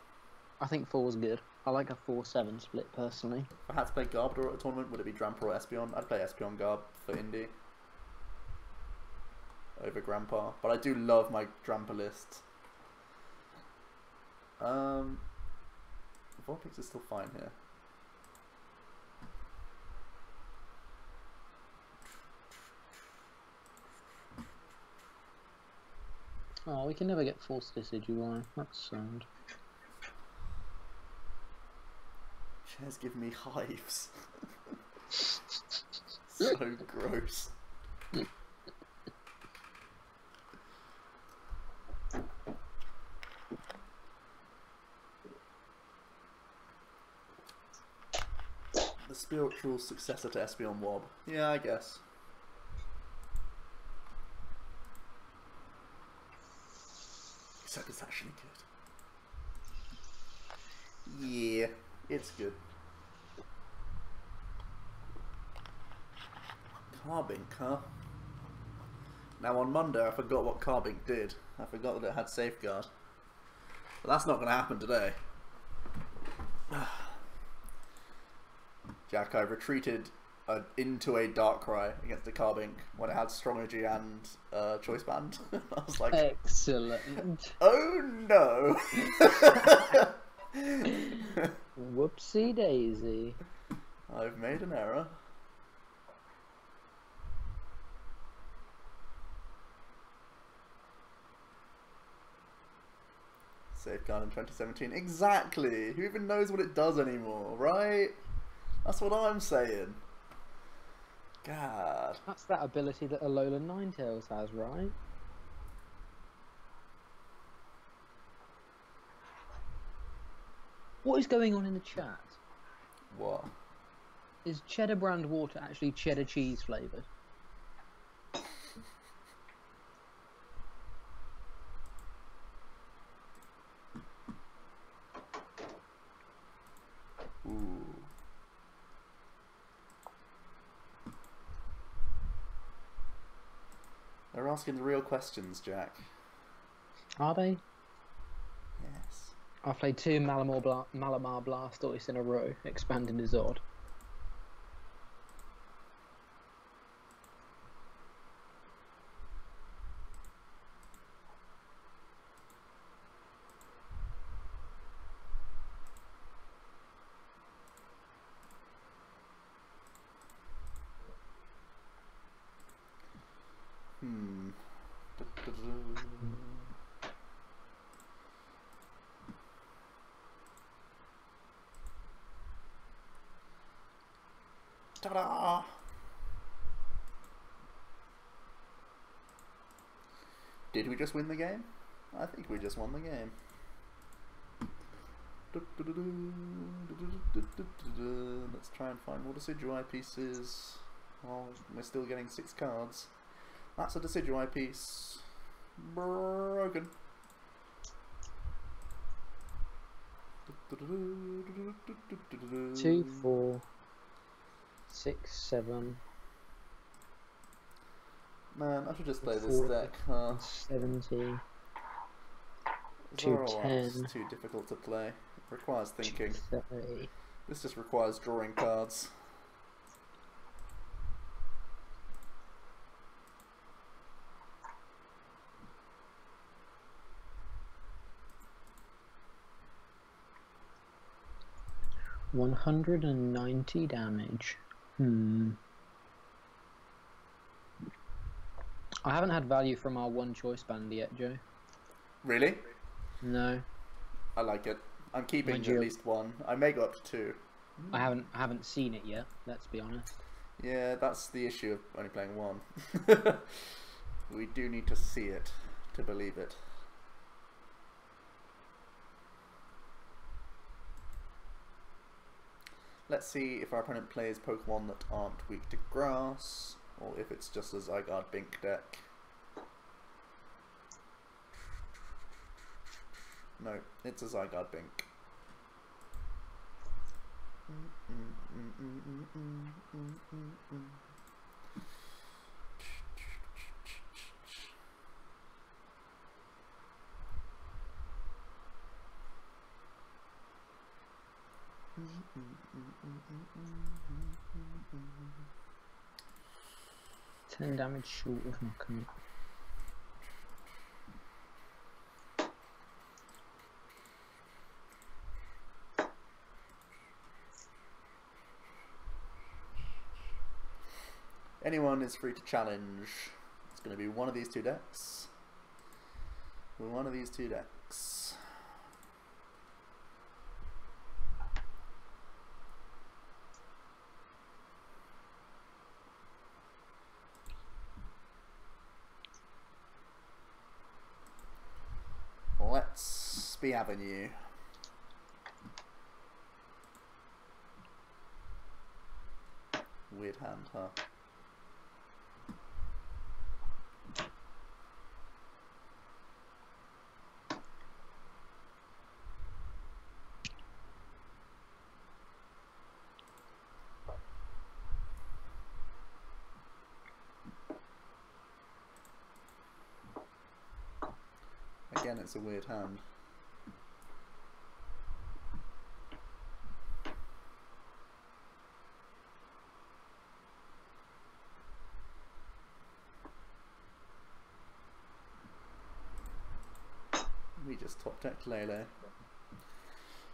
I think 4 is good. I like a 4-7 split personally. If I had to play Garbodor at a tournament, would it be Drampa or Espeon? I'd play Espeon Garb for Indy over Grandpa, but I do love my Drampa list. Vulpix is still fine here. Oh, we can never get forced Decidueye. That's sad. Chairs give me hives. So gross. The spiritual successor to Espeon Wob. Yeah, I guess. Except it's actually good. Yeah, it's good. Carbink, huh? Now on Monday I forgot what Carbink did. I forgot that it had Safeguard. But that's not going to happen today. Jack, I retreated into a Darkrai against a Carbink when it had Strong Energy and Choice Band. I was like, excellent. Oh no! Whoopsie daisy. I've made an error. Safeguard in 2017. Exactly! Who even knows what it does anymore, right? That's what I'm saying. God. That's that ability that Alolan Ninetales has, right? What is going on in the chat? What? Is cheddar brand water actually cheddar cheese flavoured? Ooh. They're asking the real questions, Jack. Are they? Yes. I've played 2 Malamar Blastoise in a row, expanding his Zord. Ta-da! Did we just win the game? I think we just won the game. Let's try and find more Decidueye pieces. Oh, we're still getting 6 cards. That's a Decidueye piece. Broken. 2, 4, 6, 7. Man, I should just play this deck, huh? 70. Zoroark's too difficult to play. It requires thinking. 230. This just requires drawing cards. $190 damage. I haven't had value from our one choice band yet, Joe. Really? No. I like it. I'm keeping Mind at you- least one. I may go up to 2. I haven't seen it yet, let's be honest. Yeah, that's the issue of only playing 1. We do need to see it to believe it. Let's see if our opponent plays Pokemon that aren't weak to grass, or if it's just a Zygarde Bink deck. No, it's a Zygarde Bink. $10 damage short of knocking. Anyone is free to challenge. It's going to be one of these 2 decks. One of these 2 decks. Let's be Avenue. Weird hand, huh? Again, it's a weird hand. We just top decked Lele.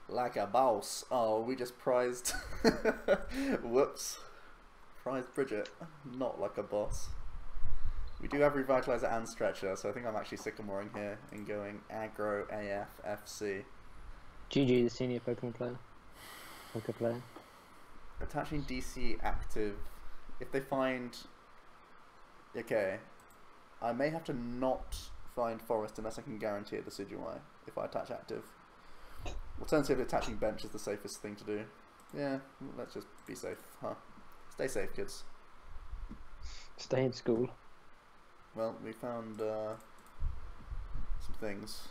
Like a boss. Oh, we just prized. Whoops. Prized Bridget. Not like a boss. We do have Revitalizer and Stretcher, so I think I'm actually sycamoring here and going aggro AF FC. GG, the senior Pokemon player. Poker player. Attaching DC active. If they find... Okay. I may have to not find Forest unless I can guarantee a Decidueye if I attach active. Alternatively, attaching bench is the safest thing to do. Yeah, let's just be safe, huh? Stay safe, kids. Stay in school. Well, we found some things.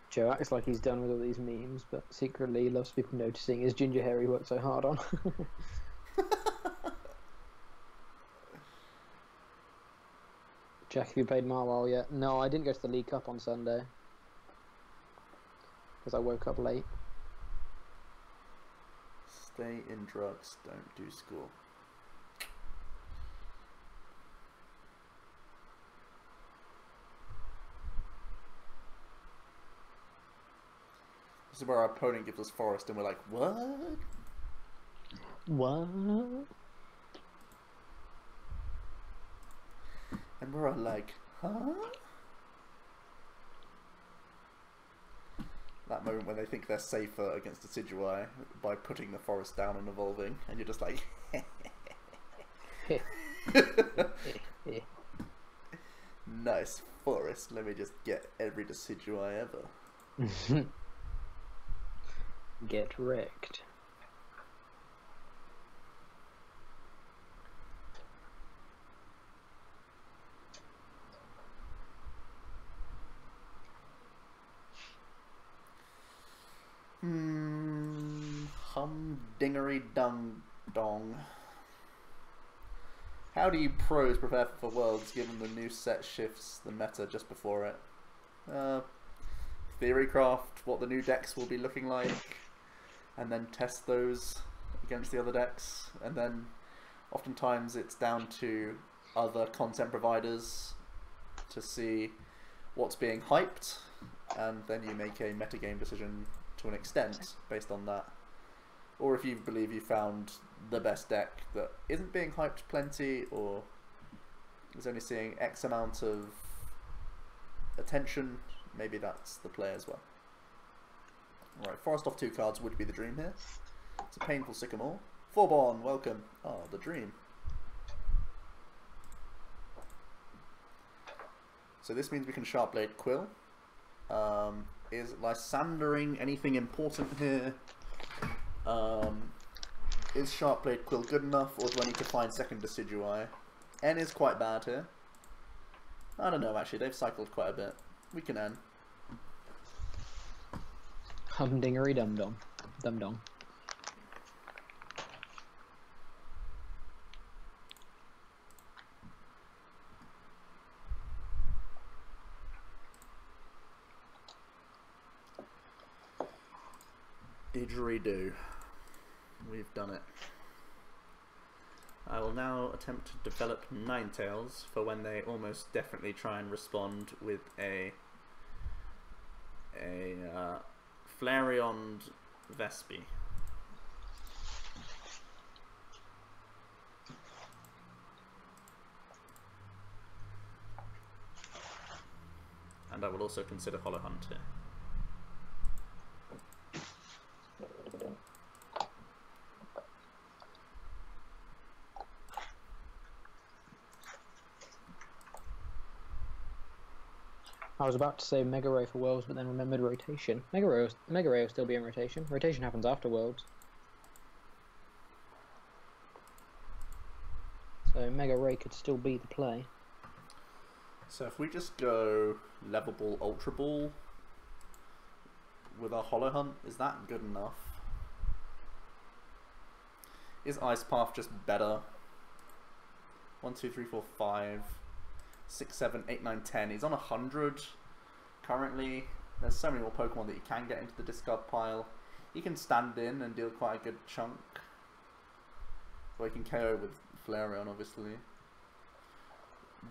Joe acts like he's done with all these memes, but secretly he loves people noticing his ginger hair he worked so hard on. Jack, have you played Marwell yet? No, I didn't go to the League Cup on Sunday. Because I woke up late. Stay in drugs, don't do school. This is where our opponent gives us Forest and we're like, what? What? And we're all like, huh? That moment when they think they're safer against Decidueye by putting the forest down and evolving, and you're just like, nice forest, let me just get every Decidueye ever. Get wrecked. Humdingery dung dong. How do you pros prepare for Worlds given the new set shifts the meta just before it? Theorycraft what the new decks will be looking like, and then test those against the other decks, and then oftentimes it's down to other content providers to see what's being hyped, and then you make a metagame decision to an extent based on that. Or if you believe you found the best deck that isn't being hyped plenty, or is only seeing X amount of attention, maybe that's the play as well. Alright, Forest off 2 cards would be the dream here. It's a painful Sycamore. Forborn, welcome. Oh, the dream. So this means we can Sharpblade Quill. Is Lysandering anything important here? Is Sharpblade Quill good enough, or do I need to find second Decidueye? N is quite bad here. I don't know, actually, they've cycled quite a bit. We can N. Humdingery dum dum. Dum dum. Didgeridoo. We've done it. I will now attempt to develop Ninetales for when they almost definitely try and respond with a Flareon Vespi. And I will also consider Hollow Hunt here. I was about to say Mega Ray for Worlds, but then remembered rotation. Mega Ray will still be in rotation. Rotation happens after Worlds. So Mega Ray could still be the play. So if we just go Level Ball, Ultra Ball with our Hollow Hunt, is that good enough? Is Ice Path just better? 1, 2, 3, 4, 5, 6, 7, 8, 9, 10. He's on 100 currently. There's so many more Pokemon that you can get into the discard pile. He can stand in and deal quite a good chunk. Or he can KO with Flareon, obviously.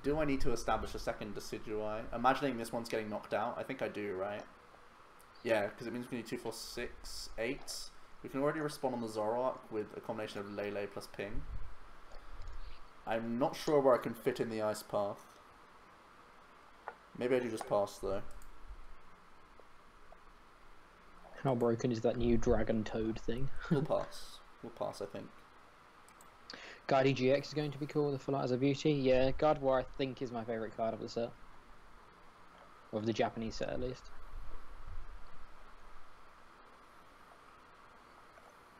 Do I need to establish a second Decidueye? Imagining this one's getting knocked out. I think I do, right? Yeah, because it means we can do 2, 4, 6, 8. We can already respond on the Zoroark with a combination of Lele plus Ping. I'm not sure where I can fit in the Ice Path. Maybe I do just pass, though. How broken is that new Dragon Toad thing? We'll pass. We'll pass, I think. Guardy GX is going to be cool, the Full Art as a Beauty. Yeah, Gardevoir I think is my favourite card of the set. Or of the Japanese set, at least.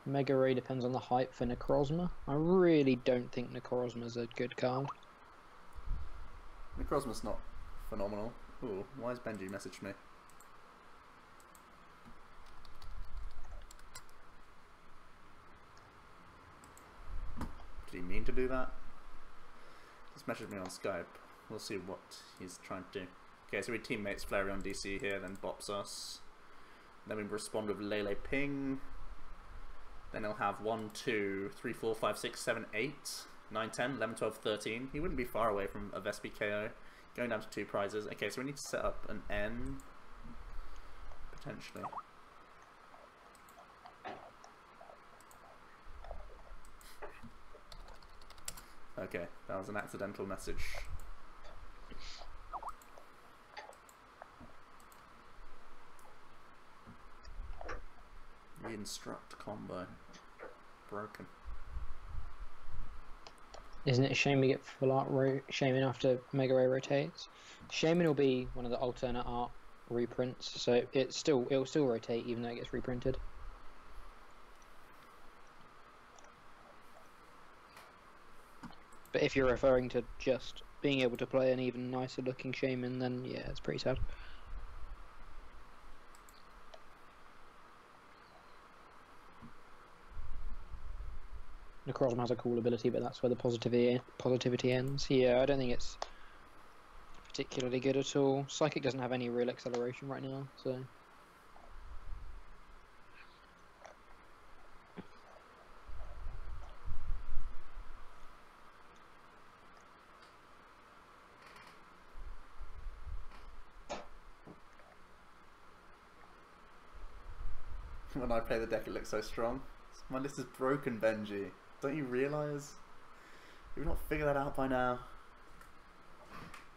Mega Ray depends on the hype for Necrozma. I really don't think Necrozma's a good card. Necrozma's not phenomenal. Ooh, why has Benji messaged me? Did he mean to do that? Just messaged me on Skype. We'll see what he's trying to do. Okay, so we teammates Flareon DC here, then bops us. Then we respond with Lele Ping. Then he'll have 1, 2, 3, 4, 5, 6, 7, 8, 9, 10, 11, 12, 13. He wouldn't be far away from a Vespi KO. Going down to 2 prizes. Okay, so we need to set up an N. Potentially. Okay, that was an accidental message. Instruct combo. Broken. Isn't it a shame we get full art Shaman after Mega Ray rotates? Shaman will be one of the alternate art reprints, so it'll still rotate even though it gets reprinted. But if you're referring to just being able to play an even nicer looking Shaman, then yeah, it's pretty sad. Necrozma has a cool ability, but that's where the positivity ends. Yeah, I don't think it's particularly good at all. Psychic doesn't have any real acceleration right now, so... When I play the deck, it looks so strong. My list is broken, Benji. Don't you realise? Have you not figured that out by now?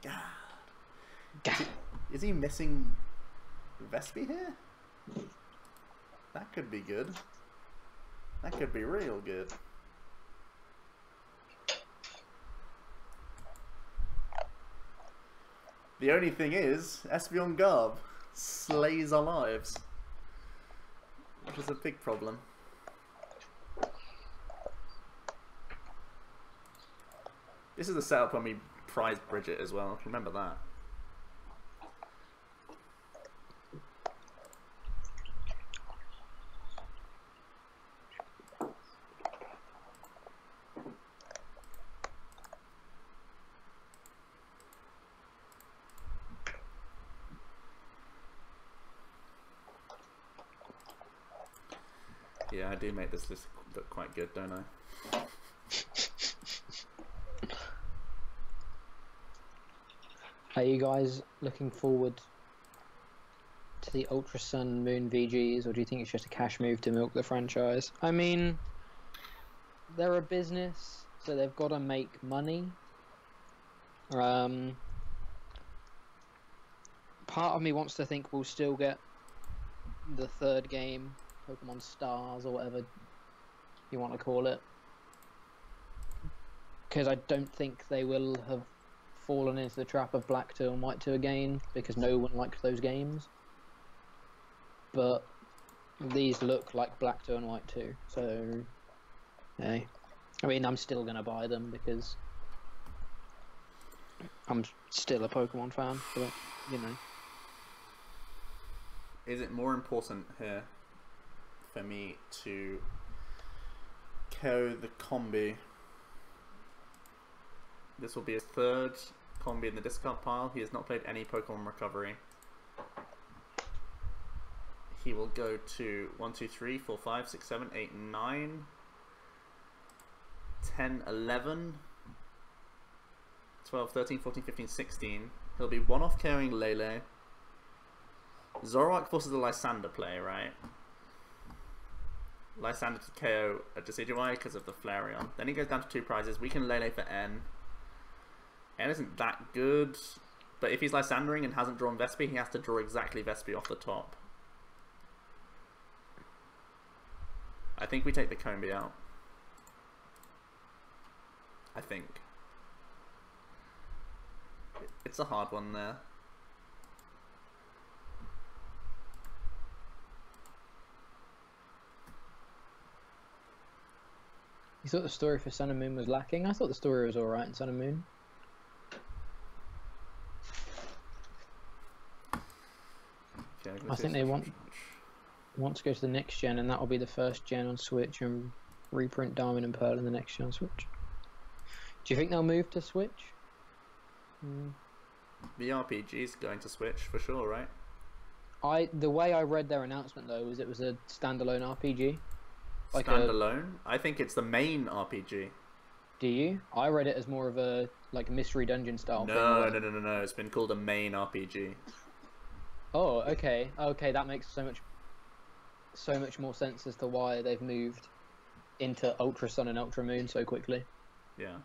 God. Is he missing Vespi here? That could be good. That could be real good. The only thing is, Espeon Garb slays our lives. Which is a big problem. This is the setup when we prized Bridget as well. Remember that. Yeah, I do make this list look quite good, don't I? Are you guys looking forward to the Ultra Sun Moon VGs, or do you think it's just a cash move to milk the franchise? I mean, they're a business, so they've got to make money. Part of me wants to think we'll still get the third game, Pokemon Stars, or whatever you want to call it. Because I don't think they will have fallen into the trap of Black 2 and White 2 again, because no one liked those games. But these look like Black 2 and White 2, so hey. I mean, I'm still going to buy them because I'm still a Pokemon fan, but, you know. Is it more important here for me to KO the combi? This will be his third combi in the discard pile. He has not played any Pokemon Recovery. He will go to 1, 2, 3, 4, 5, 6, 7, 8, 9, 10, 11, 12, 13, 14, 15, 16. He'll be one off carrying Lele. Zoroark forces a Lysander play, right? Lysander to KO a Decidueye because of the Flareon. Then he goes down to 2 prizes. We can Lele for N. N isn't that good, but if he's Lysandering and hasn't drawn Vespi, he has to draw exactly Vespi off the top. I think we take the Combi out. I think. It's a hard one there. You thought the story for Sun and Moon was lacking? I thought the story was alright in Sun and Moon. Okay, I think they want to go to the next gen, and that will be the first gen on Switch, and reprint Diamond and Pearl in the next gen on Switch. Do you think they'll move to Switch? The RPG is going to Switch for sure, right? The way I read their announcement though was it was a standalone RPG. Like standalone? I think it's the main RPG. Do you? I read it as more of a like mystery dungeon style thing. No. It's been called a main RPG. Oh, okay. Okay, that makes so much more sense as to why they've moved into Ultra Sun and Ultra Moon so quickly. Yeah.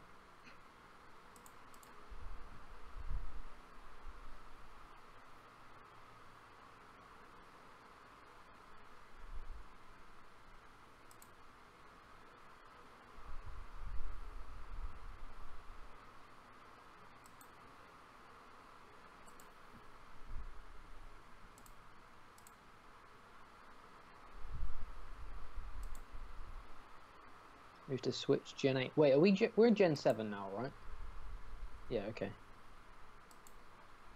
We have to switch Gen 8. Wait, we're in Gen 7 now, right? Yeah, okay.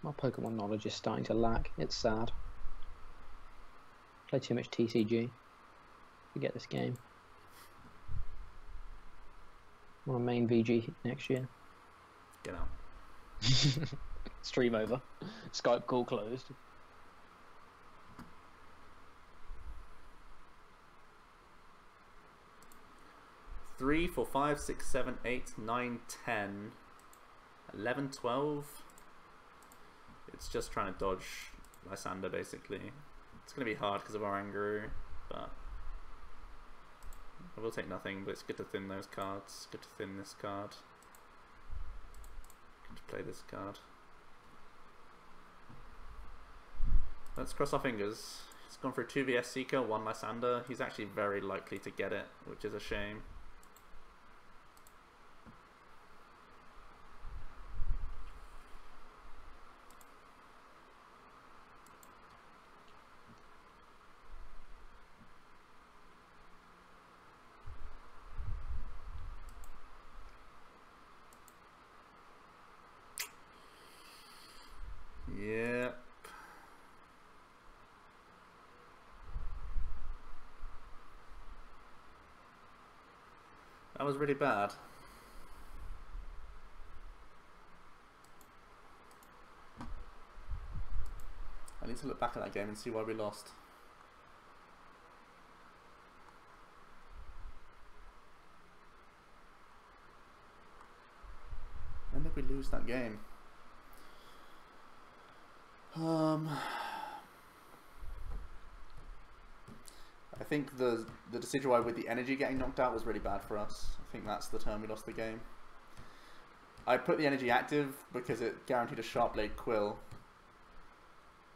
My Pokemon knowledge is starting to lack. It's sad. Play too much TCG. Forget this game. I'm on a main VG next year. Get out. Stream over. Skype call closed. 3, 4, 5, 6, 7, 8, 9, 10, 11, 12. It's just trying to dodge Lysander, basically. It's going to be hard because of our Oranguru, but I will take nothing, but it's good to thin those cards. Good to thin this card. Good to play this card. Let's cross our fingers. He's gone for a 2vs Seeker, 1 Lysander. He's actually very likely to get it, which is a shame. Yep. That was really bad. I need to look back at that game and see why we lost. When did we lose that game? I think the Decidueye with the energy getting knocked out was really bad for us. I think that's the turn we lost the game. I put the energy active because it guaranteed a Sharp Blade Quill,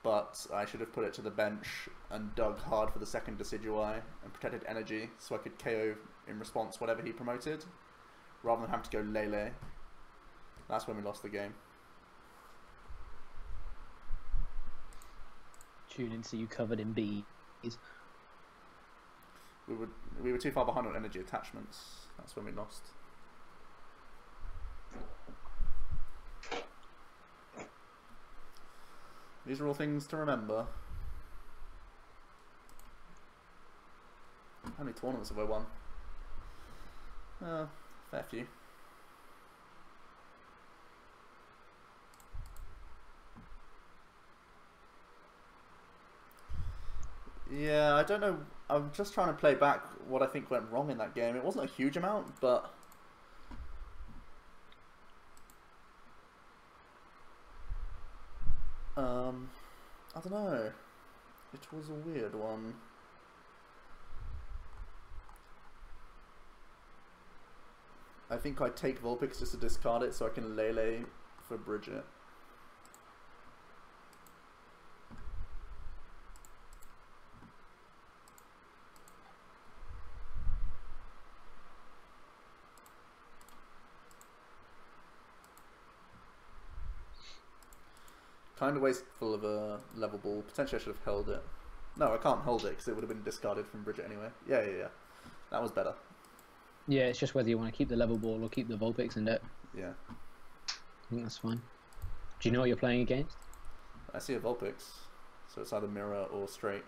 but I should have put it to the bench and dug hard for the second Decidueye and protected energy so I could KO in response whatever he promoted, rather than having to go Lele. That's when we lost the game. Tune in, see you covered in bees. We were too far behind on energy attachments. That's when we lost. These are all things to remember. How many tournaments have I won? Fair few. Yeah, I don't know. I'm just trying to play back what I think went wrong in that game. It wasn't a huge amount, but I don't know. It was a weird one. I think I take Vulpix just to discard it so I can Lele for Bridget. Kind of wasteful of a level ball. Potentially I should have held it. No, I can't hold it because it would have been discarded from Bridget anyway. Yeah. That was better. Yeah, it's just whether you want to keep the level ball or keep the Vulpix in it. Yeah. I think that's fine. Do you know what you're playing against? I see a Vulpix, so it's either mirror or straight.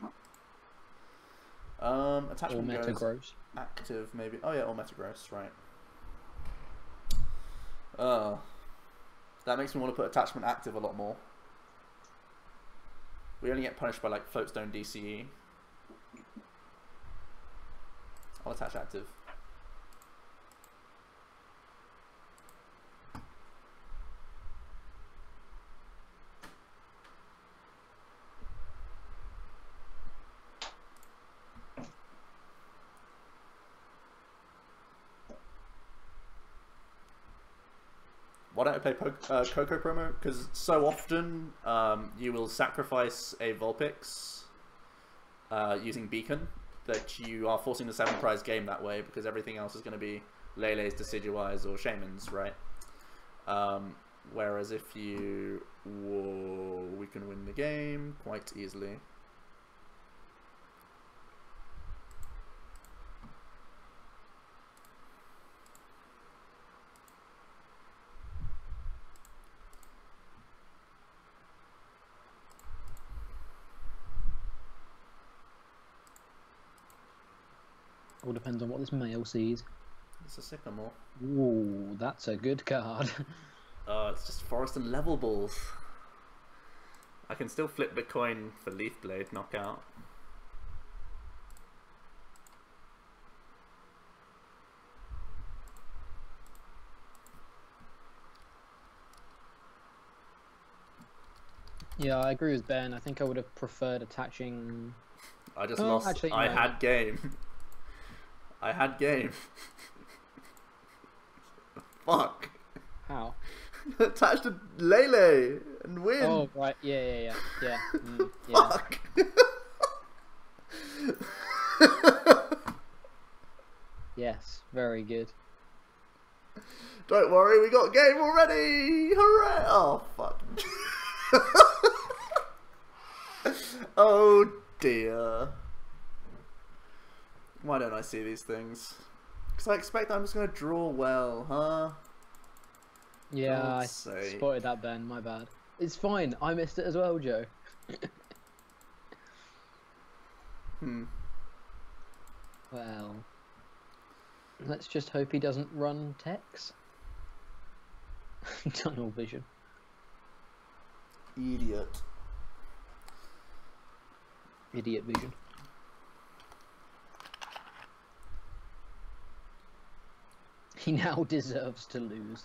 Attachment or Metagross. Active maybe. Oh yeah, or Metagross, right. That makes me want to put attachment active a lot more. We only get punished by like Floatstone DCE. I'll attach active. Why don't I play Coco promo? Because so often you will sacrifice a Vulpix using Beacon that you are forcing the 7 prize game that way because everything else is going to be Lele's, Decidueyes, or Shamans, right? Whereas if you... Whoa, we can win the game quite easily. All depends on what this male sees. It's a Sycamore. Ooh, that's a good card. It's just Forest and Level Balls. I can still flip the coin for Leaf Blade knockout. Yeah, I agree with Ben. I think I would have preferred attaching... I just lost. Actually, I no. had game. I had game. Fuck. How? Attached to Lele and win. Oh, right. Yeah. Yeah. Fuck. Yes, very good. Don't worry, we got game already. Hooray! Oh fuck. Oh dear. Why don't I see these things? Because I expect I'm just going to draw well, huh? Yeah, I God's sake. spotted that, Ben. My bad. It's fine. I missed it as well, Joe. Well, let's just hope he doesn't run Tex. Tunnel vision. Idiot. Idiot vision. He now deserves to lose.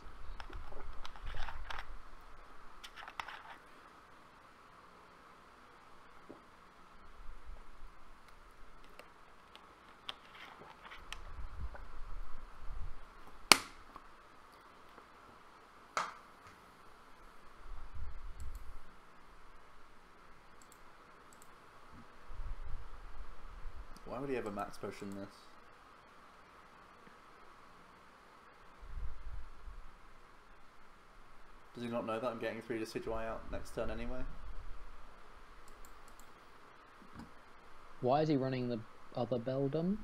Why would he ever max potion this? Does he not know that I'm getting 3 Decidueye out next turn anyway? Why is he running the other Beldum?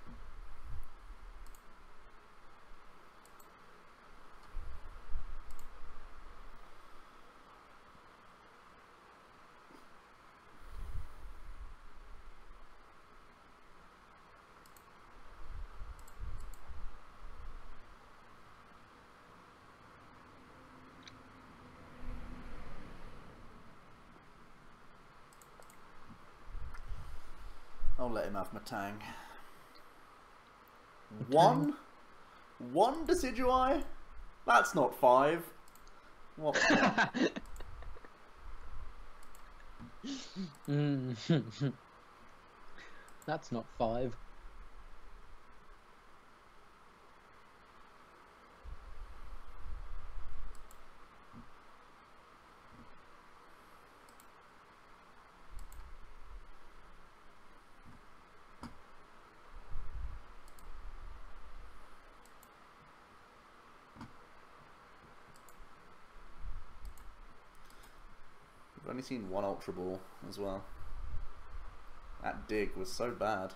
I'll let him have my tang. One Decidueye? That's not 5. What? That's not 5. I've only seen one Ultra Ball as well. That dig was so bad.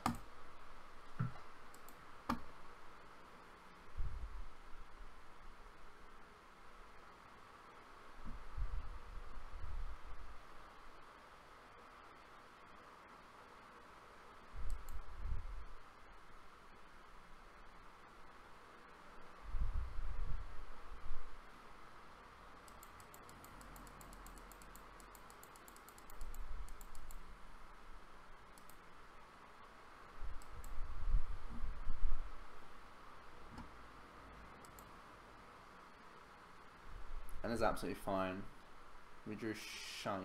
And it's absolutely fine. We drew shite.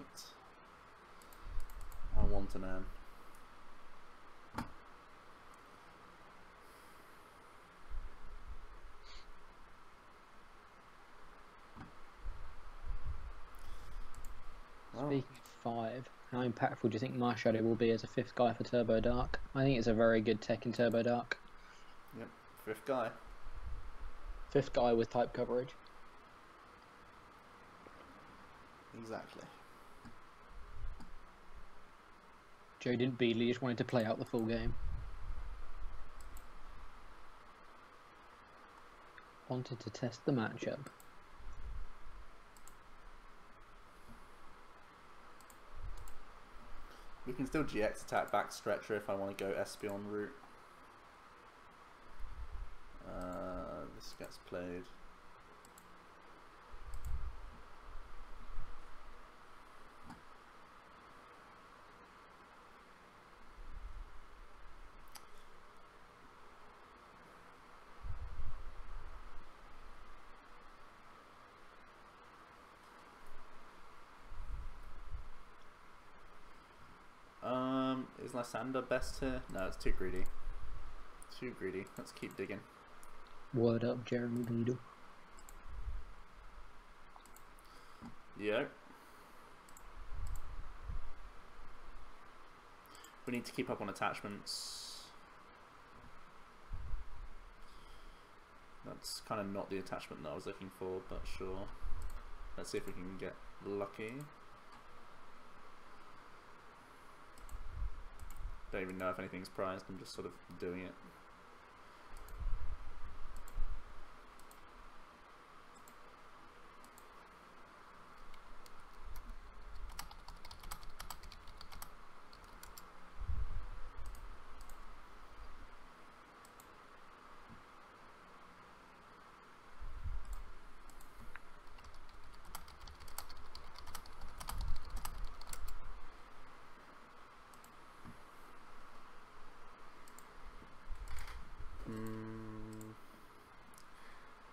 I want an N. Well, Speaking of 5, how impactful do you think my Shadow will be as a 5th guy for Turbo Dark? I think it's a very good tech in Turbo Dark. yep, 5th guy. 5th guy with type coverage. Exactly. Joe didn't beat, he just wanted to play out the full game. Wanted to test the matchup. We can still GX attack back Stretcher if I want to go Espeon route. This gets played. Is Lysander best here? No, it's too greedy. Too greedy. Let's keep digging. Word up, Jeremy Beadle. Yeah. We need to keep up on attachments. That's kind of not the attachment that I was looking for, but sure. Let's see if we can get lucky. Don't even know if anything's prized, I'm just sort of doing it.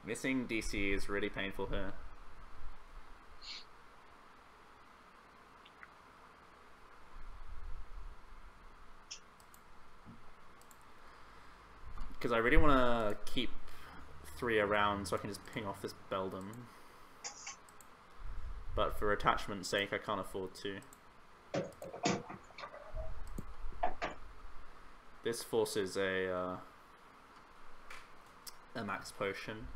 Missing DC is really painful here. Because I really want to keep 3 around so I can just ping off this Beldum. But for attachment's sake, I can't afford to. This forces a max potion.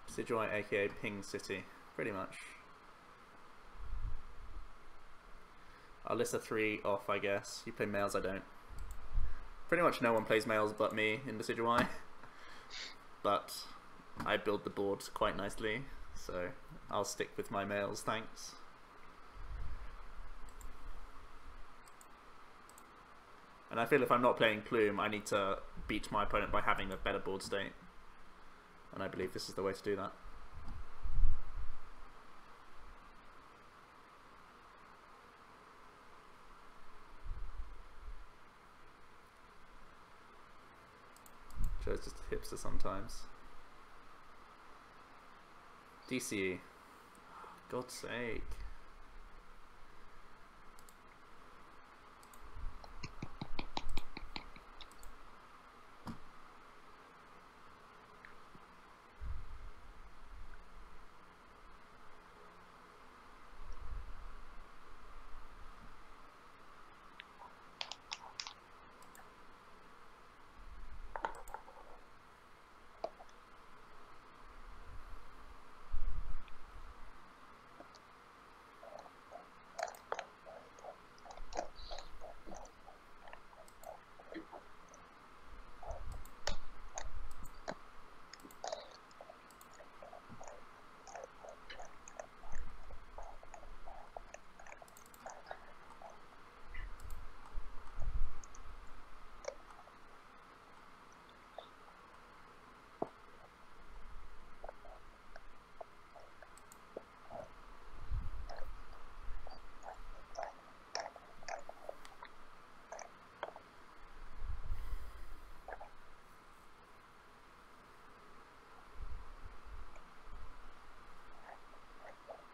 Decidueye, aka Ping City, pretty much. Alyssa 3 off, I guess. You play males, I don't. Pretty much no one plays males but me in Decidueye. But I build the board quite nicely, so I'll stick with my males, thanks. And I feel if I'm not playing Plume, I need to beat my opponent by having a better board state. And I believe this is the way to do that. Joe's just a hipster sometimes. DCE. God's sake.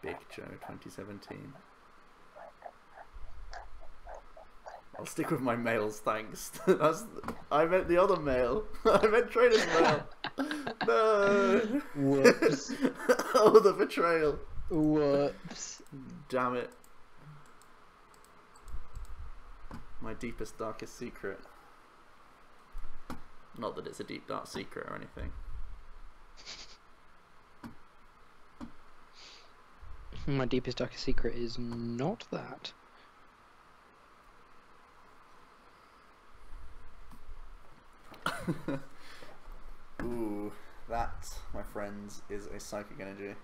Big Joe 2017. I'll stick with my males, thanks. I meant the other male. I meant Trainer's male. No. Whoops. Oh, the betrayal. Whoops. Damn it. My deepest, darkest secret. Not that it's a deep, dark secret or anything. My deepest, darkest secret is not that. Ooh, that, my friends, is a psychic energy.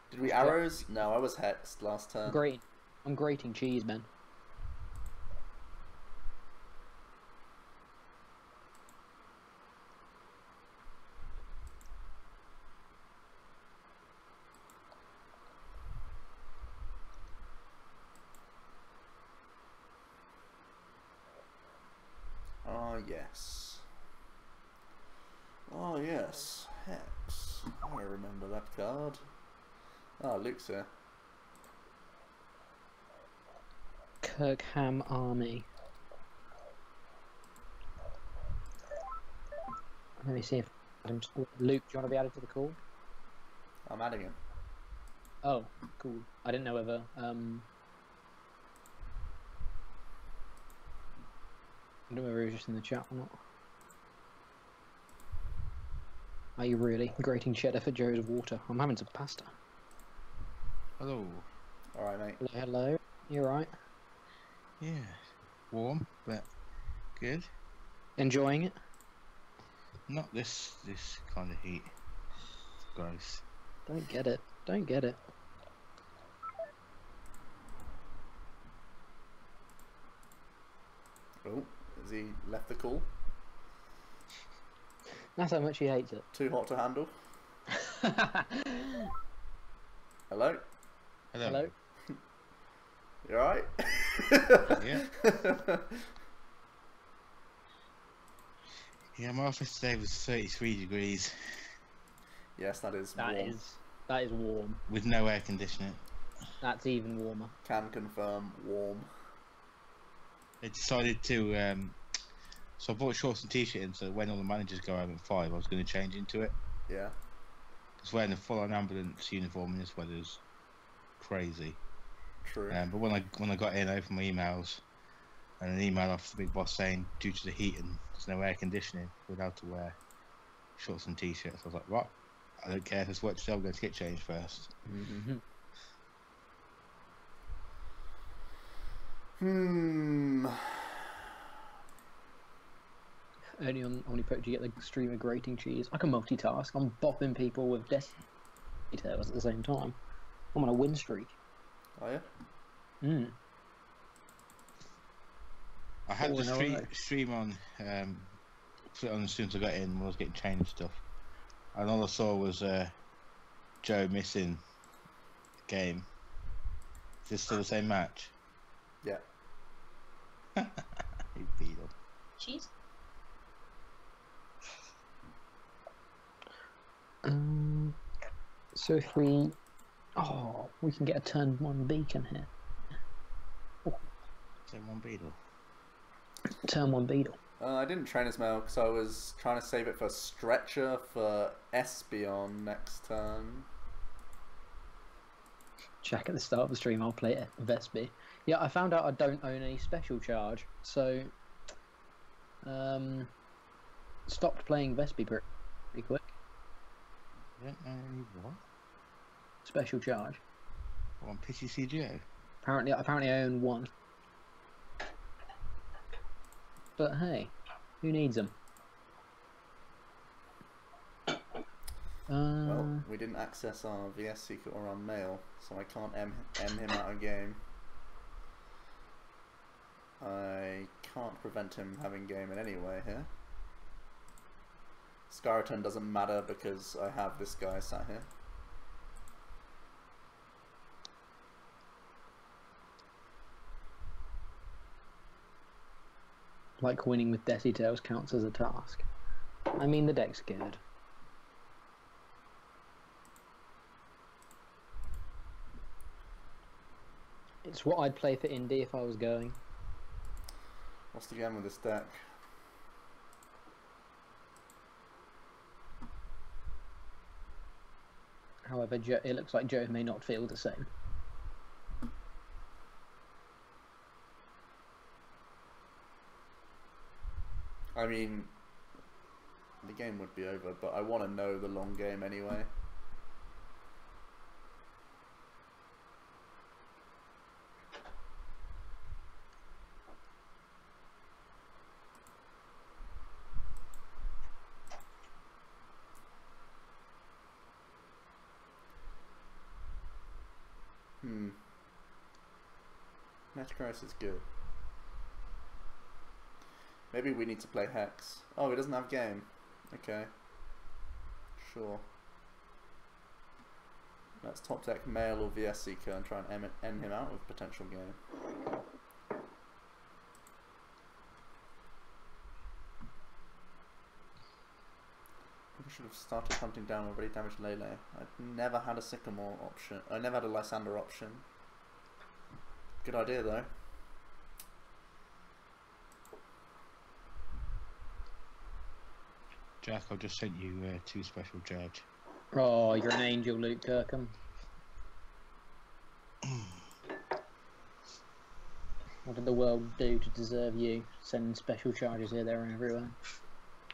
Did we arrows? No, I was hexed last turn. Green. I'm grating cheese, Ben. Ah, yes. Oh, yes. Hex. I remember that card. Ah, Luke's here. Kirkham Army. Let me see if Luke, do you want to be added to the call? I'm adding him. Oh, cool. I didn't know whether I don't know whether he was just in the chat or not. Are you really grating cheddar for Joe's water? I'm having some pasta. Hello. Alright, mate. Hello, hello. You alright? Yeah. Warm, but good. Enjoying it? Not this kind of heat. It's gross. Don't get it. Don't get it. Oh, has he left the call? That's how much he hates it. Too hot to handle? Hello? Hello. Hello? You alright? Yeah. Yeah, my office today was 33 degrees Yes, that is That warm. is warm. with no air conditioning. That's even warmer. Can confirm warm. They decided to, so I bought shorts and t-shirt in, so when all the managers go home at 5, I was going to change into it. Yeah. I was wearing a full-on ambulance uniform in this weather. It was crazy. True. But when I got in, I opened my emails, and an email off the big boss saying, due to the heat and there's no air conditioning, we're allowed to wear shorts and t-shirts. I was like, what? I don't care if it's work today, I'm going to get changed first. Only on OmniPoke do you get the stream of grating cheese. I can multitask. I'm bopping people with Decidueye at the same time. I'm on a win streak. Are you? I had the 4 in a row. stream on, put it on as soon as I got in when I was getting changed and stuff. And all I saw was Joe missing the game. Is this still the same match? Yeah. You beetle. Cheese? So if we... Oh, we can get a turn 1 beacon here. Same one beetle. Turn 1 beetle. I didn't train his mail because I was trying to save it for Stretcher for Espeon next turn. Check at the start of the stream, I'll play it Vespi. Yeah, I found out I don't own any special charge, so... stopped playing Vespi pretty quick. You don't know any what? Special charge. On PCCGO? Apparently I own 1. But hey, who needs them? Well, we didn't access our VS secret or our mail, so I can't M him out of game. I can't prevent him having game in any way here. Skeleton doesn't matter because I have this guy sat here. Like winning with Decidueye counts as a task. I mean, the deck's good. It's what I'd play for Indy if I was going. What's the game with this deck? However, it looks like Joe may not feel the same. I mean, the game would be over, but I want to know the long game anyway. Metagross is good. Maybe we need to play Hex. Oh, he doesn't have game. Okay. Sure. Let's top deck Male or VS Seeker and try and end him out with potential game. I should have started hunting down already damaged Lele. I've never had a Sycamore option. I never had a Lysander option. Good idea though. Jack, I've just sent you 2 special charge. Oh, you're an angel, Luke Kirkham. What did the world do to deserve you? Sending special charges here, there, and everywhere.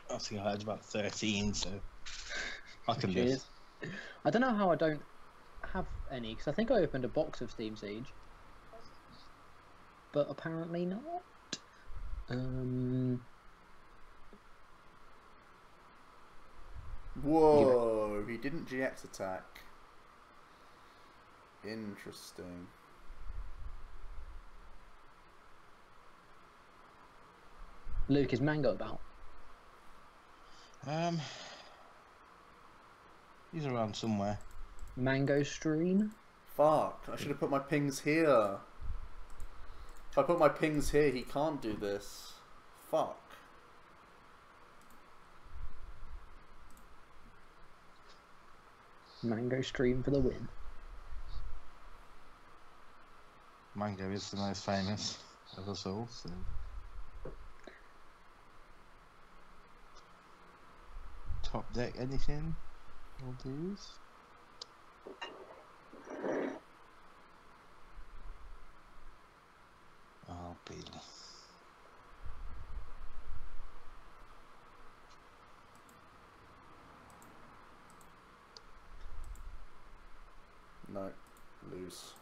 I think I had about 13, so I can do Cheers. I don't know how I don't have any, because I think I opened a box of Steam Siege. But apparently not. Whoa, he didn't GX attack. Interesting. Luke, is Mango about? He's around somewhere. Mango stream? Fuck, I should have put my pings here. If I put my pings here, he can't do this. Fuck. Mango stream for the win. Mango is the most famous of us all, so. Top deck anything? We'll do. Oh, Bill. No, lose.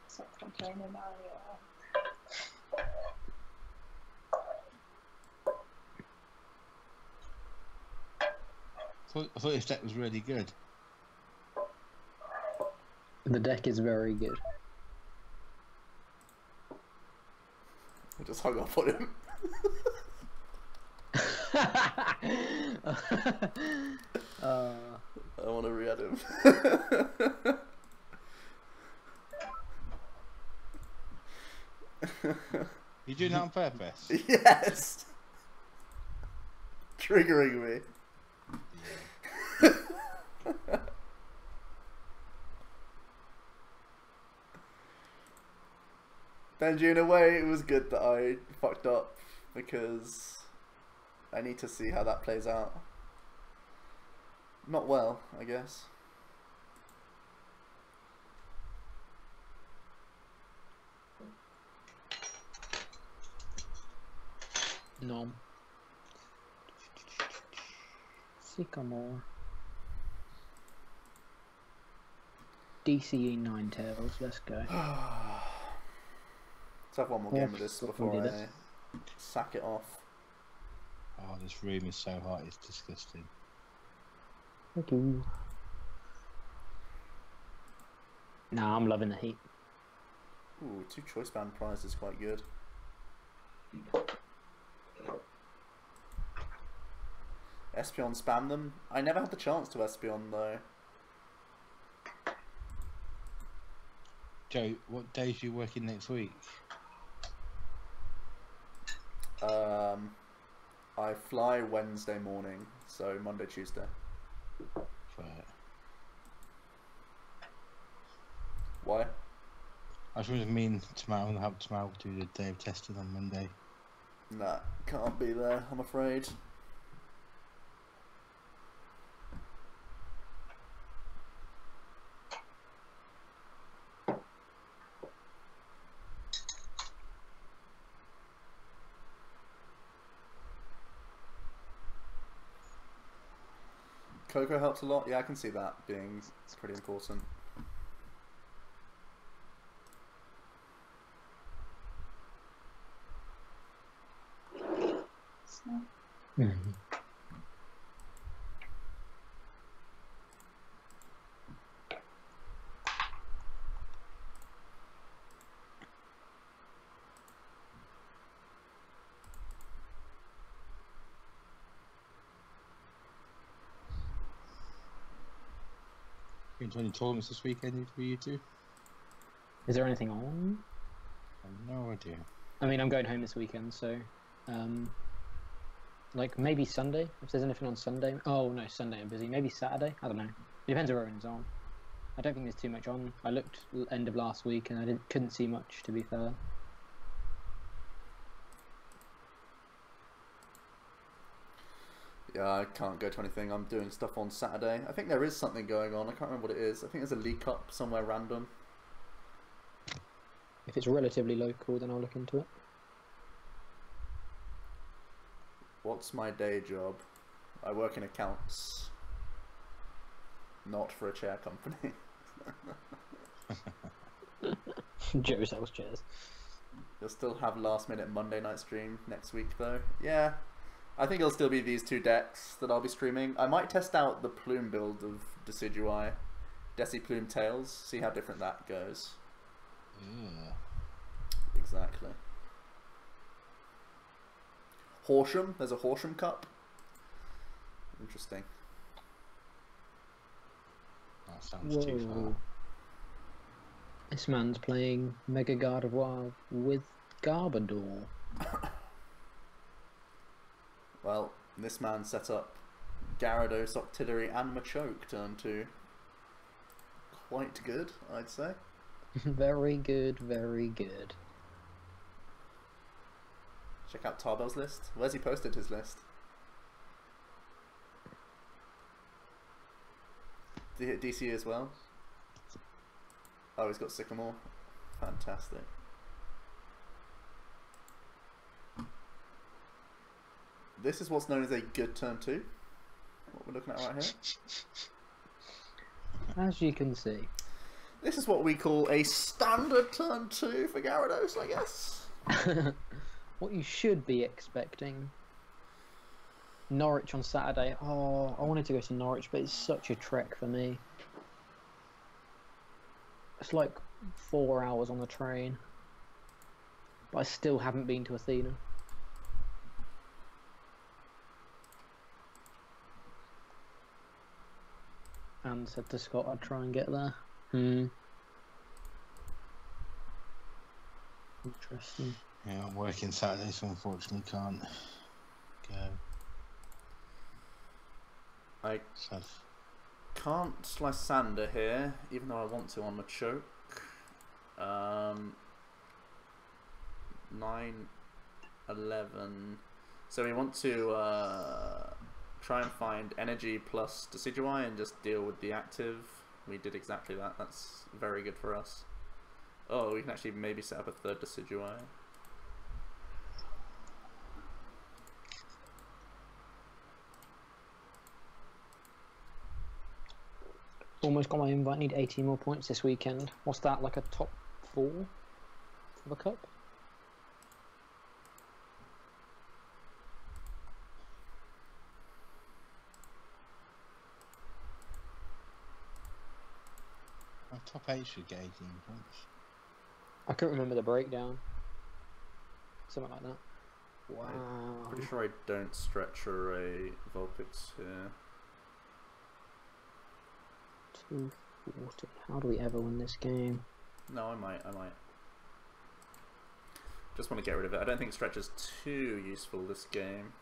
Stop complaining about it. I thought his deck was really good. The deck is very good. I just hung up on him. I want to re-add him. You doing that on purpose? Yes! Triggering me. Benji, in a way, it was good that I fucked up because I need to see how that plays out. Not well, I guess. Nom. Sycamore. DCE Ninetales, let's go. Let's have one more game of this before I sack it off. Oh, this room is so hot, it's disgusting. Thank you. Nah, I'm loving the heat. Ooh, 2 choice band prize is quite good. Espeon spam them. I never had the chance to Espeon though. Joe, what days are you working next week? I fly Wednesday morning, so Monday, Tuesday. Right. Why? I was going to mean tomorrow and have tomorrow do the day of testing on Monday. Nah, can't be there, I'm afraid. Coco helps a lot. Yeah, I can see that being pretty important. been to any tournaments this weekend for you two? Is there anything on? I have no idea. I mean, I'm going home this weekend, so like maybe Sunday if there's anything on Sunday. Oh no, Sunday I'm busy. Maybe Saturday. I don't know. It depends where everyone's on. I don't think there's too much on. I looked end of last week and I couldn't see much, to be fair. Yeah, I can't go to anything. I'm doing stuff on Saturday. I think there is something going on. I can't remember what it is. I think there's a League Cup somewhere random. If it's relatively local, then I'll look into it. What's my day job? I work in accounts. Not for a chair company. Joe sells chairs. You'll still have last minute Monday night stream next week though. Yeah. I think it'll still be these two decks that I'll be streaming. I might test out the plume build of Decidueye. Plume Tails. See how different that goes. Yeah. Exactly. Horsham. There's a Horsham Cup. Interesting. That sounds too far. This man's playing Mega Gardevoir with Garbodor. Well, this man set up Gyarados, Octillery and Machoke turn 2. Quite good, I'd say. Very good, very good. Check out Tarbell's list. Where's he posted his list? Did he hit DC as well? Oh, he's got Sycamore. Fantastic. This is what's known as a good turn 2. What we're looking at right here. As you can see. This is what we call a standard turn 2 for Gyarados, I guess. What you should be expecting. Norwich on Saturday. Oh, I wanted to go to Norwich, but it's such a trek for me. It's like 4 hours on the train. But I still haven't been to Athena. And said to Scott I'd try and get there. Interesting. Yeah, I'm working Saturday, so unfortunately can't go. I can't slice Sander here, even though I want to on Machoke. 9, 11. So we want to try and find energy plus Decidueye and just deal with the active. We did exactly that. That's very good for us. Oh, we can actually maybe set up a third Decidueye. Almost got my invite. Need 18 more points this weekend. What's that, like a top 4 of a cup? My top 8 should get 18 points. I couldn't remember the breakdown. Something like that. Wow. I'm pretty sure I don't stretch array Vulpix here. 240. How do we ever win this game? No, I might. Just want to get rid of it. I don't think stretch is too useful this game.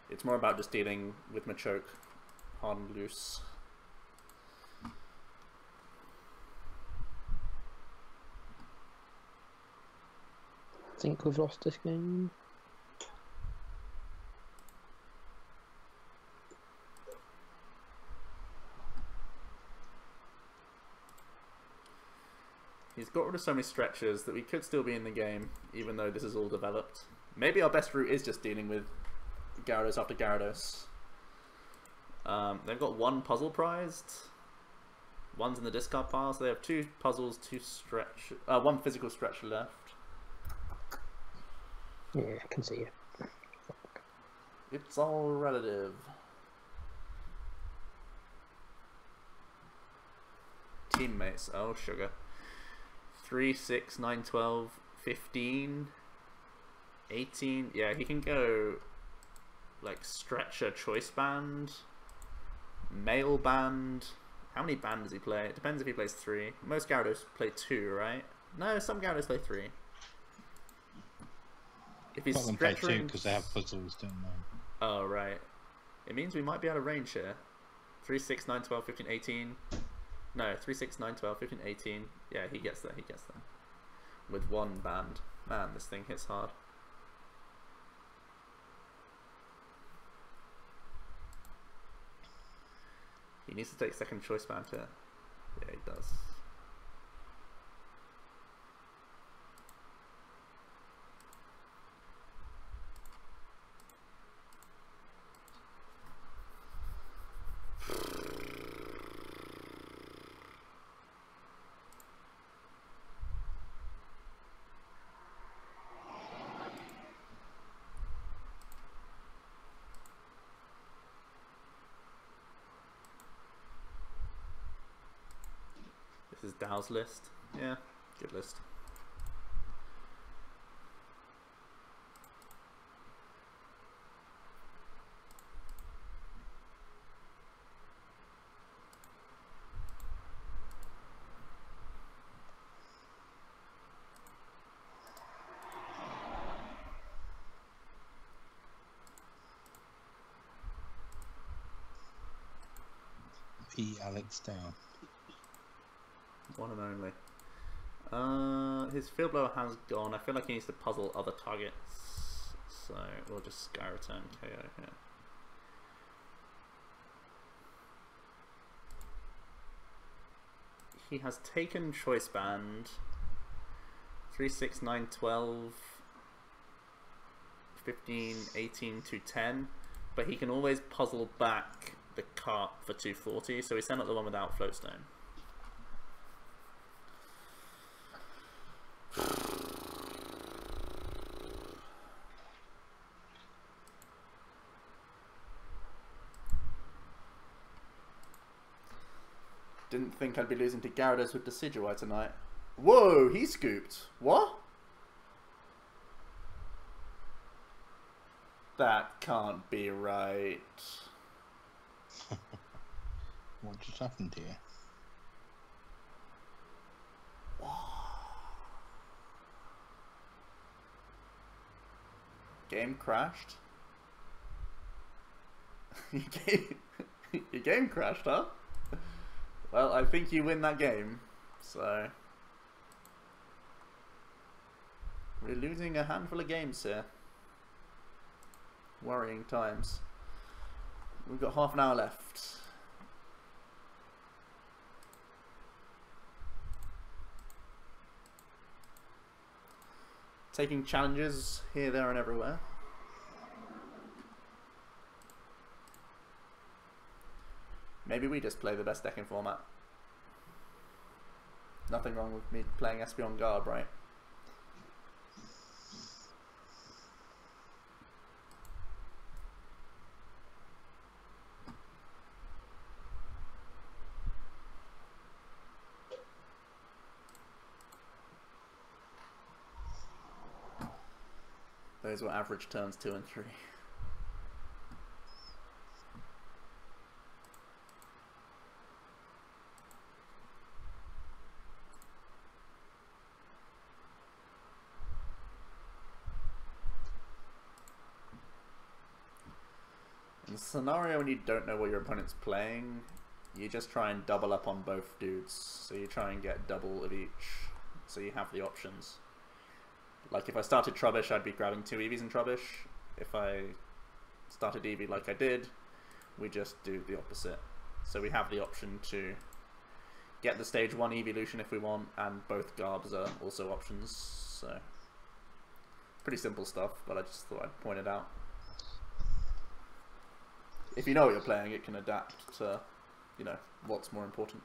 It's more about just dealing with Machoke hard and loose. I think we've lost this game. He's got rid of so many stretches that we could still be in the game, even though this is all developed. Maybe our best route is just dealing with Gyarados after Gyarados. They've got 1 puzzle prized. 1's in the discard pile, so they have 2 puzzles, 2 stretch, 1 physical stretch left. Yeah, I can see it. It's all relative. Teammates, oh sugar. 3, 6, 9, 12, 15, 18. Yeah, he can go like stretcher choice band, mail band. How many band does he play? It depends if he plays 3. Most Gyarados play 2, right? No, some Gyarados play 3. If he's Not them play 2 stretching... because they have puzzles, don't they? Oh, right. It means we might be out of range here. 3, 6, 9, 12, 15, 18. No, 3, 6, 9, 12, 15, 18. Yeah, he gets there, he gets there. With 1 band. Man, this thing hits hard. He needs to take second choice banter. Yeah, he does. This is Dow's list. Yeah, good list. P. Alex down. One and only. His field blower has gone. I feel like he needs to puzzle other targets. So we'll just Sky Return KO here. He has taken Choice Band. 3, 6, 9, 12, 15, 18 to 10. But he can always puzzle back the cart for 240. So we send up the one without Floatstone. Didn't think I'd be losing to Gyarados with Decidueye tonight. Whoa, he scooped. What? That can't be right. What just happened here? Game crashed. Your game crashed, huh? Well, I think you win that game, so... We're losing a handful of games here. Worrying times. We've got half an hour left. Taking challenges here, there and everywhere. Maybe we just play the best deck in format. Nothing wrong with me playing Espeon Garb, right? Those were average turns 2 and 3. In a scenario when you don't know what your opponent's playing, you just try and double up on both dudes. So you try and get double of each, so you have the options. Like if I started Trubbish, I'd be grabbing 2 Eevees in Trubbish. If I started Eevee like I did, we just do the opposite. So we have the option to get the stage 1 evolution if we want, and both Garbs are also options. So pretty simple stuff, but I just thought I'd point it out. If you know what you're playing, it can adapt to, you know, what's more important.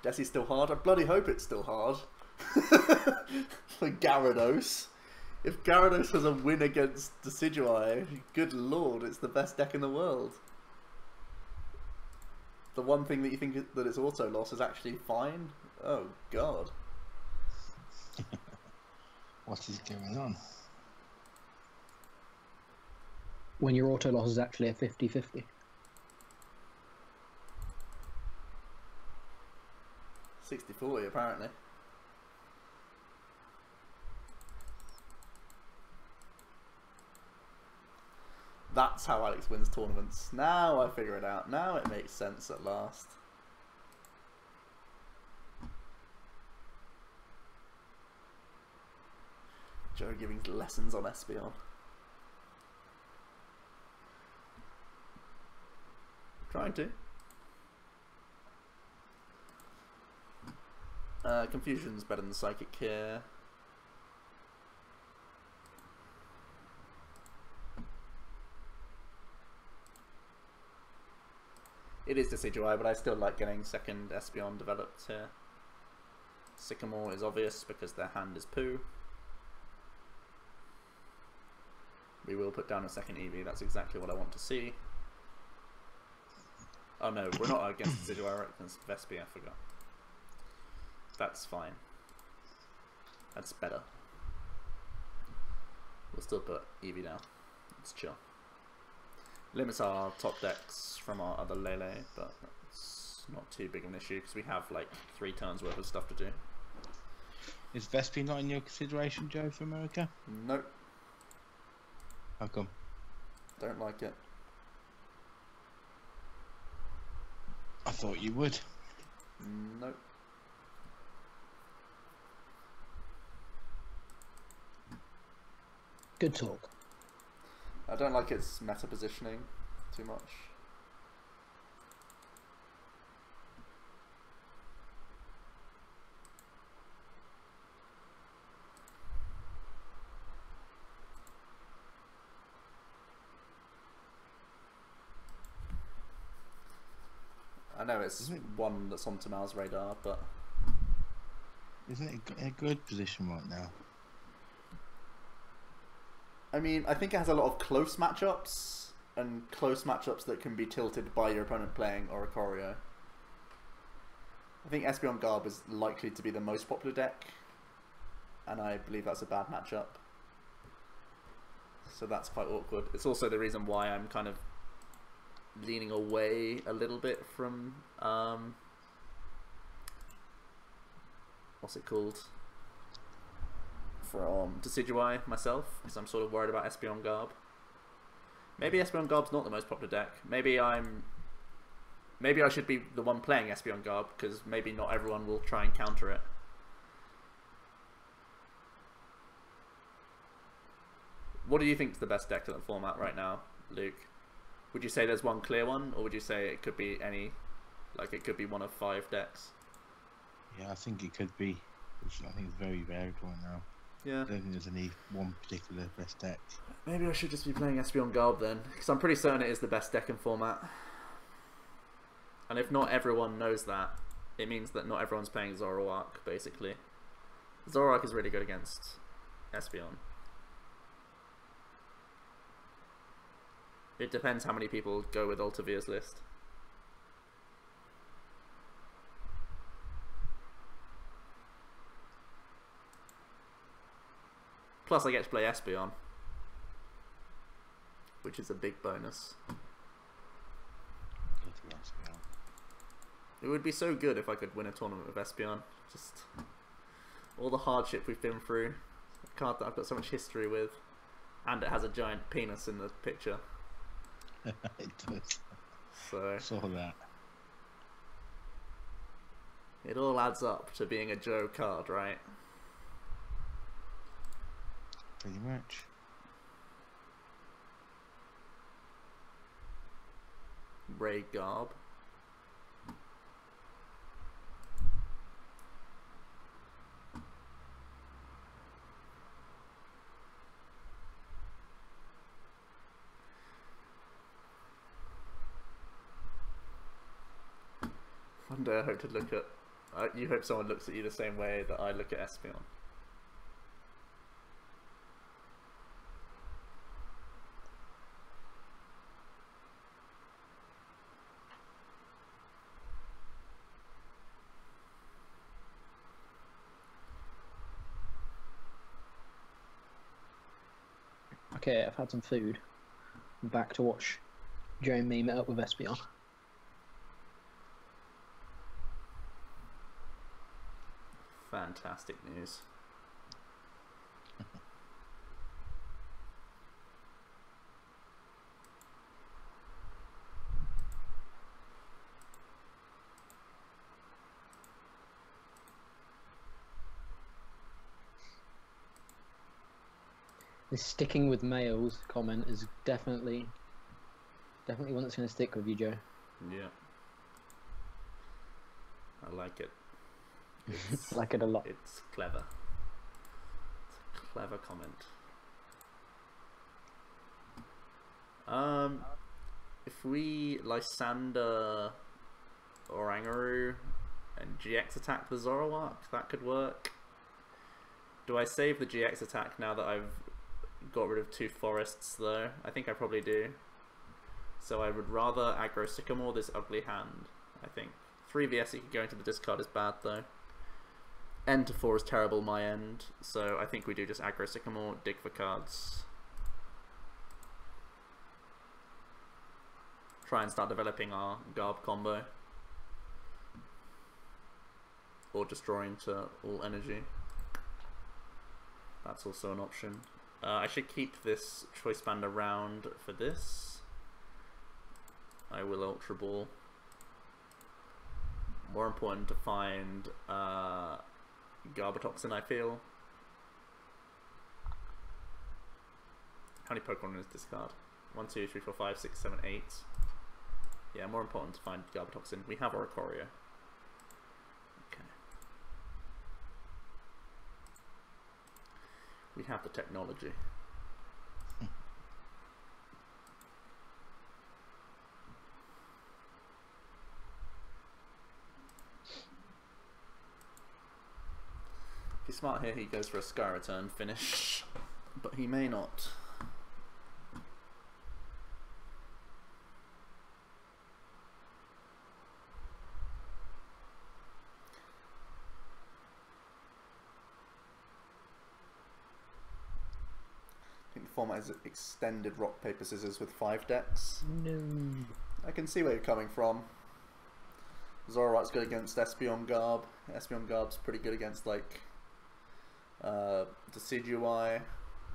Desi's still hard. I bloody hope it's still hard. For Gyarados. If Gyarados has a win against Decidueye, good lord, it's the best deck in the world. The one thing that you think that it's auto loss is actually fine? Oh god. What is going on? When your auto loss is actually a 50-50. 60-40 apparently. That's how Alex wins tournaments. Now I figure it out. Now it makes sense at last. Joe giving lessons on Espeon. Trying to. Confusion's better than Psychic here. It is Decidueye, but I still like getting second Espeon developed here. Sycamore is obvious because their hand is poo. We will put down a second Eevee, that's exactly what I want to see. Oh no, we're not against Decidueye, right? Against Vespi, I forgot. That's fine. That's better. We'll still put Eevee down. It's chill. Limits our top decks from our other Lele, but it's not too big of an issue because we have like 3 turns worth of stuff to do. Is Vespi not in your consideration, Joe, for America? Nope. How come? Don't like it. I thought you would. Nope. Good talk. I don't like its meta positioning too much. I know it's one that's on Tamal's radar, but Isn't it in a good position right now? I mean, I think it has a lot of close matchups, and close matchups that can be tilted by your opponent playing Oricorio. I think Espeon Garb is likely to be the most popular deck, and I believe that's a bad matchup. So that's quite awkward. It's also the reason why I'm kind of leaning away a little bit from, what's it called? From Decidueye myself, because I'm sort of worried about Espeon Garb. Maybe Espeon Garb's not the most popular deck. Maybe I should be the one playing Espeon Garb, because maybe not everyone will try and counter it. What do you think is the best deck in the format right now, Luke? Would you say there's one clear one, or would you say it could be any, like it could be one of 5 decks? Yeah, I think it could be. I think it's very varied right now. Yeah. I don't think there's any one particular best deck. Maybe I should just be playing Espeon Garb then, because I'm pretty certain it is the best deck in format. And if not everyone knows that, it means that not everyone's playing Zoroark, basically. Zoroark is really good against Espeon. It depends how many people go with Altavir's list. Plus I get to play Espeon, which is a big bonus. It would be so good if I could win a tournament with Espeon. Just all the hardship we've been through. A card that I've got so much history with. And it has a giant penis in the picture. It does. So I saw that. it all adds up to being a Joe card, right? Pretty much. Ray Garb. One day I hope to look at... you hope someone looks at you the same way that I look at Espeon. okay, I've had some food. I'm back to watch Joe meme it up with Espeon. Fantastic news. This sticking with males comment is definitely one that's going to stick with you, Joe. Yeah. I like it. I like it a lot. It's clever. It's a clever comment. If we Lysander Oranguru and GX attack the Zoroark, that could work. Do I save the GX attack now that I've got rid of 2 forests though? I think I probably do. So I would rather aggro Sycamore this ugly hand, I think. 3 VS you could go into the discard is bad though. End to 4 is terrible my end, so I think we do just aggro Sycamore, dig for cards. Try and start developing our Garb combo. Or just draw into all energy. That's also an option. I should keep this Choice Band around for this. I will Ultra Ball. More important to find Garbatoxin, I feel. How many Pokemon in this discard? 1, 2, 3, 4, 5, 6, 7, 8. Yeah, more important to find Garbatoxin. We have Oricorio. Okay. We have the technology. If he's smart here, he goes for a Sky Return finish, but he may not. I think the format is extended rock, paper, scissors with 5 decks. No. I can see where you're coming from. Zoroark's good against Espeon Garb. Espeon Garb's pretty good against like Decidueye.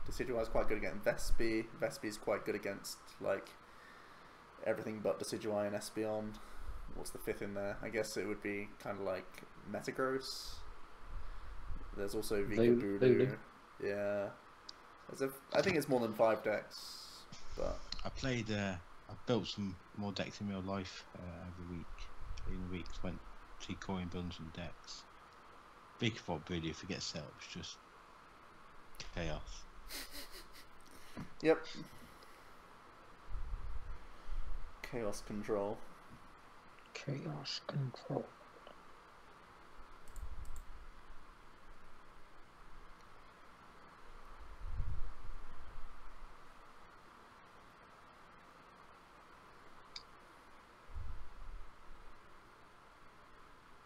Decidueye's quite good against Vespi. Vespi's quite good against like everything but Decidueye and Espeon. What's the 5th in there? I guess it would be kind of like Metagross. There's also Vikabulu. Yeah. I think it's more than 5 decks, but I played. I built some more decks in real life every week. In the weeks went to coin builds and decks. Big fault really if it gets set up, it's just chaos. Yep. Chaos control. Chaos control.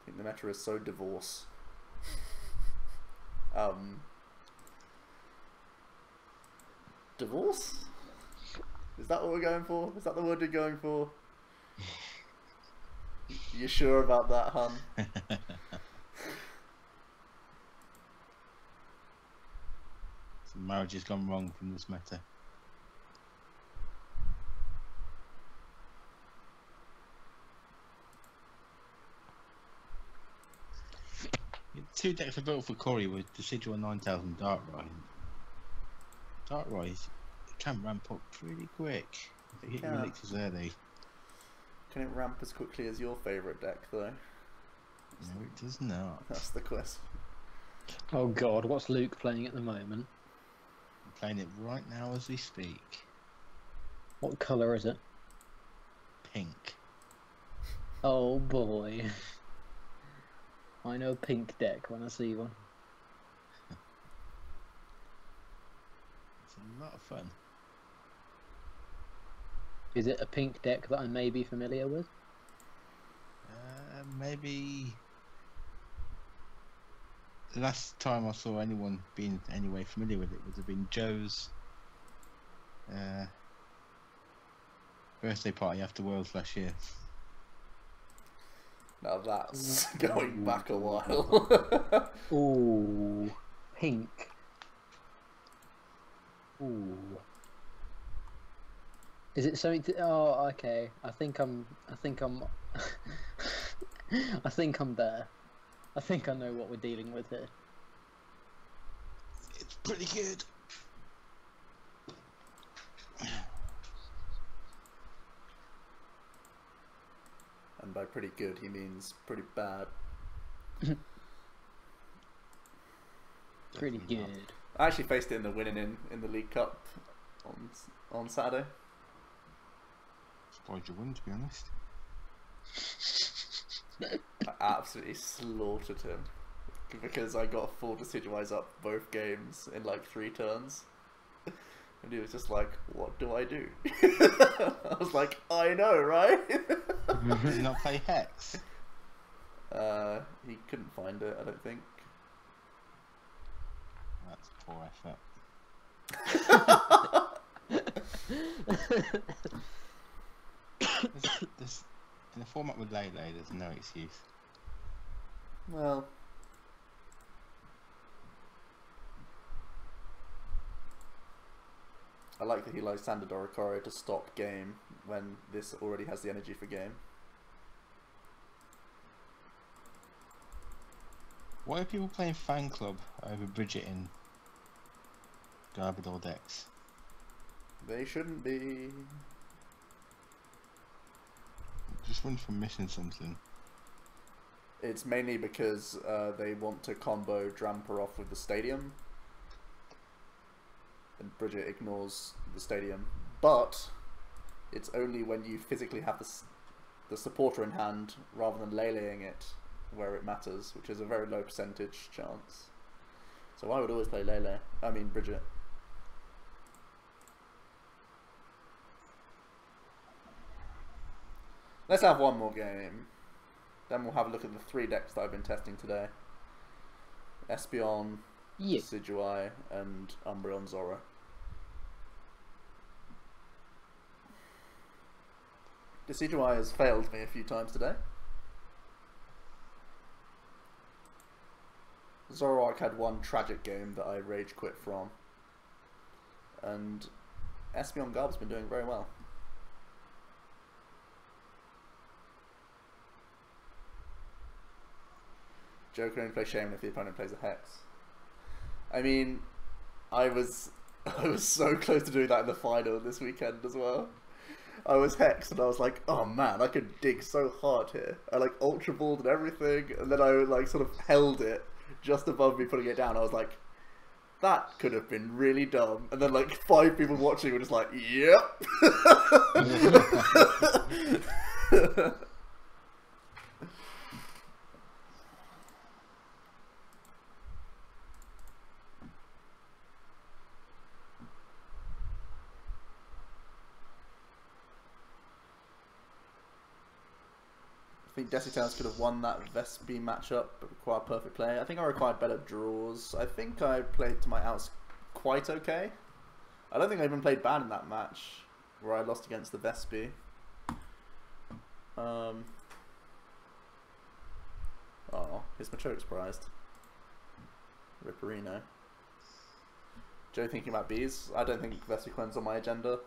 I think the meta is so divorce. Divorce? Is that what we're going for? Is that the word you're going for? You sure about that, hun? Some marriage has gone wrong from this meta. Two decks I built for Corey were Decidueye and Ninetales and Darkrai. Darkrai can ramp up pretty quick. If you hit your elixirs early. Can it ramp as quickly as your favourite deck, though? No, it does not. That's the question. Oh god, what's Luke playing at the moment? I'm playing it right now as we speak. What colour is it? Pink. Oh boy. I know pink deck when I see one. It's a lot of fun. Is it a pink deck that I may be familiar with? Maybe the last time I saw anyone being anyway familiar with it would have been Joe's Birthday party after Worlds last year. Now that's going back a while. Ooh, pink. Ooh. Is it something to, oh, okay. I think I'm I think I'm there. I think I know what we're dealing with here. It's pretty good. And by pretty good, he means pretty bad. Pretty good. I actually faced it in the winning in the League Cup on Saturday. Surprised you wouldn't, to be honest. I absolutely slaughtered him because I got full Decidueyes up both games in like 3 turns. And he was just like, what do I do? I was like, I know, right? Did you not play Hex? He couldn't find it, I don't think. That's poor effort. There's, in a format with Lele, there's no excuse. Well, I like that he likes Sander Doricoro to stop game when this already has the energy for game. Why are people playing Fan Club over Bridget in Garbage decks? They shouldn't be. Just run from missing something. It's mainly because they want to combo Dramper off with the stadium. And Bridget ignores the stadium. But it's only when you physically have the supporter in hand rather than Leleing it where it matters, which is a very low percentage chance. So I would always play Bridget. Let's have one more game. Then we'll have a look at the 3 decks that I've been testing today. Espeon, Yeah. Decidueye, and Umbreon Zoro. Decidueye has failed me a few times today. Zoroark had one tragic game that I rage quit from. And Espeon Garb's been doing very well. Joker only plays Shaman if the opponent plays a Hex. I mean, I was so close to doing that in the final this weekend as well. I was Hexed and I was like, oh man, I could dig so hard here. I like Ultra Balled and everything, and then I like sort of held it just above me putting it down. I was like, that could have been really dumb. And then like 5 people watching were just like, yep. I think Decitales could have won that Vespi matchup, but required perfect play. I think I required better draws. I think I played to my outs quite okay. I don't think I even played bad in that match where I lost against the Vespi. Oh, here's Machoke's prized. Ripperino. Joe thinking about bees. I don't think Vespiquen's on my agenda.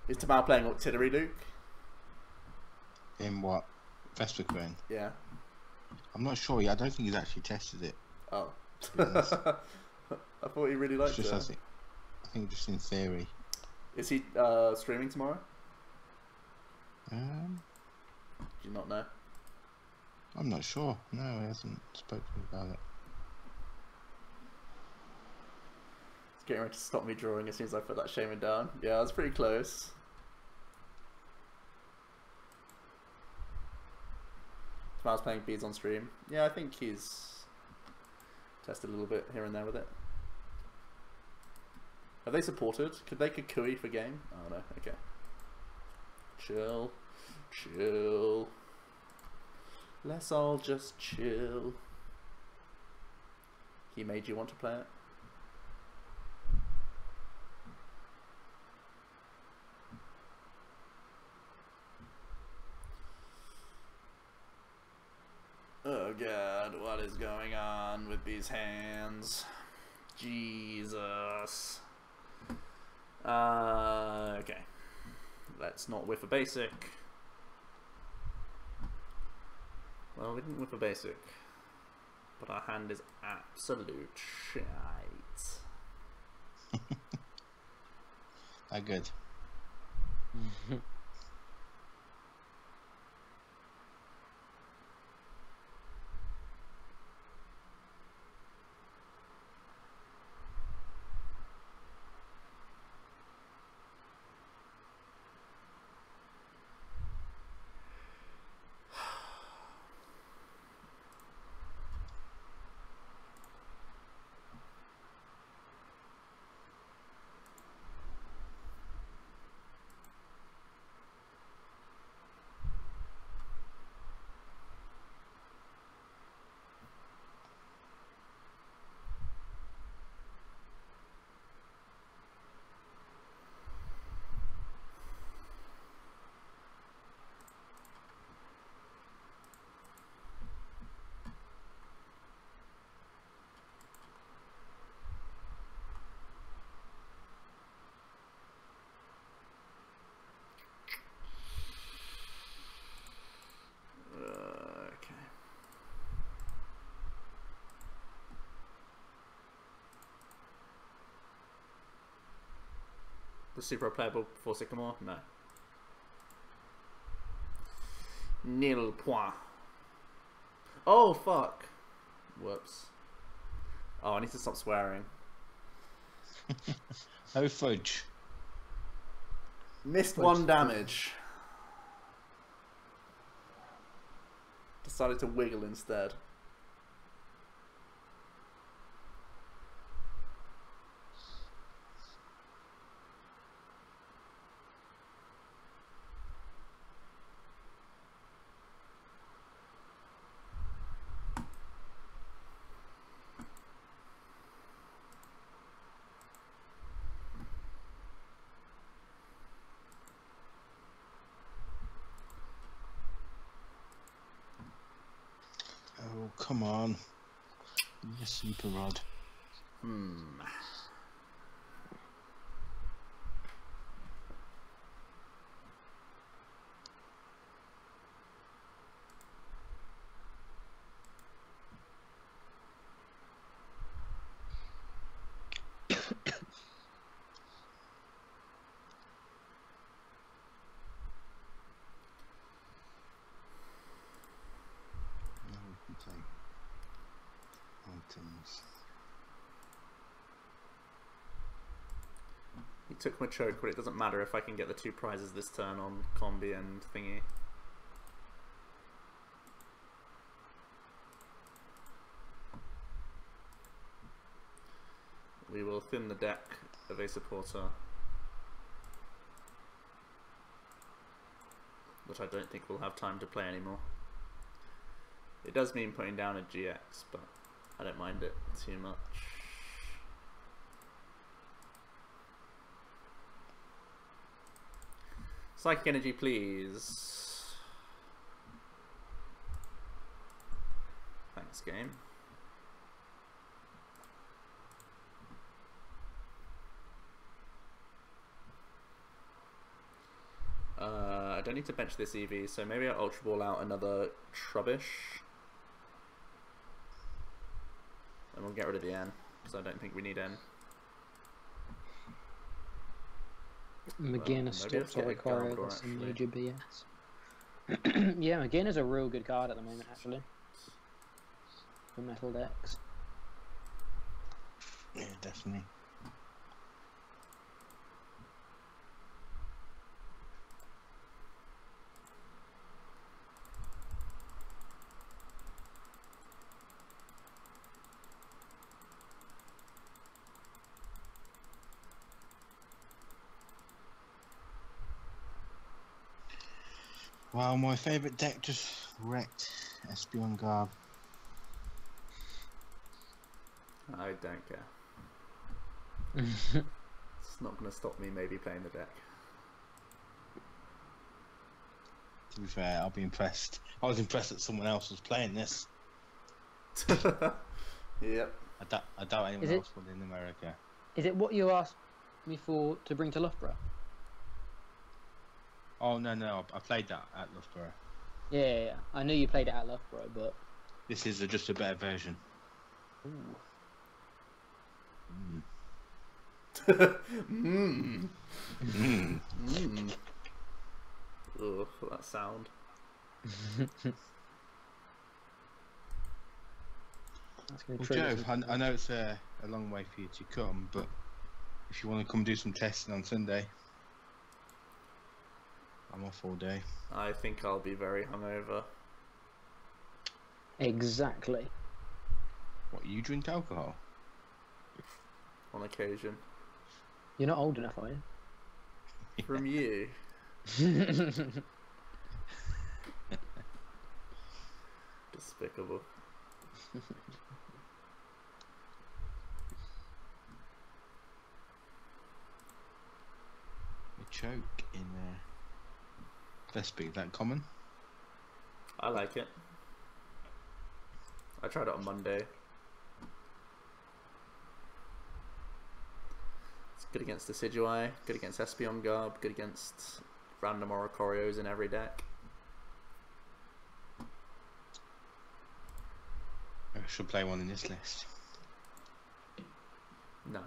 Is Tamao playing Octillery, Luke? In what? Vespiquen? Yeah. I'm not sure. I don't think he's actually tested it. Oh. Yes. I thought he really liked it. I think just in theory. Is he streaming tomorrow? Do you not know? I'm not sure. No, he hasn't spoken about it. He's getting ready to stop me drawing as soon as I put that Shaman down. Yeah, I was pretty close. Tomorrow's playing beads on stream. Yeah, I think he's tested a little bit here and there with it. Have they supported? Could they Kukui for game? Oh no, okay. Chill. Chill. Let's all just chill. He made you want to play it? Oh god, what is going on with these hands? Jesus. Okay. Let's not whiff a basic. Well, we didn't whiff a basic. But our hand is absolute shite. Good. Okay. The super playable before Sycamore? No. Nil point. Oh fuck. Whoops. Oh, I need to stop swearing. Oh fudge. Missed one damage. Decided to wiggle instead. Oh, come on. Your super rod. Items. He took my choke, but it doesn't matter if I can get the 2 prizes this turn on Combi and Thingy. We will thin the deck of a supporter, which I don't think we'll have time to play anymore. It does mean putting down a GX, but I don't mind it too much. Psychic Energy, please. Thanks, game. I don't need to bench this EV, so maybe I'll Ultra Ball out another Trubbish. And we'll get rid of the N, because I don't think we need N. McGinn has stopped Zoroark. That's some major BS. Yeah, McGinn is a real good card at the moment, actually. For metal decks. Yeah, definitely. Wow, my favourite deck just wrecked. Espeon Garb. I don't care. It's not going to stop me maybe playing the deck. To be fair, I'll be impressed. I was impressed that someone else was playing this. Yep. I doubt anyone Is it- else would in America. Is it what you asked me for to bring to Loughborough? Oh no, I played that at Loughborough. Yeah. I knew you played it at Loughborough, but This is just a better version. ooh. Mmm. Mm. Mmm. Ugh, that sound. That's gonna Well, trigger Joe, some- I know it's a long way for you to come, but if you want to come do some testing on Sunday, I'm off all day. I think I'll be very hungover. Exactly. What, you drink alcohol? On occasion. You're not old enough, are you? From you. Despicable. A choke in Vespi, that common? I like it. I tried it on Monday. It's good against Decidueye, good against Espeon Garb, good against random Oricorios in every deck. I should play one in this list. No.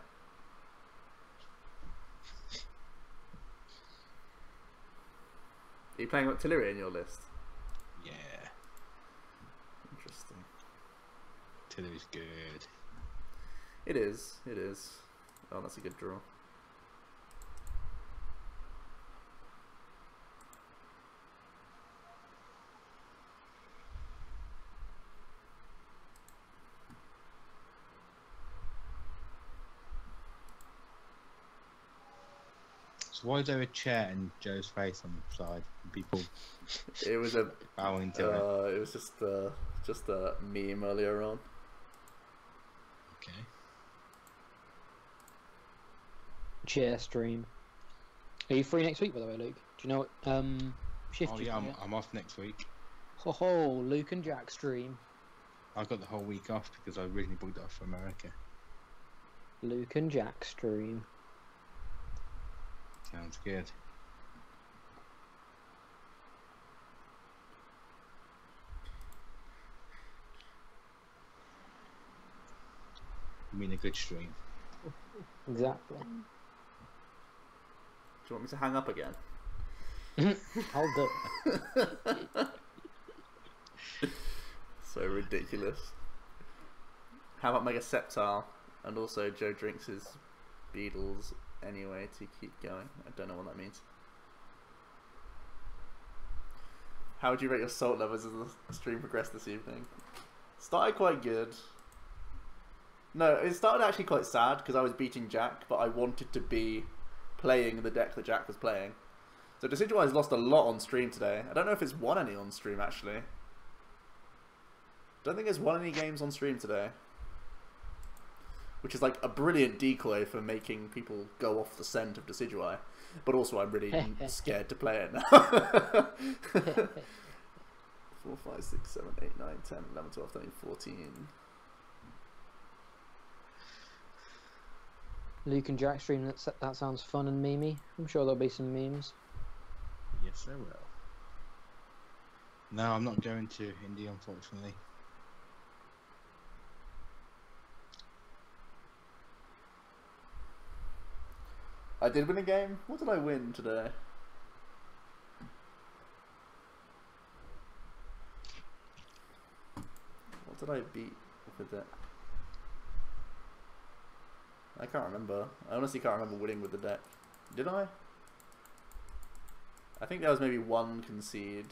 Are you playing Octillery in your list? Yeah, Interesting. Tiller is good. It is, it is. Oh, that's a good draw. So why is there a chair in Joe's face on the side and people It was a bowing to it? it was just a meme earlier on. Okay. Chair stream. Are you free next week, by the way, Luke? Do you know what shift Oh you yeah, can I'm off next week. Ho ho, Luke and Jack stream. I got the whole week off because I originally booked it off for America. Luke and Jack stream. Sounds good. You mean a good stream? Exactly. Do you want me to hang up again? I'll do it. So ridiculous. How about Mega Sceptile? And also Joe drinks his Beetles anyway to keep going. I don't know what that means. How would you rate your salt levels as the stream progressed this evening? Started quite good. No, it started actually quite sad because I was beating Jack, but I wanted to be playing the deck that Jack was playing. So Decidueye has lost a lot on stream today. I don't know if it's won any on stream actually. Don't think it's won any games on stream today. Which is like a brilliant decoy for making people go off the scent of Decidueye. But also I'm really scared to play it now. 4, 5, 6, 7, 8, 9, 10, 11, 12, 13, 14. Luke and Jack stream, that sounds fun and memey. I'm sure there'll be some memes. Yes, I will. No, I'm not going to Indy, unfortunately. I did win a game. What did I win today? What did I beat with it? I can't remember. I honestly can't remember winning with the deck. Did I? I think there was maybe one concede.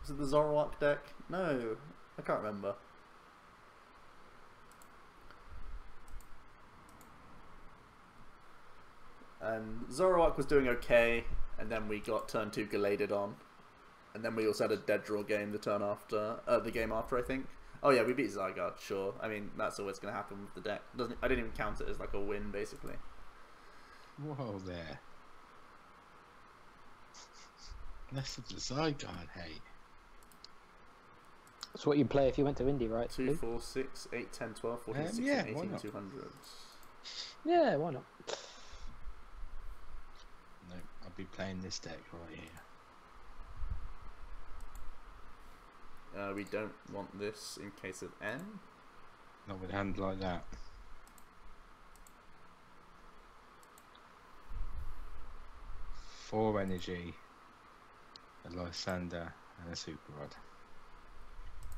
Was it the Zoroark deck? No, I can't remember. And Zoroark was doing okay, and then we got turn 2 Galaded on. And then we also had a dead draw game the turn after, the game after, I think. Oh yeah, we beat Zygarde, sure. I mean, that's always going to happen with the deck. I didn't even count it as like a win, basically. Whoa there. Less of the Zygarde hate. That's what you'd play if you went to Indy, right? 2, Luke? 4, 6, 8, 10, 12, 14, 16, yeah, why 18, not? 200. Yeah, why not? No, I'll be playing this deck right here. We don't want this in case of N. Not with a hand like that. Four energy, a Lysander, and a Super Rod.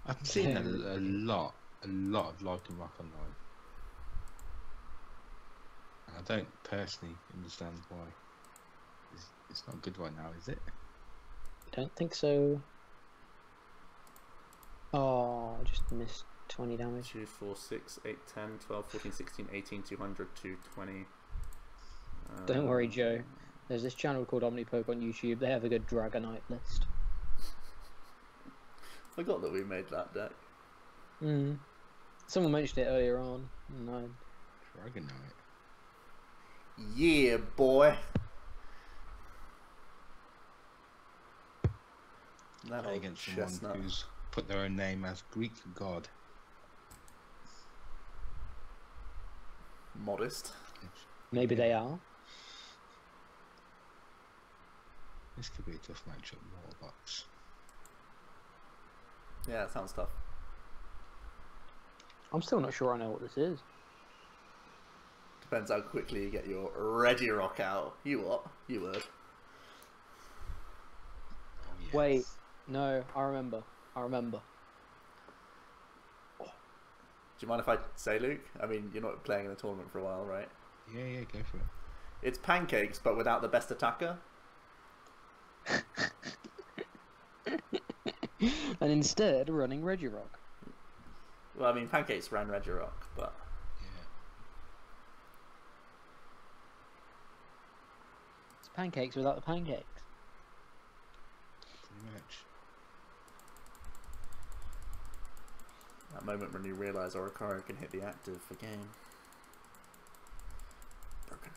I've seen a lot of Lycan Rock online. And I don't personally understand why. It's not good right now, is it? I don't think so. Oh, I just missed 20 damage. 2, 4, 6, 8, 10, 12, 14, 16, 18, 200, 220. Don't worry, Joe. There's this channel called OmniPoke on YouTube. They have a good Dragonite list. Forgot that we made that deck. Someone mentioned it earlier on. And Dragonite. Yeah, boy. That Play old against chestnut. someone who's put their own name as Greek god. Modest. maybe they are. This could be a tough matchup, Warbucks. Yeah, it sounds tough. I'm still not sure I know what this is. Depends how quickly you get your Regirock out. You what? You would. Oh, yes. Wait, no, I remember. Do you mind if I say, Luke? I mean, you're not playing in the tournament for a while, right? Yeah, go for it. It's Pancakes, but without the best attacker. And instead, running Regirock. Well, I mean, Pancakes ran Regirock, but... Yeah. It's pancakes without the pancakes. Pretty much. That moment when you realise Zoroark can hit the active for game. Broken.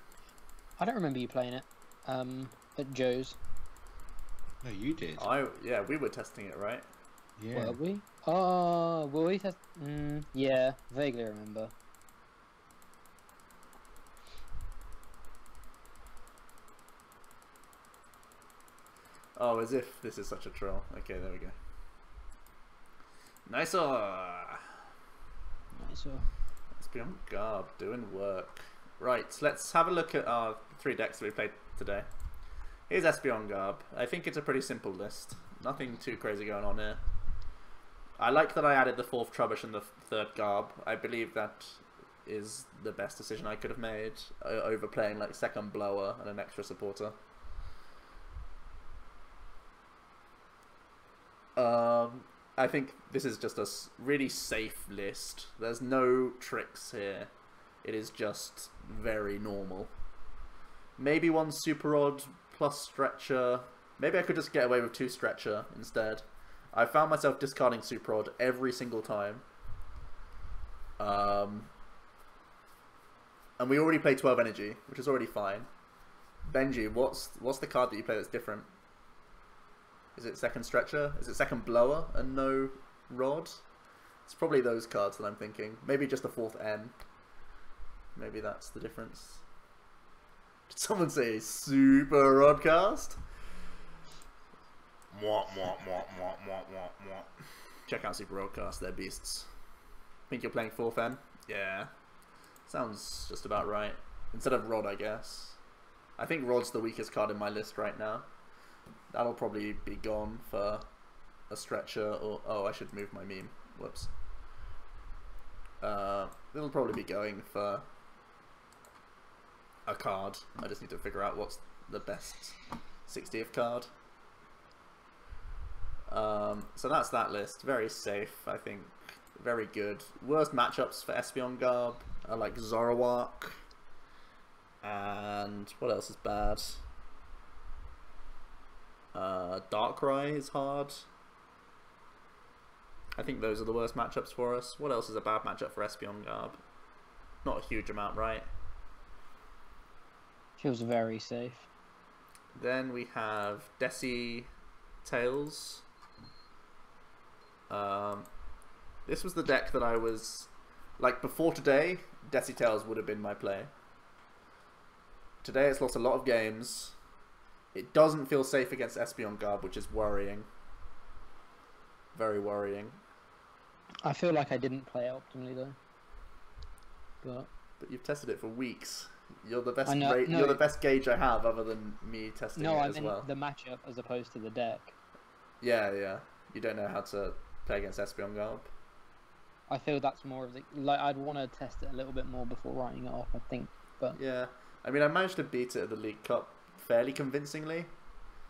I don't remember you playing it at Joe's. No, you did. Yeah, we were testing it, right? Yeah. Were we? Oh, were we? Yeah, vaguely remember. Oh, as if this is such a troll. Okay, there we go. Nice. Nice. Espeon Garb doing work. Right, let's have a look at our 3 decks that we played today. Here's Espeon Garb. I think it's a pretty simple list. Nothing too crazy going on here. I like that I added the 4th Trubbish and the 3rd Garb. I believe that is the best decision I could have made over playing like 2nd Blower and an extra supporter. I think this is just a really safe list. There's no tricks here. It is just very normal. Maybe 1 Super Odd plus Stretcher. Maybe I could just get away with 2 Stretcher instead. I found myself discarding Super Odd every single time. And we already play 12 Energy, which is already fine. Benji, what's the card that you play that's different? Is it 2nd Stretcher? Is it 2nd Blower and no Rod? It's probably those cards that I'm thinking. Maybe just a 4th N. Maybe that's the difference. Did someone say Super Rodcast? Check out Super Rodcast, they're beasts. Think you're playing 4th N? Yeah. Sounds just about right. Instead of Rod, I guess. I think Rod's the weakest card in my list right now. That'll probably be gone for a Stretcher or... Oh, I should move my meme. Whoops. It'll probably be going for a card. I just need to figure out what's the best 60th card. So that's that list. Very safe, I think. Very good. Worst matchups for Espeon Garb are like Zoroark. And what else is bad? Darkrai is hard. I think those are the worst matchups for us. What else is a bad matchup for Espeon Garb? Not a huge amount, right? Feels very safe. Then we have Decidueye. This was the deck that I was... Like, before today, Decitails would have been my play. Today it's lost a lot of games. It doesn't feel safe against Espeon Garb, which is worrying. Very worrying. I feel like I didn't play it optimally though. But you've tested it for weeks. You're the best. I know, You're the best gauge I have, other than me testing it as well. The matchup as opposed to the deck. Yeah, yeah. You don't know how to play against Espeon Garb. I feel that's more of the like. I'd want to test it a little bit more before writing it off. I think, but yeah. I mean, I managed to beat it at the League Cup fairly convincingly.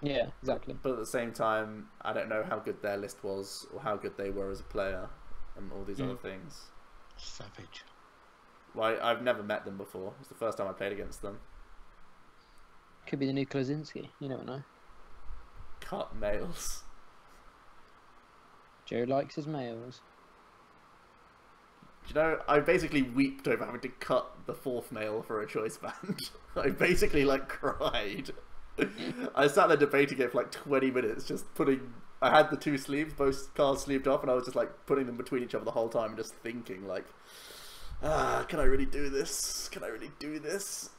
Yeah, exactly. But at the same time, I don't know how good their list was or how good they were as a player, and all these other things. Savage. Well, I've never met them before. It's the first time I played against them. Could be the new Klaczynski. You never know. Cut males. Joe likes his males. Do you know, I basically weeped over having to cut the 4th male for a choice band. I basically, like, cried. I sat there debating it for like 20 minutes, just putting... I had the 2 sleeves, both cards sleeved off, and I was just, like, putting them between each other the whole time and just thinking, like... can I really do this? Can I really do this?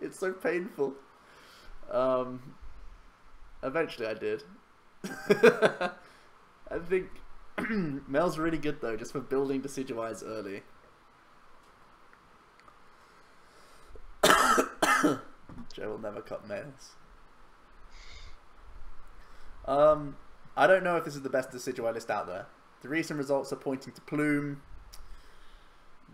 It's so painful. Eventually I did. I think Mel's really good though, just for building Decidueyes early. Joe will never cut males. I don't know if this is the best Decidueye list out there. The recent results are pointing to Plume.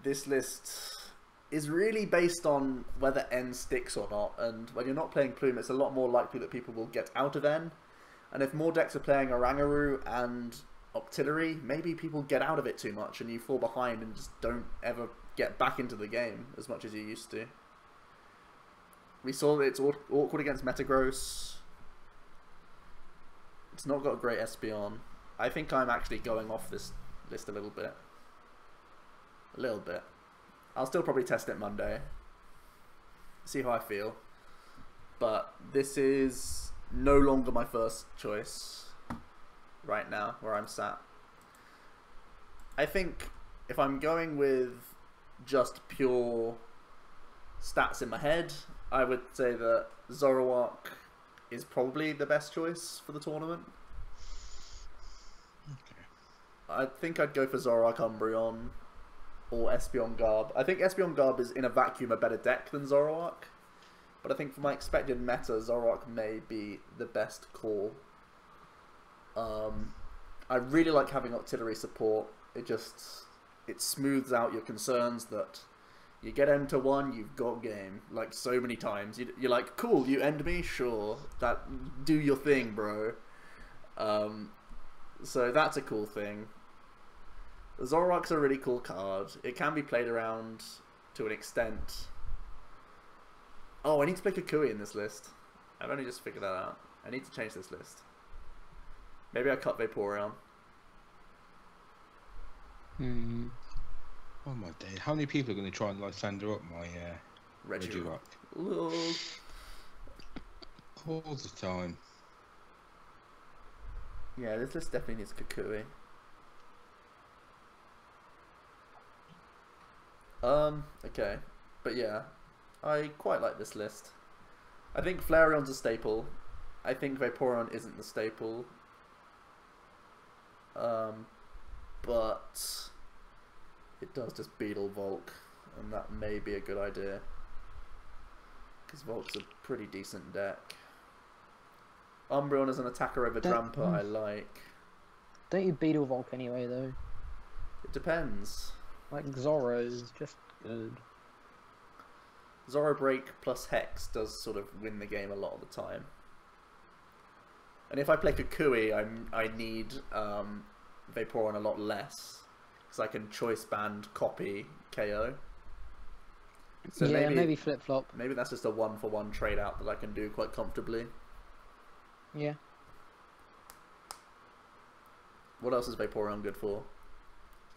This list is really based on whether N sticks or not, and when you're not playing Plume, it's a lot more likely that people will get out of N. And if more decks are playing Oranguru and Octillery, maybe people get out of it too much and you fall behind and just don't ever get back into the game as much as you used to. We saw that it's awkward against Metagross. It's not got a great Espeon. I think I'm actually going off this list a little bit. A little bit. I'll still probably test it Monday. See how I feel. But this is no longer my first choice right now, where I'm sat. I think if I'm going with just pure stats in my head, I would say that Zoroark is probably the best choice for the tournament. Okay. I think I'd go for Zoroark, Umbreon, or Espeon Garb. I think Espeon Garb is in a vacuum a better deck than Zoroark, but I think for my expected meta, Zoroark may be the best call. I really like having Octillery support. It smooths out your concerns that you get M to 1, you've got game. Like so many times, you're like, cool, you end me, sure, do your thing, bro. So that's a cool thing. Zoroark's a really cool card. It can be played around to an extent. Oh, I need to play Kukui in this list. I've only just figured that out. I need to change this list. Maybe I cut Vaporeon. Oh my day! How many people are going to try and Lysander up my Regirock? Lol. All the time. Yeah, this list definitely needs Kukui. Okay. But yeah, I quite like this list. I think Flareon's a staple. I think Vaporeon isn't the staple. But it does just Beetle Volk, and that may be a good idea. Because Volk's a pretty decent deck. Umbreon as an attacker over Drampa, I like. Don't you Beetle Volk anyway, though? It depends. Like Zoro's just good. Zoro Break plus Hex does sort of win the game a lot of the time. And if I play Kukui, I need Vaporeon a lot less. Because I can choice band, copy, KO. So yeah, maybe flip-flop. Maybe that's just a 1-for-1 trade out that I can do quite comfortably. Yeah. What else is Vaporeon good for?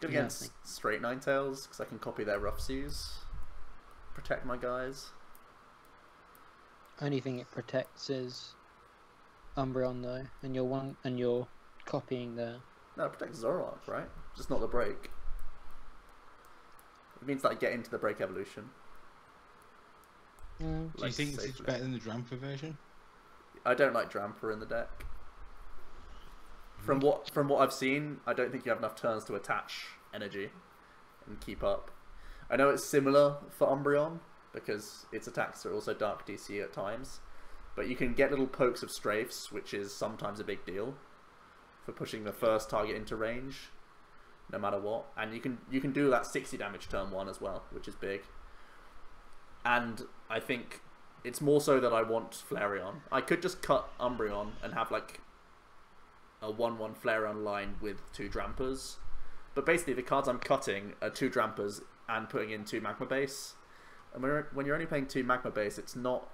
Good against straight Ninetales, because I can copy their rough seas. Protect my guys. Only thing it protects is Umbreon though, and you're copying the No, it protects Zoroark, right? Just not the break. It means like get into the break evolution. Do you Like, think it's safely. better than the Dramper version? I don't like Dramper in the deck. From what I've seen, I don't think you have enough turns to attach energy and keep up. I know it's similar for Umbreon because its attacks are also Dark DC at times, but you can get little pokes of strafes, which is sometimes a big deal for pushing the first target into range, no matter what. And you can do that 60 damage turn 1 as well, which is big. And I think it's more so that I want Flareon. I could just cut Umbreon and have like a 1/1 Flareon line with 2 Drampers. But basically the cards I'm cutting are 2 Drampers and putting in 2 Magma Base. And when you're only playing 2 Magma Base, it's not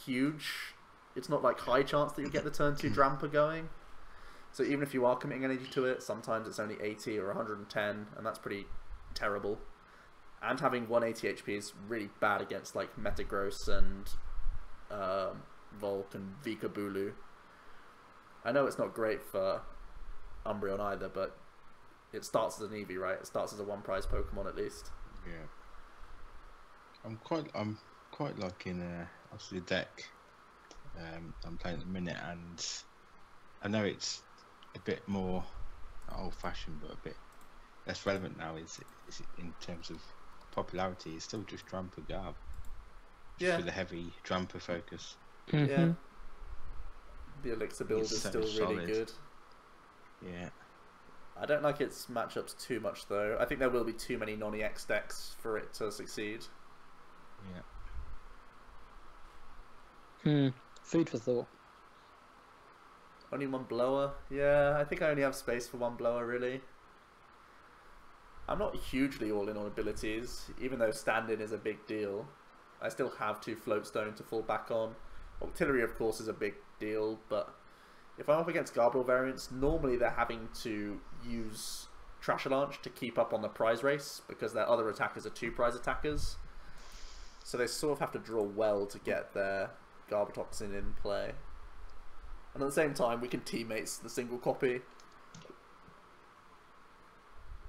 huge. It's not like high chance that you get the turn 2 Dramper going. So even if you are committing energy to it, sometimes it's only 80 or 110, and that's pretty terrible. And having 180 HP is really bad against like Metagross and Volk and Vikabulu. I know it's not great for Umbreon either, but it starts as an Eevee, right? It starts as a 1 prize Pokemon at least. Yeah. I'm quite liking obviously the deck I'm playing at the minute, and I know it's a bit more old-fashioned, but a bit less relevant now. Is in terms of popularity, it's still just Dramper Garb. Just Yeah. with a heavy Dramper focus. Yeah. The Elixir build It's is so still really solid. good. Yeah. I don't like its matchups too much though. I think there will be too many non-EX decks for it to succeed. Yeah. Food for thought. Only 1 blower? Yeah, I think I only have space for 1 blower really. I'm not hugely all in on abilities, even though stand-in is a big deal. I still have 2 Floatstone to fall back on. Octillery of course is a big deal, but if I'm up against Garble variants, normally they're having to use Trash Launch to keep up on the prize race because their other attackers are 2 prize attackers. So they sort of have to draw well to get their Garbotoxin in play. And at the same time, we can teammates the single copy.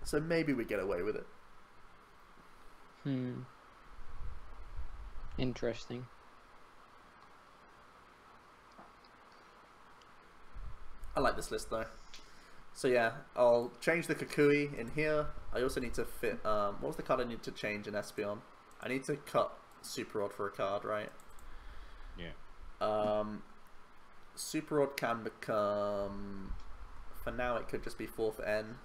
So maybe we get away with it. Interesting. I like this list though. So yeah, I'll change the Kukui in here. I also need to fit, what was the card I need to change in Espeon? I need to cut Super Rod for a card, right? Yeah. Super Rod can become, for now it could just be 4th N.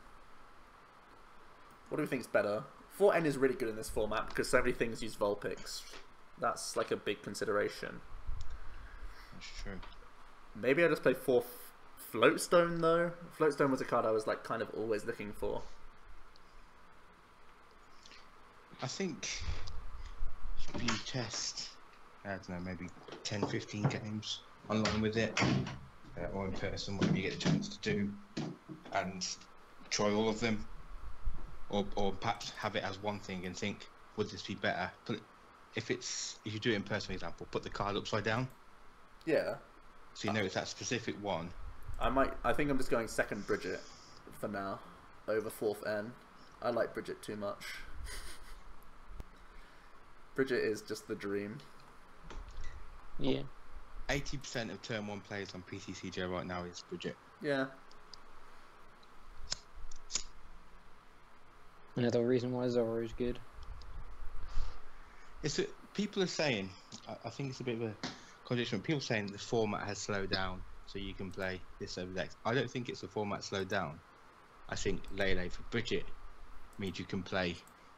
What do we think is better? 4N is really good in this format because so many things use Vulpix. That's like a big consideration. That's true. Maybe I just play 4th Floatstone though. Floatstone was a card I was like kind of always looking for. I think if you test, I don't know, maybe 10, 15 games online with it, or in person, whatever you get the chance to do, and try all of them, or perhaps have it as one thing and think, would this be better? But if you do it in person, for example, put the card upside down, Yeah. so you know it's that specific one. I think I'm just going 2nd Bridget for now over 4th N. I like Bridget too much. Bridget is just the dream. Yeah. 80% of turn 1 players on PCCJ right now is Bridget. Yeah. Another reason why Zoro is good. People are saying, I think it's a bit of a contradiction. People are saying the format has slowed down, so you can play this over decks. I don't think it's the format slowed down. I think Lele for Bridget means you can play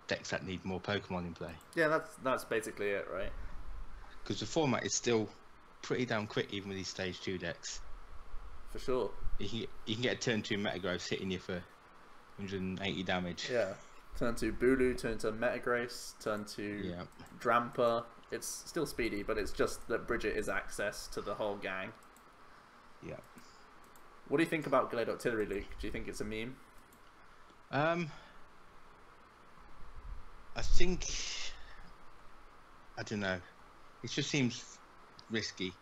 decks that need more Pokemon in play. Yeah, that's basically it, right? Because the format is still pretty damn quick, even with these stage 2 decks. For sure. You can get a turn 2 Metagross hitting you for 180 damage. Yeah. Turn to Bulu, turn to Metagross, turn to Dramper. It's still speedy, but it's just that Bridget is access to the whole gang. Yeah. What do you think about Glade Octillery, Luke? Do you think it's a meme? I think, I don't know. It just seems risky.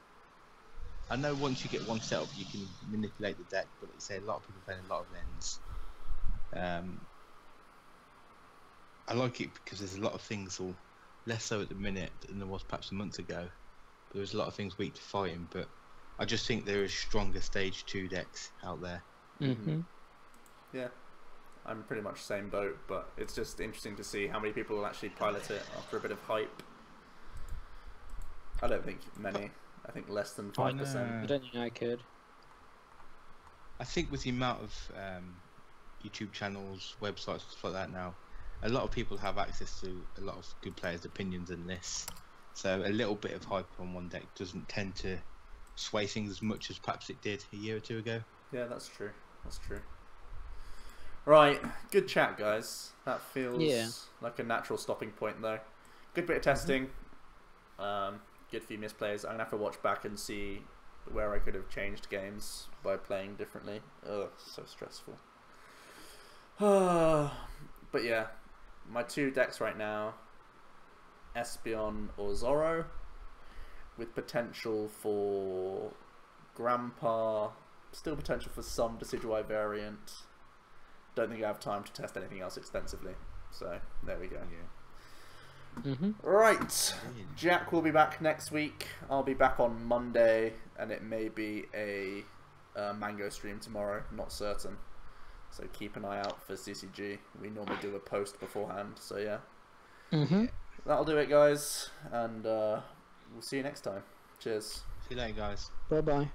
I know once you get one set up, you can manipulate the deck, but like you say, a lot of people playing a lot of lens. I like it because there's a lot of things, or less so at the minute than there was perhaps a month ago. But there's a lot of things weak to fighting, but I just think there is stronger stage 2 decks out there. Mm-hmm. Yeah, I'm pretty much same boat, but it's just interesting to see how many people will actually pilot it after a bit of hype. I don't think many. I think less than 5%. I don't think I could. I think with the amount of YouTube channels, websites, stuff like that now, a lot of people have access to a lot of good players' opinions and lists. So a little bit of hype on one deck doesn't tend to sway things as much as perhaps it did a year or two ago. Yeah, that's true. That's true. Right, good chat, guys. That feels like a natural stopping point, though. Good bit of testing. Good few missed plays. I'm gonna have to watch back and see where I could have changed games by playing differently. Ugh, so stressful. But yeah, my 2 decks right now: Espeon or Zoro, with potential for Grandpa. Still potential for some Decidueye variant. Don't think I have time to test anything else extensively. So there we go. Right, Jack will be back next week. I'll be back on Monday, and it may be a Mango stream tomorrow. Not certain. So keep an eye out for CCG. We normally do a post beforehand. So yeah. That'll do it, guys, and we'll see you next time. Cheers. See you later, guys. Bye bye.